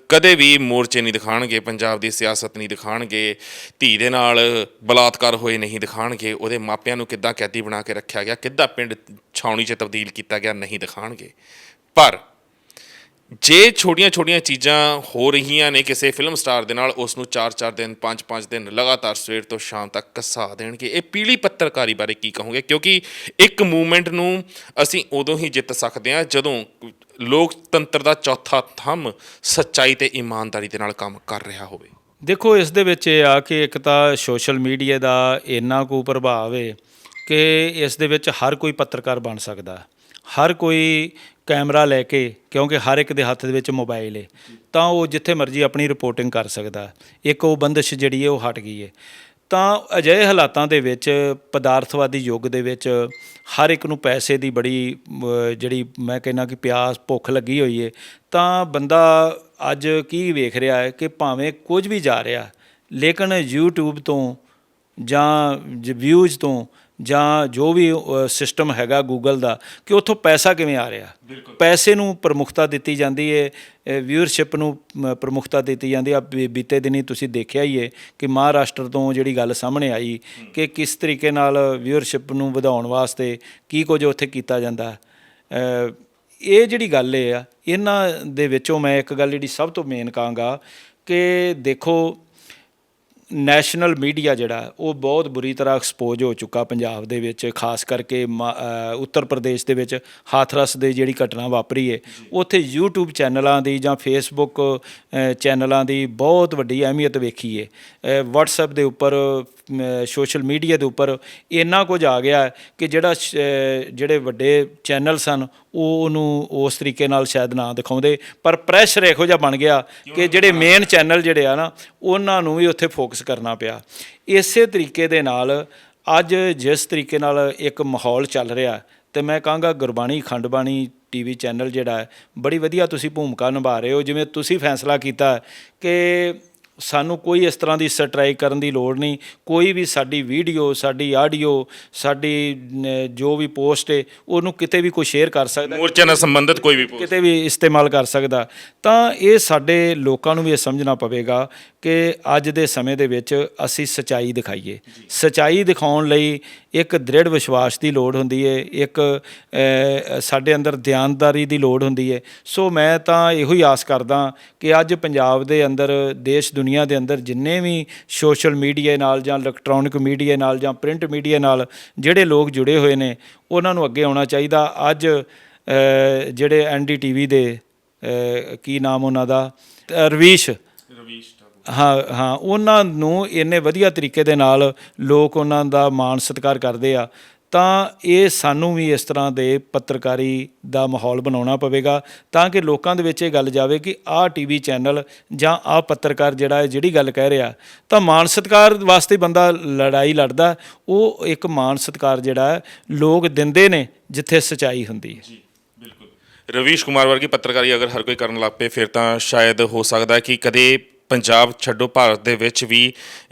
[SPEAKER 1] ਕਦੇ ਵੀ ਮੋਰਚੇ ਨਹੀਂ ਦਿਖਾਉਣਗੇ, ਪੰਜਾਬ ਦੀ ਸਿਆਸਤ ਨਹੀਂ ਦਿਖਾਉਣਗੇ, ਧੀ ਦੇ ਨਾਲ ਬਲਾਤਕਾਰ ਹੋਏ ਨਹੀਂ ਦਿਖਾਉਣਗੇ, ਉਹਦੇ ਮਾਪਿਆਂ ਨੂੰ ਕਿੱਦਾਂ ਕੈਦੀ ਬਣਾ ਕੇ ਰੱਖਿਆ ਗਿਆ, ਕਿੱਦਾਂ ਪਿੰਡ ਛਾਉਣੀ 'ਚ ਤਬਦੀਲ ਕੀਤਾ ਗਿਆ ਨਹੀਂ ਦਿਖਾਉਣਗੇ। ਪਰ ਜੇ ਛੋਟੀਆਂ ਚੀਜ਼ਾਂ ਹੋ ਰਹੀਆਂ ਨੇ ਕਿਸੇ ਫਿਲਮ ਸਟਾਰ ਦੇ ਨਾਲ, ਉਸ ਨੂੰ 4-4 ਦਿਨ 5-5 ਦਿਨ ਲਗਾਤਾਰ ਸਵੇਰ ਤੋਂ ਸ਼ਾਮ ਤੱਕ ਘਸਾ ਦੇਣਗੇ। ਇਹ ਪੀਲੀ ਪੱਤਰਕਾਰੀ ਬਾਰੇ ਕੀ ਕਹੋਗੇ? ਕਿਉਂਕਿ ਇੱਕ ਮੂਵਮੈਂਟ ਨੂੰ ਅਸੀਂ ਉਦੋਂ ਹੀ ਜਿੱਤ ਸਕਦੇ ਹਾਂ ਜਦੋਂ ਲੋਕਤੰਤਰ ਦਾ ਚੌਥਾ ਥੰਮ ਸੱਚਾਈ ਤੇ ਇਮਾਨਦਾਰੀ ਦੇ ਨਾਲ ਕੰਮ ਕਰ ਰਿਹਾ ਹੋਵੇ।
[SPEAKER 2] ਦੇਖੋ, ਇਸ ਦੇ ਵਿੱਚ ਇਹ ਆ ਕਿ ਇੱਕ ਤਾਂ ਸੋਸ਼ਲ ਮੀਡੀਆ ਦਾ ਇੰਨਾ ਕੁ ਪ੍ਰਭਾਵ ਹੈ ਕਿ ਇਸ ਦੇ ਵਿੱਚ ਹਰ ਕੋਈ ਪੱਤਰਕਾਰ ਬਣ ਸਕਦਾ, ਹਰ ਕੋਈ ਕੈਮਰਾ ਲੈ ਕੇ, ਕਿਉਂਕਿ ਹਰ ਇੱਕ ਦੇ ਹੱਥ ਦੇ ਵਿੱਚ ਮੋਬਾਈਲ ਹੈ, ਤਾਂ ਉਹ ਜਿੱਥੇ ਮਰਜ਼ੀ ਆਪਣੀ ਰਿਪੋਰਟਿੰਗ ਕਰ ਸਕਦਾ। ਇੱਕ ਉਹ ਬੰਦਿਸ਼ ਜਿਹੜੀ ਹੈ ਉਹ ਹਟ ਗਈ ਹੈ। ਤਾਂ ਅਜਿਹੇ ਹਾਲਾਤਾਂ ਦੇ ਵਿੱਚ, ਪਦਾਰਥਵਾਦੀ ਯੁੱਗ ਦੇ ਵਿੱਚ, ਹਰ ਇੱਕ ਨੂੰ ਪੈਸੇ ਦੀ ਬੜੀ ਜਿਹੜੀ ਮੈਂ ਕਹਿੰਦਾ ਕਿ ਪਿਆਸ ਭੁੱਖ ਲੱਗੀ ਹੋਈ ਹੈ। ਤਾਂ ਬੰਦਾ ਅੱਜ ਕੀ ਵੇਖ ਰਿਹਾ ਹੈ ਕਿ ਭਾਵੇਂ ਕੁਝ ਵੀ ਜਾ ਰਿਹਾ, ਲੇਕਿਨ YouTube ਤੋਂ ਜਾਂ ਵਿਊਜ਼ ਤੋਂ ਜਾਂ ਜੋ ਵੀ ਸਿਸਟਮ ਹੈਗਾ ਗੂਗਲ ਦਾ, ਕਿ ਉੱਥੋਂ ਪੈਸਾ ਕਿਵੇਂ ਆ ਰਿਹਾ, ਪੈਸੇ ਨੂੰ ਪ੍ਰਮੁੱਖਤਾ ਦਿੱਤੀ ਜਾਂਦੀ ਹੈ, ਵਿਊਅਰਸ਼ਿਪ ਨੂੰ ਪ੍ਰਮੁੱਖਤਾ ਦਿੱਤੀ ਜਾਂਦੀ ਆ। ਬੀਤੇ ਦਿਨੀ ਤੁਸੀਂ ਦੇਖਿਆ ਹੀ ਹੈ ਕਿ ਮਹਾਰਾਸ਼ਟਰ ਤੋਂ ਜਿਹੜੀ ਗੱਲ ਸਾਹਮਣੇ ਆਈ ਕਿ ਕਿਸ ਤਰੀਕੇ ਨਾਲ ਵਿਊਅਰਸ਼ਿਪ ਨੂੰ ਵਧਾਉਣ ਵਾਸਤੇ ਕੀ ਕੁਝ ਉੱਥੇ ਕੀਤਾ ਜਾਂਦਾ। ਇਹ ਜਿਹੜੀ ਗੱਲ ਇਹ ਆ, ਇਹਨਾਂ ਦੇ ਵਿੱਚੋਂ ਮੈਂ ਇੱਕ ਗੱਲ ਜਿਹੜੀ ਸਭ ਤੋਂ ਮੇਨ ਕਹਾਂਗਾ ਕਿ ਦੇਖੋ, ਨੈਸ਼ਨਲ ਮੀਡੀਆ ਜਿਹੜਾ ਉਹ ਬਹੁਤ ਬੁਰੀ ਤਰ੍ਹਾਂ ਐਕਸਪੋਜ਼ ਹੋ ਚੁੱਕਾ ਪੰਜਾਬ ਦੇ ਵਿੱਚ, ਖਾਸ ਕਰਕੇ ਉੱਤਰ ਪ੍ਰਦੇਸ਼ ਦੇ ਵਿੱਚ ਹਾਥਰਸ ਦੇ ਜਿਹੜੀ ਘਟਨਾ ਵਾਪਰੀ ਹੈ, ਉੱਥੇ YouTube ਚੈਨਲਾਂ ਦੀ ਜਾਂ Facebook ਚੈਨਲਾਂ ਦੀ ਬਹੁਤ ਵੱਡੀ ਅਹਿਮੀਅਤ ਵੇਖੀ ਹੈ। WhatsApp ਦੇ ਉੱਪਰ, ਸੋਸ਼ਲ ਮੀਡੀਆ ਦੇ ਉੱਪਰ ਇੰਨਾ ਕੁਝ ਆ ਗਿਆ ਕਿ ਜਿਹੜੇ ਵੱਡੇ ਚੈਨਲ ਸਨ ਉਹ ਉਹਨੂੰ ਉਸ ਤਰੀਕੇ ਨਾਲ ਸ਼ਾਇਦ ਨਾ ਦਿਖਾਉਂਦੇ, ਪਰ ਪ੍ਰੈਸ਼ਰ ਇਹੋ ਜਿਹਾ ਬਣ ਗਿਆ ਕਿ ਜਿਹੜੇ ਮੇਨ ਚੈਨਲ ਜਿਹੜੇ ਆ ਨਾ, ਉਹਨਾਂ ਨੂੰ ਵੀ ਉੱਥੇ ਫੋਕਸ ਕਰਨਾ ਪਿਆ। ਇਸੇ ਤਰੀਕੇ ਦੇ ਨਾਲ ਅੱਜ ਜਿਸ ਤਰੀਕੇ ਨਾਲ ਇੱਕ ਮਾਹੌਲ ਚੱਲ ਰਿਹਾ, ਅਤੇ ਮੈਂ ਕਹਾਂਗਾ ਗੁਰਬਾਣੀ ਅਖੰਡ ਬਾਣੀ TV ਚੈਨਲ ਜਿਹੜਾ ਹੈ, ਬੜੀ ਵਧੀਆ ਤੁਸੀਂ ਭੂਮਿਕਾ ਨਿਭਾ ਰਹੇ ਹੋ। ਜਿਵੇਂ ਤੁਸੀਂ ਫੈਸਲਾ ਕੀਤਾ ਕਿ ਸਾਨੂੰ ਕੋਈ ਇਸ ਤਰ੍ਹਾਂ ਦੀ ਸਟ੍ਰਾਈਕ ਕਰਨ ਦੀ ਲੋੜ ਨਹੀਂ। ਕੋਈ ਵੀ ਸਾਡੀ ਵੀਡੀਓ, ਸਾਡੀ ਆਡੀਓ, ਸਾਡੀ ਜੋ ਵੀ ਪੋਸਟ ਹੈ ਉਹਨੂੰ ਕਿਤੇ ਵੀ ਕੋਈ ਸ਼ੇਅਰ ਕਰ ਸਕਦਾ,
[SPEAKER 1] ਮੋਰਚੇ ਨਾਲ ਸੰਬੰਧਿਤ ਕੋਈ ਵੀ post।
[SPEAKER 2] ਕਿਤੇ ਵੀ ਇਸਤੇਮਾਲ ਕਰ ਸਕਦਾ। ਤਾਂ ਇਹ ਸਾਡੇ ਲੋਕਾਂ ਨੂੰ ਵੀ ਇਹ ਸਮਝਣਾ ਪਵੇਗਾ ਕਿ ਅੱਜ ਦੇ ਸਮੇਂ ਦੇ ਵਿੱਚ ਅਸੀਂ ਸੱਚਾਈ ਦਿਖਾਈਏ। ਸੱਚਾਈ ਦਿਖਾਉਣ ਲਈ ਇੱਕ ਦ੍ਰਿੜ ਵਿਸ਼ਵਾਸ ਦੀ ਲੋੜ ਹੁੰਦੀ ਹੈ, ਇੱਕ ਸਾਡੇ ਅੰਦਰ ਦਿਆਨਦਾਰੀ ਦੀ ਲੋੜ ਹੁੰਦੀ ਹੈ। ਸੋ ਮੈਂ ਤਾਂ ਇਹੋ ਹੀ ਆਸ ਕਰਦਾ ਕਿ ਅੱਜ ਪੰਜਾਬ ਦੇ ਅੰਦਰ, ਦੇਸ਼ ਦੁਨੀਆ ਦੇ ਅੰਦਰ ਜਿੰਨੇ ਵੀ ਸੋਸ਼ਲ ਮੀਡੀਆ ਨਾਲ ਜਾਂ ਇਲੈਕਟ੍ਰੋਨਿਕ ਮੀਡੀਆ ਨਾਲ ਜਾਂ ਪ੍ਰਿੰਟ ਮੀਡੀਆ ਨਾਲ ਜਿਹੜੇ ਲੋਕ ਜੁੜੇ ਹੋਏ ਨੇ ਉਹਨਾਂ ਨੂੰ ਅੱਗੇ ਆਉਣਾ ਚਾਹੀਦਾ। ਅੱਜ ਜਿਹੜੇ NDTV ਦੇ ਕੀ ਨਾਮ ਉਹਨਾਂ ਦਾ, ਰਵੀਸ਼ ਹਾਂ, ਉਹਨਾਂ ਨੂੰ ਇੰਨੇ ਵਧੀਆ ਤਰੀਕੇ ਦੇ ਨਾਲ ਲੋਕ ਉਹਨਾਂ ਦਾ ਮਾਣ ਸਤਿਕਾਰ ਕਰਦੇ ਆ। ਤਾਂ ਇਹ ਸਾਨੂੰ ਵੀ ਇਸ ਤਰ੍ਹਾਂ ਦੇ ਪੱਤਰਕਾਰੀ ਦਾ ਮਾਹੌਲ ਬਣਾਉਣਾ ਪਵੇਗਾ ਤਾਂ ਕਿ ਲੋਕਾਂ ਦੇ ਵਿੱਚ ਇਹ ਗੱਲ ਜਾਵੇ ਕਿ ਆਹ TV ਚੈਨਲ ਜਾਂ ਆਹ ਪੱਤਰਕਾਰ ਜਿਹੜਾ ਜਿਹੜੀ ਗੱਲ ਕਹਿ ਰਿਹਾ, ਤਾਂ ਮਾਣ ਸਤਿਕਾਰ ਵਾਸਤੇ ਬੰਦਾ ਲੜਾਈ ਲੜਦਾ, ਉਹ ਇੱਕ ਮਾਣ ਸਤਿਕਾਰ ਜਿਹੜਾ ਲੋਕ ਦਿੰਦੇ ਨੇ ਜਿੱਥੇ ਸੱਚਾਈ ਹੁੰਦੀ ਹੈ।
[SPEAKER 1] ਰਵੀਸ਼ ਕੁਮਾਰ ਵਰਗੀ ਪੱਤਰਕਾਰੀ ਅਗਰ ਹਰ ਕੋਈ ਕਰਨ ਲੱਗ ਪਏ ਫਿਰ ਤਾਂ ਸ਼ਾਇਦ ਹੋ ਸਕਦਾ ਕਿ ਕਦੇ ਪੰਜਾਬ ਛੱਡੋ ਭਾਰਤ ਦੇ ਵਿੱਚ ਵੀ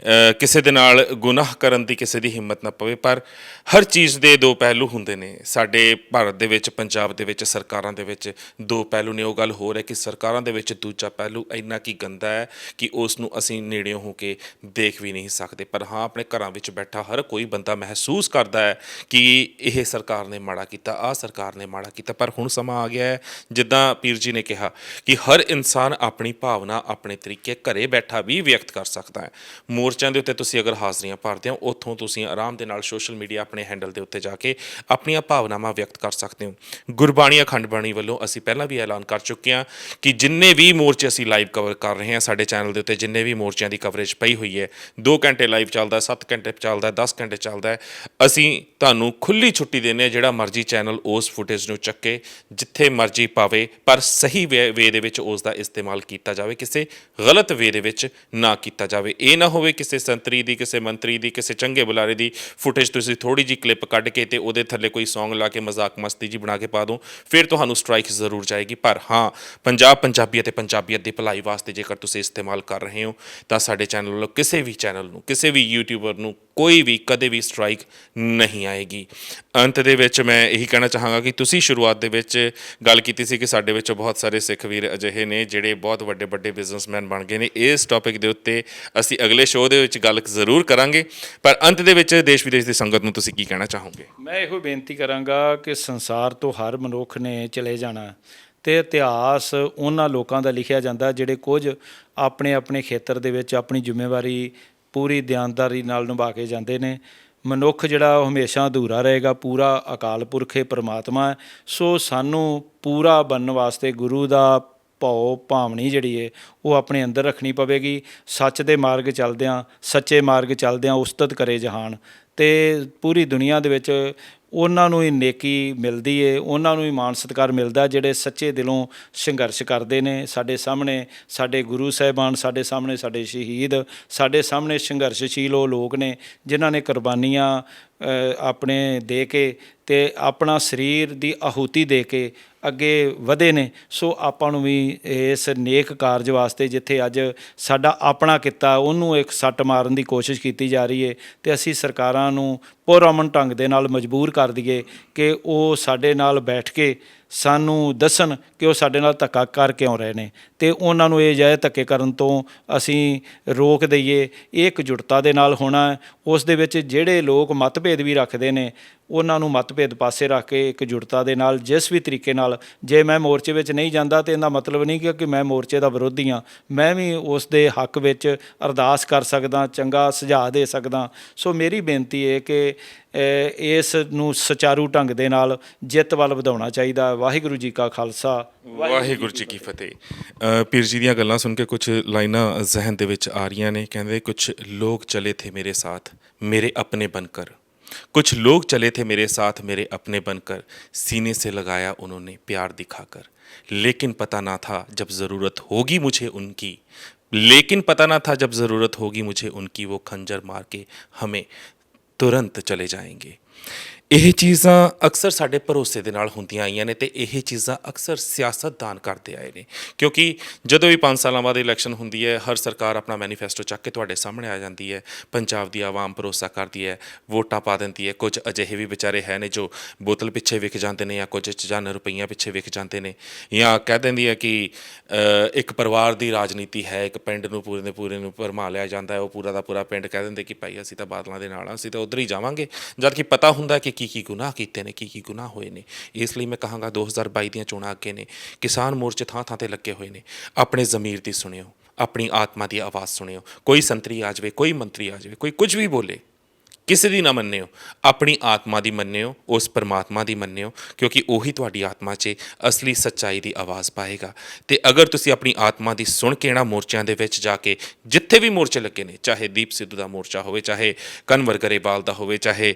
[SPEAKER 1] ਕਿਸੇ ਦੇ ਨਾਲ ਗੁਨਾਹ ਕਰਨ ਦੀ ਕਿਸੇ ਦੀ ਹਿੰਮਤ ਨਾ ਪਵੇ। ਪਰ ਹਰ ਚੀਜ਼ ਦੇ ਦੋ ਪਹਿਲੂ ਹੁੰਦੇ ਨੇ। ਸਾਡੇ ਭਾਰਤ ਦੇ ਵਿੱਚ, ਪੰਜਾਬ ਦੇ ਵਿੱਚ ਸਰਕਾਰਾਂ ਦੇ ਵਿੱਚ ਦੋ ਪਹਿਲੂ ਨੇ। ਉਹ ਗੱਲ ਹੋਰ ਹੈ ਕਿ ਸਰਕਾਰਾਂ ਦੇ ਵਿੱਚ ਦੂਜਾ ਪਹਿਲੂ ਇੰਨਾ ਕੀ ਗੰਦਾ ਹੈ ਕਿ ਉਸ ਨੂੰ ਅਸੀਂ ਨੇੜਿਓਂ ਹੋ ਕੇ ਦੇਖ ਵੀ ਨਹੀਂ ਸਕਦੇ। ਪਰ ਹਾਂ, ਆਪਣੇ ਘਰਾਂ ਵਿੱਚ ਬੈਠਾ ਹਰ ਕੋਈ ਬੰਦਾ ਮਹਿਸੂਸ ਕਰਦਾ ਹੈ ਕਿ ਇਹ ਸਰਕਾਰ ਨੇ ਮਾੜਾ ਕੀਤਾ, ਆਹ ਸਰਕਾਰ ਨੇ ਮਾੜਾ ਕੀਤਾ। ਪਰ ਹੁਣ ਸਮਾਂ ਆ ਗਿਆ ਹੈ, ਜਿੱਦਾਂ ਪੀਰ ਜੀ ਨੇ ਕਿਹਾ ਕਿ ਹਰ ਇਨਸਾਨ ਆਪਣੀ ਭਾਵਨਾ ਆਪਣੇ ਤਰੀਕੇ ਘਰੇ ਬੈਠਾ ਵੀ ਵਿਅਕਤ ਕਰ ਸਕਦਾ ਹੈ। ਮੋਰਚਿਆਂ ਦੇ ਉੱਤੇ ਤੁਸੀਂ ਅਗਰ ਹਾਜ਼ਰੀਆਂ ਭਰਦੇ ਹੋ, ਉੱਥੋਂ ਤੁਸੀਂ ਆਰਾਮ ਦੇ ਨਾਲ ਸੋਸ਼ਲ ਮੀਡੀਆ ਆਪਣੇ ਹੈਂਡਲ ਦੇ ਉੱਤੇ ਜਾ ਕੇ ਆਪਣੀਆਂ ਭਾਵਨਾਵਾਂ ਵਿਅਕਤ ਕਰ ਸਕਦੇ ਹੋ। ਗੁਰਬਾਣੀ ਅਖੰਡ ਬਾਣੀ ਵੱਲੋਂ ਅਸੀਂ ਪਹਿਲਾਂ ਵੀ ਐਲਾਨ ਕਰ ਚੁੱਕੇ ਹਾਂ ਕਿ ਜਿੰਨੇ ਵੀ ਮੋਰਚੇ ਅਸੀਂ ਲਾਈਵ ਕਵਰ ਕਰ ਰਹੇ ਹਾਂ ਸਾਡੇ ਚੈਨਲ ਦੇ ਉੱਤੇ, ਜਿੰਨੇ ਵੀ ਮੋਰਚਿਆਂ ਦੀ ਕਵਰੇਜ ਪਈ ਹੋਈ ਹੈ, 2 ਘੰਟੇ ਲਾਈਵ ਚੱਲਦਾ, 7 ਘੰਟੇ ਚੱਲਦਾ, 10 ਘੰਟੇ ਚੱਲਦਾ ਹੈ, ਅਸੀਂ ਤੁਹਾਨੂੰ ਖੁੱਲ੍ਹੀ ਛੁੱਟੀ ਦਿੰਦੇ ਹਾਂ। ਜਿਹੜਾ ਮਰਜ਼ੀ ਚੈਨਲ ਉਸ ਫੁਟੇਜ ਨੂੰ ਚੱਕੇ, ਜਿੱਥੇ ਮਰਜ਼ੀ ਪਾਵੇ, ਪਰ ਸਹੀ ਵੇ ਦੇ ਵਿੱਚ ਉਸ ਦਾ ਇਸਤੇਮਾਲ ਕੀਤਾ ਜਾਵੇ, ਕਿਸੇ ਗਲਤ ਵੇ ਦੇ ਵਿੱਚ ਨਾ ਕੀਤਾ ਜਾਵੇ। ਇਹ ਨਾ ਹੋਵੇ ਕਿਸੇ ਸੰਤਰੀ ਦੀ, ਕਿਸੇ ਮੰਤਰੀ ਦੀ, ਕਿਸੇ ਚੰਗੇ ਬੁਲਾਰੇ ਦੀ ਫੁਟੇਜ ਤੁਸੀਂ ਥੋੜ੍ਹੀ ਜਿਹੀ ਕਲਿੱਪ ਕੱਢ ਕੇ ਤੇ ਉਹਦੇ ਥੱਲੇ ਕੋਈ ਸੌਂਗ ਲਾ ਕੇ ਮਜ਼ਾਕ ਮਸਤੀ ਜੀ ਬਣਾ ਕੇ ਪਾ ਦਿਓ, ਫਿਰ ਤੁਹਾਨੂੰ ਸਟ੍ਰਾਈਕ ਜ਼ਰੂਰ ਜਾਏਗੀ। ਪਰ ਹਾਂ, ਪੰਜਾਬੀ ਅਤੇ ਪੰਜਾਬੀਅਤ ਦੀ ਭਲਾਈ ਵਾਸਤੇ ਜੇਕਰ ਤੁਸੀਂ ਇਸਤੇਮਾਲ ਕਰ ਰਹੇ ਹੋ ਤਾਂ ਸਾਡੇ ਚੈਨਲ ਵੱਲੋਂ ਕਿਸੇ ਵੀ ਚੈਨਲ ਨੂੰ, ਕਿਸੇ ਵੀ ਯੂਟਿਊਬਰ ਨੂੰ ਕੋਈ ਵੀ ਕਦੇ ਵੀ ਸਟ੍ਰਾਈਕ ਨਹੀਂ ਆਏਗੀ। ਅੰਤ ਦੇ ਵਿੱਚ ਮੈਂ ਇਹੀ ਕਹਿਣਾ ਚਾਹਾਂਗਾ ਕਿ ਤੁਸੀਂ ਸ਼ੁਰੂਆਤ ਦੇ ਵਿੱਚ ਗੱਲ ਕੀਤੀ ਸੀ ਕਿ ਸਾਡੇ ਵਿੱਚੋਂ ਬਹੁਤ ਸਾਰੇ ਸਿੱਖ ਵੀਰ ਅਜਿਹੇ ਨੇ ਜਿਹੜੇ ਬਹੁਤ ਵੱਡੇ ਵੱਡੇ ਬਿਜ਼ਨਸਮੈਨ ਬਣ ਗਏ ਨੇ। ਇਸ ਟੌਪਿਕ ਦੇ ਉੱਤੇ ਅਸੀਂ ਅਗਲੇ ਸ਼ੋਅ ਦੇ ਵਿੱਚ ਗੱਲ ਜ਼ਰੂਰ ਕਰਾਂਗੇ। ਪਰ ਅੰਤ ਦੇ ਵਿੱਚ ਦੇਸ਼ ਵਿਦੇਸ਼ ਦੀ ਸੰਗਤ ਨੂੰ ਤੁਸੀਂ ਕੀ ਕਹਿਣਾ ਚਾਹੋਗੇ?
[SPEAKER 2] ਮੈਂ ਇਹੋ ਬੇਨਤੀ ਕਰਾਂਗਾ ਕਿ ਸੰਸਾਰ ਤੋਂ ਹਰ ਮਨੁੱਖ ਨੇ ਚਲੇ ਜਾਣਾ ਅਤੇ ਇਤਿਹਾਸ ਉਹਨਾਂ ਲੋਕਾਂ ਦਾ ਲਿਖਿਆ ਜਾਂਦਾ ਜਿਹੜੇ ਕੁਝ ਆਪਣੇ ਆਪਣੇ ਖੇਤਰ ਦੇ ਵਿੱਚ ਆਪਣੀ ਜ਼ਿੰਮੇਵਾਰੀ ਪੂਰੀ ਦਿਆਨਦਾਰੀ ਨਾਲ ਨਿਭਾ ਕੇ ਜਾਂਦੇ ਨੇ। ਮਨੁੱਖ ਜਿਹੜਾ ਉਹ ਹਮੇਸ਼ਾ ਅਧੂਰਾ ਰਹੇਗਾ, ਪੂਰਾ ਅਕਾਲ ਪੁਰਖ ਹੈ, ਪਰਮਾਤਮਾ ਹੈ। ਸੋ ਸਾਨੂੰ ਪੂਰਾ ਬਣਨ ਵਾਸਤੇ ਗੁਰੂ ਦਾ ਭਾਉ ਭਾਵਨੀ ਜਿਹੜੀ ਹੈ ਉਹ ਆਪਣੇ ਅੰਦਰ ਰੱਖਣੀ ਪਵੇਗੀ। ਸੱਚ ਦੇ ਮਾਰਗ ਚੱਲਦਿਆਂ, ਸੱਚੇ ਮਾਰਗ ਚੱਲਦਿਆਂ ਉਸਤਤ ਕਰੇ ਜਹਾਨ। ਅਤੇ ਪੂਰੀ ਦੁਨੀਆ ਦੇ ਵਿੱਚ ਉਹਨਾਂ ਨੂੰ ਹੀ ਨੇਕੀ ਮਿਲਦੀ ਹੈ, ਉਹਨਾਂ ਨੂੰ ਹੀ ਮਾਣ ਸਤਿਕਾਰ ਮਿਲਦਾ ਜਿਹੜੇ ਸੱਚੇ ਦਿਲੋਂ ਸੰਘਰਸ਼ ਕਰਦੇ ਨੇ। ਸਾਡੇ ਸਾਹਮਣੇ ਸਾਡੇ ਗੁਰੂ ਸਾਹਿਬਾਨ, ਸਾਡੇ ਸਾਹਮਣੇ ਸਾਡੇ ਸ਼ਹੀਦ, ਸਾਡੇ ਸਾਹਮਣੇ ਸੰਘਰਸ਼ਸ਼ੀਲ ਉਹ ਲੋਕ ਨੇ ਜਿਨ੍ਹਾਂ ਨੇ ਕੁਰਬਾਨੀਆਂ ਆਪਣੇ ਦੇ ਕੇ ਅਤੇ ਆਪਣਾ ਸਰੀਰ ਦੀ ਆਹੂਤੀ ਦੇ ਕੇ ਅੱਗੇ ਵਧੇ ਨੇ। ਸੋ ਆਪਾਂ ਨੂੰ ਵੀ ਇਸ ਨੇਕ ਕਾਰਜ ਵਾਸਤੇ, ਜਿੱਥੇ ਅੱਜ ਸਾਡਾ ਆਪਣਾ ਕਿੱਤਾ ਉਹਨੂੰ ਇੱਕ ਸੱਟ ਮਾਰਨ ਦੀ ਕੋਸ਼ਿਸ਼ ਕੀਤੀ ਜਾ ਰਹੀ ਹੈ, ਅਤੇ ਅਸੀਂ ਸਰਕਾਰਾਂ ਨੂੰ ਪੁਰਅਮਨ ਢੰਗ ਦੇ ਨਾਲ ਮਜਬੂਰ ਕਰ ਦਈਏ ਕਿ ਉਹ ਸਾਡੇ ਨਾਲ ਬੈਠ ਕੇ ਸਾਨੂੰ ਦੱਸਣ ਕਿ ਉਹ ਸਾਡੇ ਨਾਲ ਧੱਕਾ ਕਰ ਕਿਉਂ ਰਹੇ ਨੇ, ਅਤੇ ਉਹਨਾਂ ਨੂੰ ਇਹ ਅਜਿਹੇ ਧੱਕੇ ਕਰਨ ਤੋਂ ਅਸੀਂ ਰੋਕ ਦਈਏ। ਇਹ ਇਕਜੁੱਟਤਾ ਦੇ ਨਾਲ ਹੋਣਾ। ਉਸ ਦੇ ਵਿੱਚ ਜਿਹੜੇ ਲੋਕ ਮਤਭੇਦ ਵੀ ਰੱਖਦੇ ਨੇ ਉਹਨਾਂ ਨੂੰ ਮਤਭੇਦ ਪਾਸੇ ਰੱਖ ਕੇ ਇਕਜੁੱਟਤਾ ਦੇ ਨਾਲ ਜਿਸ ਵੀ ਤਰੀਕੇ ਨਾਲ, ਜੇ ਮੈਂ ਮੋਰਚੇ ਵਿੱਚ ਨਹੀਂ ਜਾਂਦਾ ਤਾਂ ਇਹਦਾ ਮਤਲਬ ਨਹੀਂ ਕਿ ਮੈਂ ਮੋਰਚੇ ਦਾ ਵਿਰੋਧੀ ਹਾਂ। ਮੈਂ ਵੀ ਉਸ ਦੇ ਹੱਕ ਵਿੱਚ ਅਰਦਾਸ ਕਰ ਸਕਦਾ, ਚੰਗਾ ਸੁਝਾਅ ਦੇ ਸਕਦਾ। ਸੋ ਮੇਰੀ ਬੇਨਤੀ ਹੈ ਕਿ ਇਸ ਨੂੰ ਸੁਚਾਰੂ ਢੰਗ ਦੇ ਨਾਲ ਜਿੱਤ ਵੱਲ ਵਧਾਉਣਾ ਚਾਹੀਦਾ। ਵਾਹਿਗੁਰੂ ਜੀ ਕਾ ਖਾਲਸਾ,
[SPEAKER 1] ਵਾਹਿਗੁਰੂ ਜੀ ਕੀ ਫਤਿਹ। ਪੀਰ ਜੀ ਦੀਆਂ ਗੱਲਾਂ ਸੁਣ ਕੇ ਕੁਝ ਲਾਈਨਾਂ ਜ਼ਹਿਨ ਦੇ ਵਿੱਚ ਆ ਰਹੀਆਂ ਨੇ। ਕਹਿੰਦੇ ਕੁਛ ਲੋਕ ਚਲੇ ਥੇ ਮੇਰੇ ਸਾਥ मेरे अपने बनकर, कुछ लोग चले थे मेरे साथ मेरे अपने बनकर, सीने से लगाया उन्होंने प्यार दिखाकर, लेकिन पता ना था जब ज़रूरत होगी मुझे उनकी, लेकिन पता ना था जब ज़रूरत होगी मुझे उनकी, वो खंजर मार के हमें तुरंत चले जाएंगे। ਇਹ ਚੀਜ਼ਾਂ ਅਕਸਰ ਸਾਡੇ ਭਰੋਸੇ ਦੇ ਨਾਲ ਹੁੰਦੀਆਂ ਆਈਆਂ ਨੇ ਤੇ ਇਹ ਚੀਜ਼ਾਂ ਅਕਸਰ ਸਿਆਸਤਦਾਨ ਕਰਦੇ ਆਏ ਨੇ, ਕਿਉਂਕਿ ਜਦੋਂ ਵੀ 5 ਸਾਲਾਂ ਬਾਅਦ ਇਲੈਕਸ਼ਨ ਹੁੰਦੀ ਹੈ, ਹਰ ਸਰਕਾਰ ਆਪਣਾ ਮੈਨੀਫੈਸਟੋ ਚੱਕ ਕੇ ਤੁਹਾਡੇ ਸਾਹਮਣੇ ਆ ਜਾਂਦੀ ਹੈ। ਪੰਜਾਬ ਦੀ ਆਵਾਮ ਭਰੋਸਾ ਕਰਦੀ ਹੈ, ਵੋਟਾਂ ਪਾ ਦਿੰਦੀ ਹੈ। ਕੁਝ ਅਜਿਹੇ ਵੀ ਵਿਚਾਰੇ ਹੈ ਨੇ ਜੋ ਬੋਤਲ ਪਿੱਛੇ ਵਿਕ ਜਾਂਦੇ ਨੇ, ਜਾਂ ਕੁਝ ਚੰਨ ਰੁਪਈਆਂ ਪਿੱਛੇ ਵਿਕ ਜਾਂਦੇ ਨੇ, ਜਾਂ ਕਹਿ ਦਿੰਦੀ ਹੈ ਕਿ ਇੱਕ ਪਰਿਵਾਰ ਦੀ ਰਾਜਨੀਤੀ ਹੈ, ਇੱਕ ਪਿੰਡ ਨੂੰ ਪੂਰੇ ਦੇ ਪੂਰੇ ਨੂੰ ਭਰਮਾ ਲਿਆ ਜਾਂਦਾ ਹੈ। ਉਹ ਪੂਰਾ ਦਾ ਪੂਰਾ ਪਿੰਡ ਕਹਿ ਦਿੰਦੇ ਕਿ ਭਾਈ ਅਸੀਂ ਤਾਂ ਬਾਦਲਾਂ ਦੇ ਨਾਲ ਹਾਂ, ਅਸੀਂ ਤਾਂ ਉੱਧਰ ਹੀ ਜਾਵਾਂਗੇ, ਜਦ ਕਿ ਪਤਾ ਹੁੰਦਾ ਕਿ ਕੀ ਗੁਨਾਹ ਕੀਤੇ ਨੇ, ਕੀ ਗੁਨਾਹ ਹੋਏ ਨੇ। ਇਸ ਲਈ ਮੈਂ ਕਹਾਂਗਾ 2022 ਦੀਆਂ ਚੋਣਾਂ ਅੱਗੇ ਨੇ, ਕਿਸਾਨ ਮੋਰਚੇ ਥਾਂ ਥਾਂ 'ਤੇ ਲੱਗੇ ਹੋਏ ਨੇ। ਆਪਣੇ ਜ਼ਮੀਰ ਦੀ ਸੁਣਿਓ, ਆਪਣੀ ਆਤਮਾ ਦੀ ਆਵਾਜ਼ ਸੁਣਿਓ। ਕੋਈ ਸੰਤਰੀ ਆ ਜਾਵੇ, ਕੋਈ ਮੰਤਰੀ ਆ ਜਾਵੇ, ਕੋਈ ਕੁਝ ਵੀ ਬੋਲੇ, ਕਿਸੇ ਦੀ ਨਾ ਮੰਨਿਓ, ਆਪਣੀ ਆਤਮਾ ਦੀ ਮੰਨਿਓ, ਉਸ ਪਰਮਾਤਮਾ ਦੀ ਮੰਨਿਓ, ਕਿਉਂਕਿ ਉਹੀ ਤੁਹਾਡੀ ਆਤਮਾ 'ਚ ਅਸਲੀ ਸੱਚਾਈ ਦੀ ਆਵਾਜ਼ ਪਾਏਗਾ। ਤੇ ਅਗਰ ਤੁਸੀਂ ਆਪਣੀ ਆਤਮਾ ਦੀ ਸੁਣ ਕੇ ਇਹਨਾਂ ਮੋਰਚਿਆਂ ਦੇ ਵਿੱਚ ਜਾ ਕੇ, ਜਿੱਥੇ ਵੀ ਮੋਰਚੇ ਲੱਗੇ ਨੇ, ਚਾਹੇ ਦੀਪ ਸਿੱਧੂ ਦਾ ਮੋਰਚਾ ਹੋਵੇ, ਚਾਹੇ ਕਨਵਰ ਗਰੇਵਾਲ ਦਾ ਹੋਵੇ, ਚਾਹੇ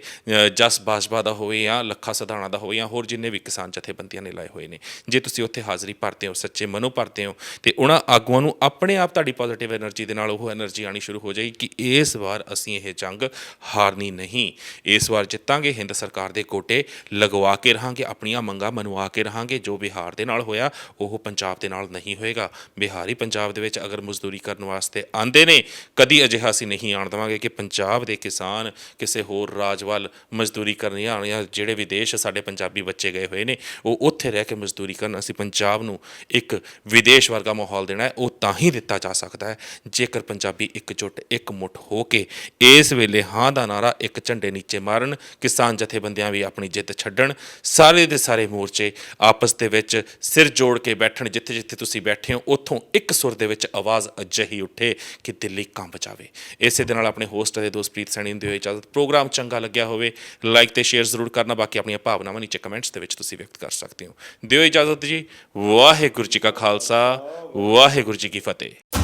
[SPEAKER 1] ਜਸ ਬਾਜਵਾ ਦਾ ਹੋਵੇ, ਜਾਂ ਲੱਖਾ ਸਧਾਣਾ ਦਾ ਹੋਵੇ, ਜਾਂ ਹੋਰ ਜਿੰਨੇ ਵੀ ਕਿਸਾਨ ਜਥੇਬੰਦੀਆਂ ਨੇ ਲਾਏ ਹੋਏ ਨੇ, ਜੇ ਤੁਸੀਂ ਉੱਥੇ ਹਾਜ਼ਰੀ ਭਰਦੇ ਹੋ, ਸੱਚੇ ਮਨੋਂ ਭਰਦੇ ਹੋ, ਤੇ ਉਹਨਾਂ ਆਗੂਆਂ ਨੂੰ ਆਪਣੇ ਆਪ ਤੁਹਾਡੀ ਪੋਜ਼ੀਟਿਵ ਐਨਰਜੀ ਦੇ ਨਾਲ ਉਹ ਐਨਰਜੀ ਆਉਣੀ ਸ਼ੁਰੂ ਹੋ ਜਾਏਗੀ ਕਿ ਇਸ ਵਾਰ ਅਸੀਂ ਇਹ ਜੰਗ ਹਾਰਨੀ ਨਹੀਂ, ਇਸ ਵਾਰ ਜਿੱਤਾਂਗੇ। ਹਿੰਦ ਸਰਕਾਰ ਦੇ ਗੋਡੇ ਲਗਵਾ ਕੇ ਰਹਾਂਗੇ, ਆਪਣੀਆਂ ਮੰਗਾਂ ਮਨਵਾ ਕੇ ਰਹਾਂਗੇ। ਜੋ ਬਿਹਾਰ ਦੇ ਨਾਲ ਹੋਇਆ ਉਹ ਪੰਜਾਬ ਦੇ ਨਾਲ ਨਹੀਂ ਹੋਏਗਾ। ਬਿਹਾਰੀ ਪੰਜਾਬ ਦੇ ਵਿੱਚ ਅਗਰ ਮਜ਼ਦੂਰੀ ਕਰਨ ਵਾਸਤੇ ਆਉਂਦੇ ਨੇ, ਕਦੀ ਅਜਿਹਾ ਅਸੀਂ ਨਹੀਂ ਆਉਣ ਦੇਵਾਂਗੇ ਕਿ ਪੰਜਾਬ ਦੇ ਕਿਸਾਨ ਕਿਸੇ ਹੋਰ ਰਾਜ ਵੱਲ ਮਜ਼ਦੂਰੀ ਕਰਨ ਆਉਣ, ਜਾਂ ਜਿਹੜੇ ਵਿਦੇਸ਼ ਸਾਡੇ ਪੰਜਾਬੀ ਬੱਚੇ ਗਏ ਹੋਏ ਨੇ ਉਹ ਉੱਥੇ ਰਹਿ ਕੇ ਮਜ਼ਦੂਰੀ ਕਰਨ। ਅਸੀਂ ਪੰਜਾਬ ਨੂੰ ਇੱਕ ਵਿਦੇਸ਼ ਵਰਗਾ ਮਾਹੌਲ ਦੇਣਾ ਹੈ, ਉਹ ਤਾਂ ਹੀ ਦਿੱਤਾ ਜਾ ਸਕਦਾ ਹੈ ਜੇਕਰ ਪੰਜਾਬੀ ਇਕਜੁੱਟ, ਇੱਕ ਮੁੱਠ ਹੋ ਕੇ ਇਸ ਵੇਲੇ ਹਾਂ ਦਾ ਨਾਰਾ ਇੱਕ ਝੰਡੇ ਨੀਚੇ ਮਾਰਨ। ਕਿਸਾਨ ਜਥੇਬੰਦੀਆਂ ਵੀ ਆਪਣੀ ਜਿੱਦ ਛੱਡਣ, ਸਾਰੇ ਦੇ ਸਾਰੇ ਮੋਰਚੇ ਆਪਸ ਦੇ ਵਿੱਚ ਸਿਰ ਜੋੜ ਕੇ ਬੈਠਣ। ਜਿੱਥੇ ਜਿੱਥੇ ਤੁਸੀਂ ਬੈਠੇ ਹੋ ਉੱਥੋਂ ਇੱਕ ਸੁਰ ਦੇ ਵਿੱਚ ਆਵਾਜ਼ ਅਜਿਹੀ ਉੱਠੇ ਕਿ ਦਿੱਲੀ ਕੰਬ ਜਾਵੇ। ਇਸੇ ਦੇ ਨਾਲ ਆਪਣੇ ਹੋਸਟ ਅਤੇ ਦੋਸਤ ਪ੍ਰੀਤ ਸੈਣੀ ਨੂੰ ਦਿਓ ਇਜਾਜ਼ਤ। ਪ੍ਰੋਗਰਾਮ ਚੰਗਾ ਲੱਗਿਆ ਹੋਵੇ ਲਾਈਕ ਤੇ ਸ਼ੇਅਰ ਜ਼ਰੂਰ ਕਰਨਾ, ਬਾਕੀ ਆਪਣੀਆਂ ਭਾਵਨਾਵਾਂ ਨੀਚੇ ਕਮੈਂਟਸ ਦੇ ਵਿੱਚ ਤੁਸੀਂ ਵਿਅਕਤ ਕਰ ਸਕਦੇ ਹੋ। ਦਿਓ ਇਜਾਜ਼ਤ ਜੀ। ਵਾਹਿਗੁਰੂ ਜੀ ਕਾ ਖਾਲਸਾ, ਵਾਹਿਗੁਰੂ ਜੀ ਕੀ ਫਤਿਹ।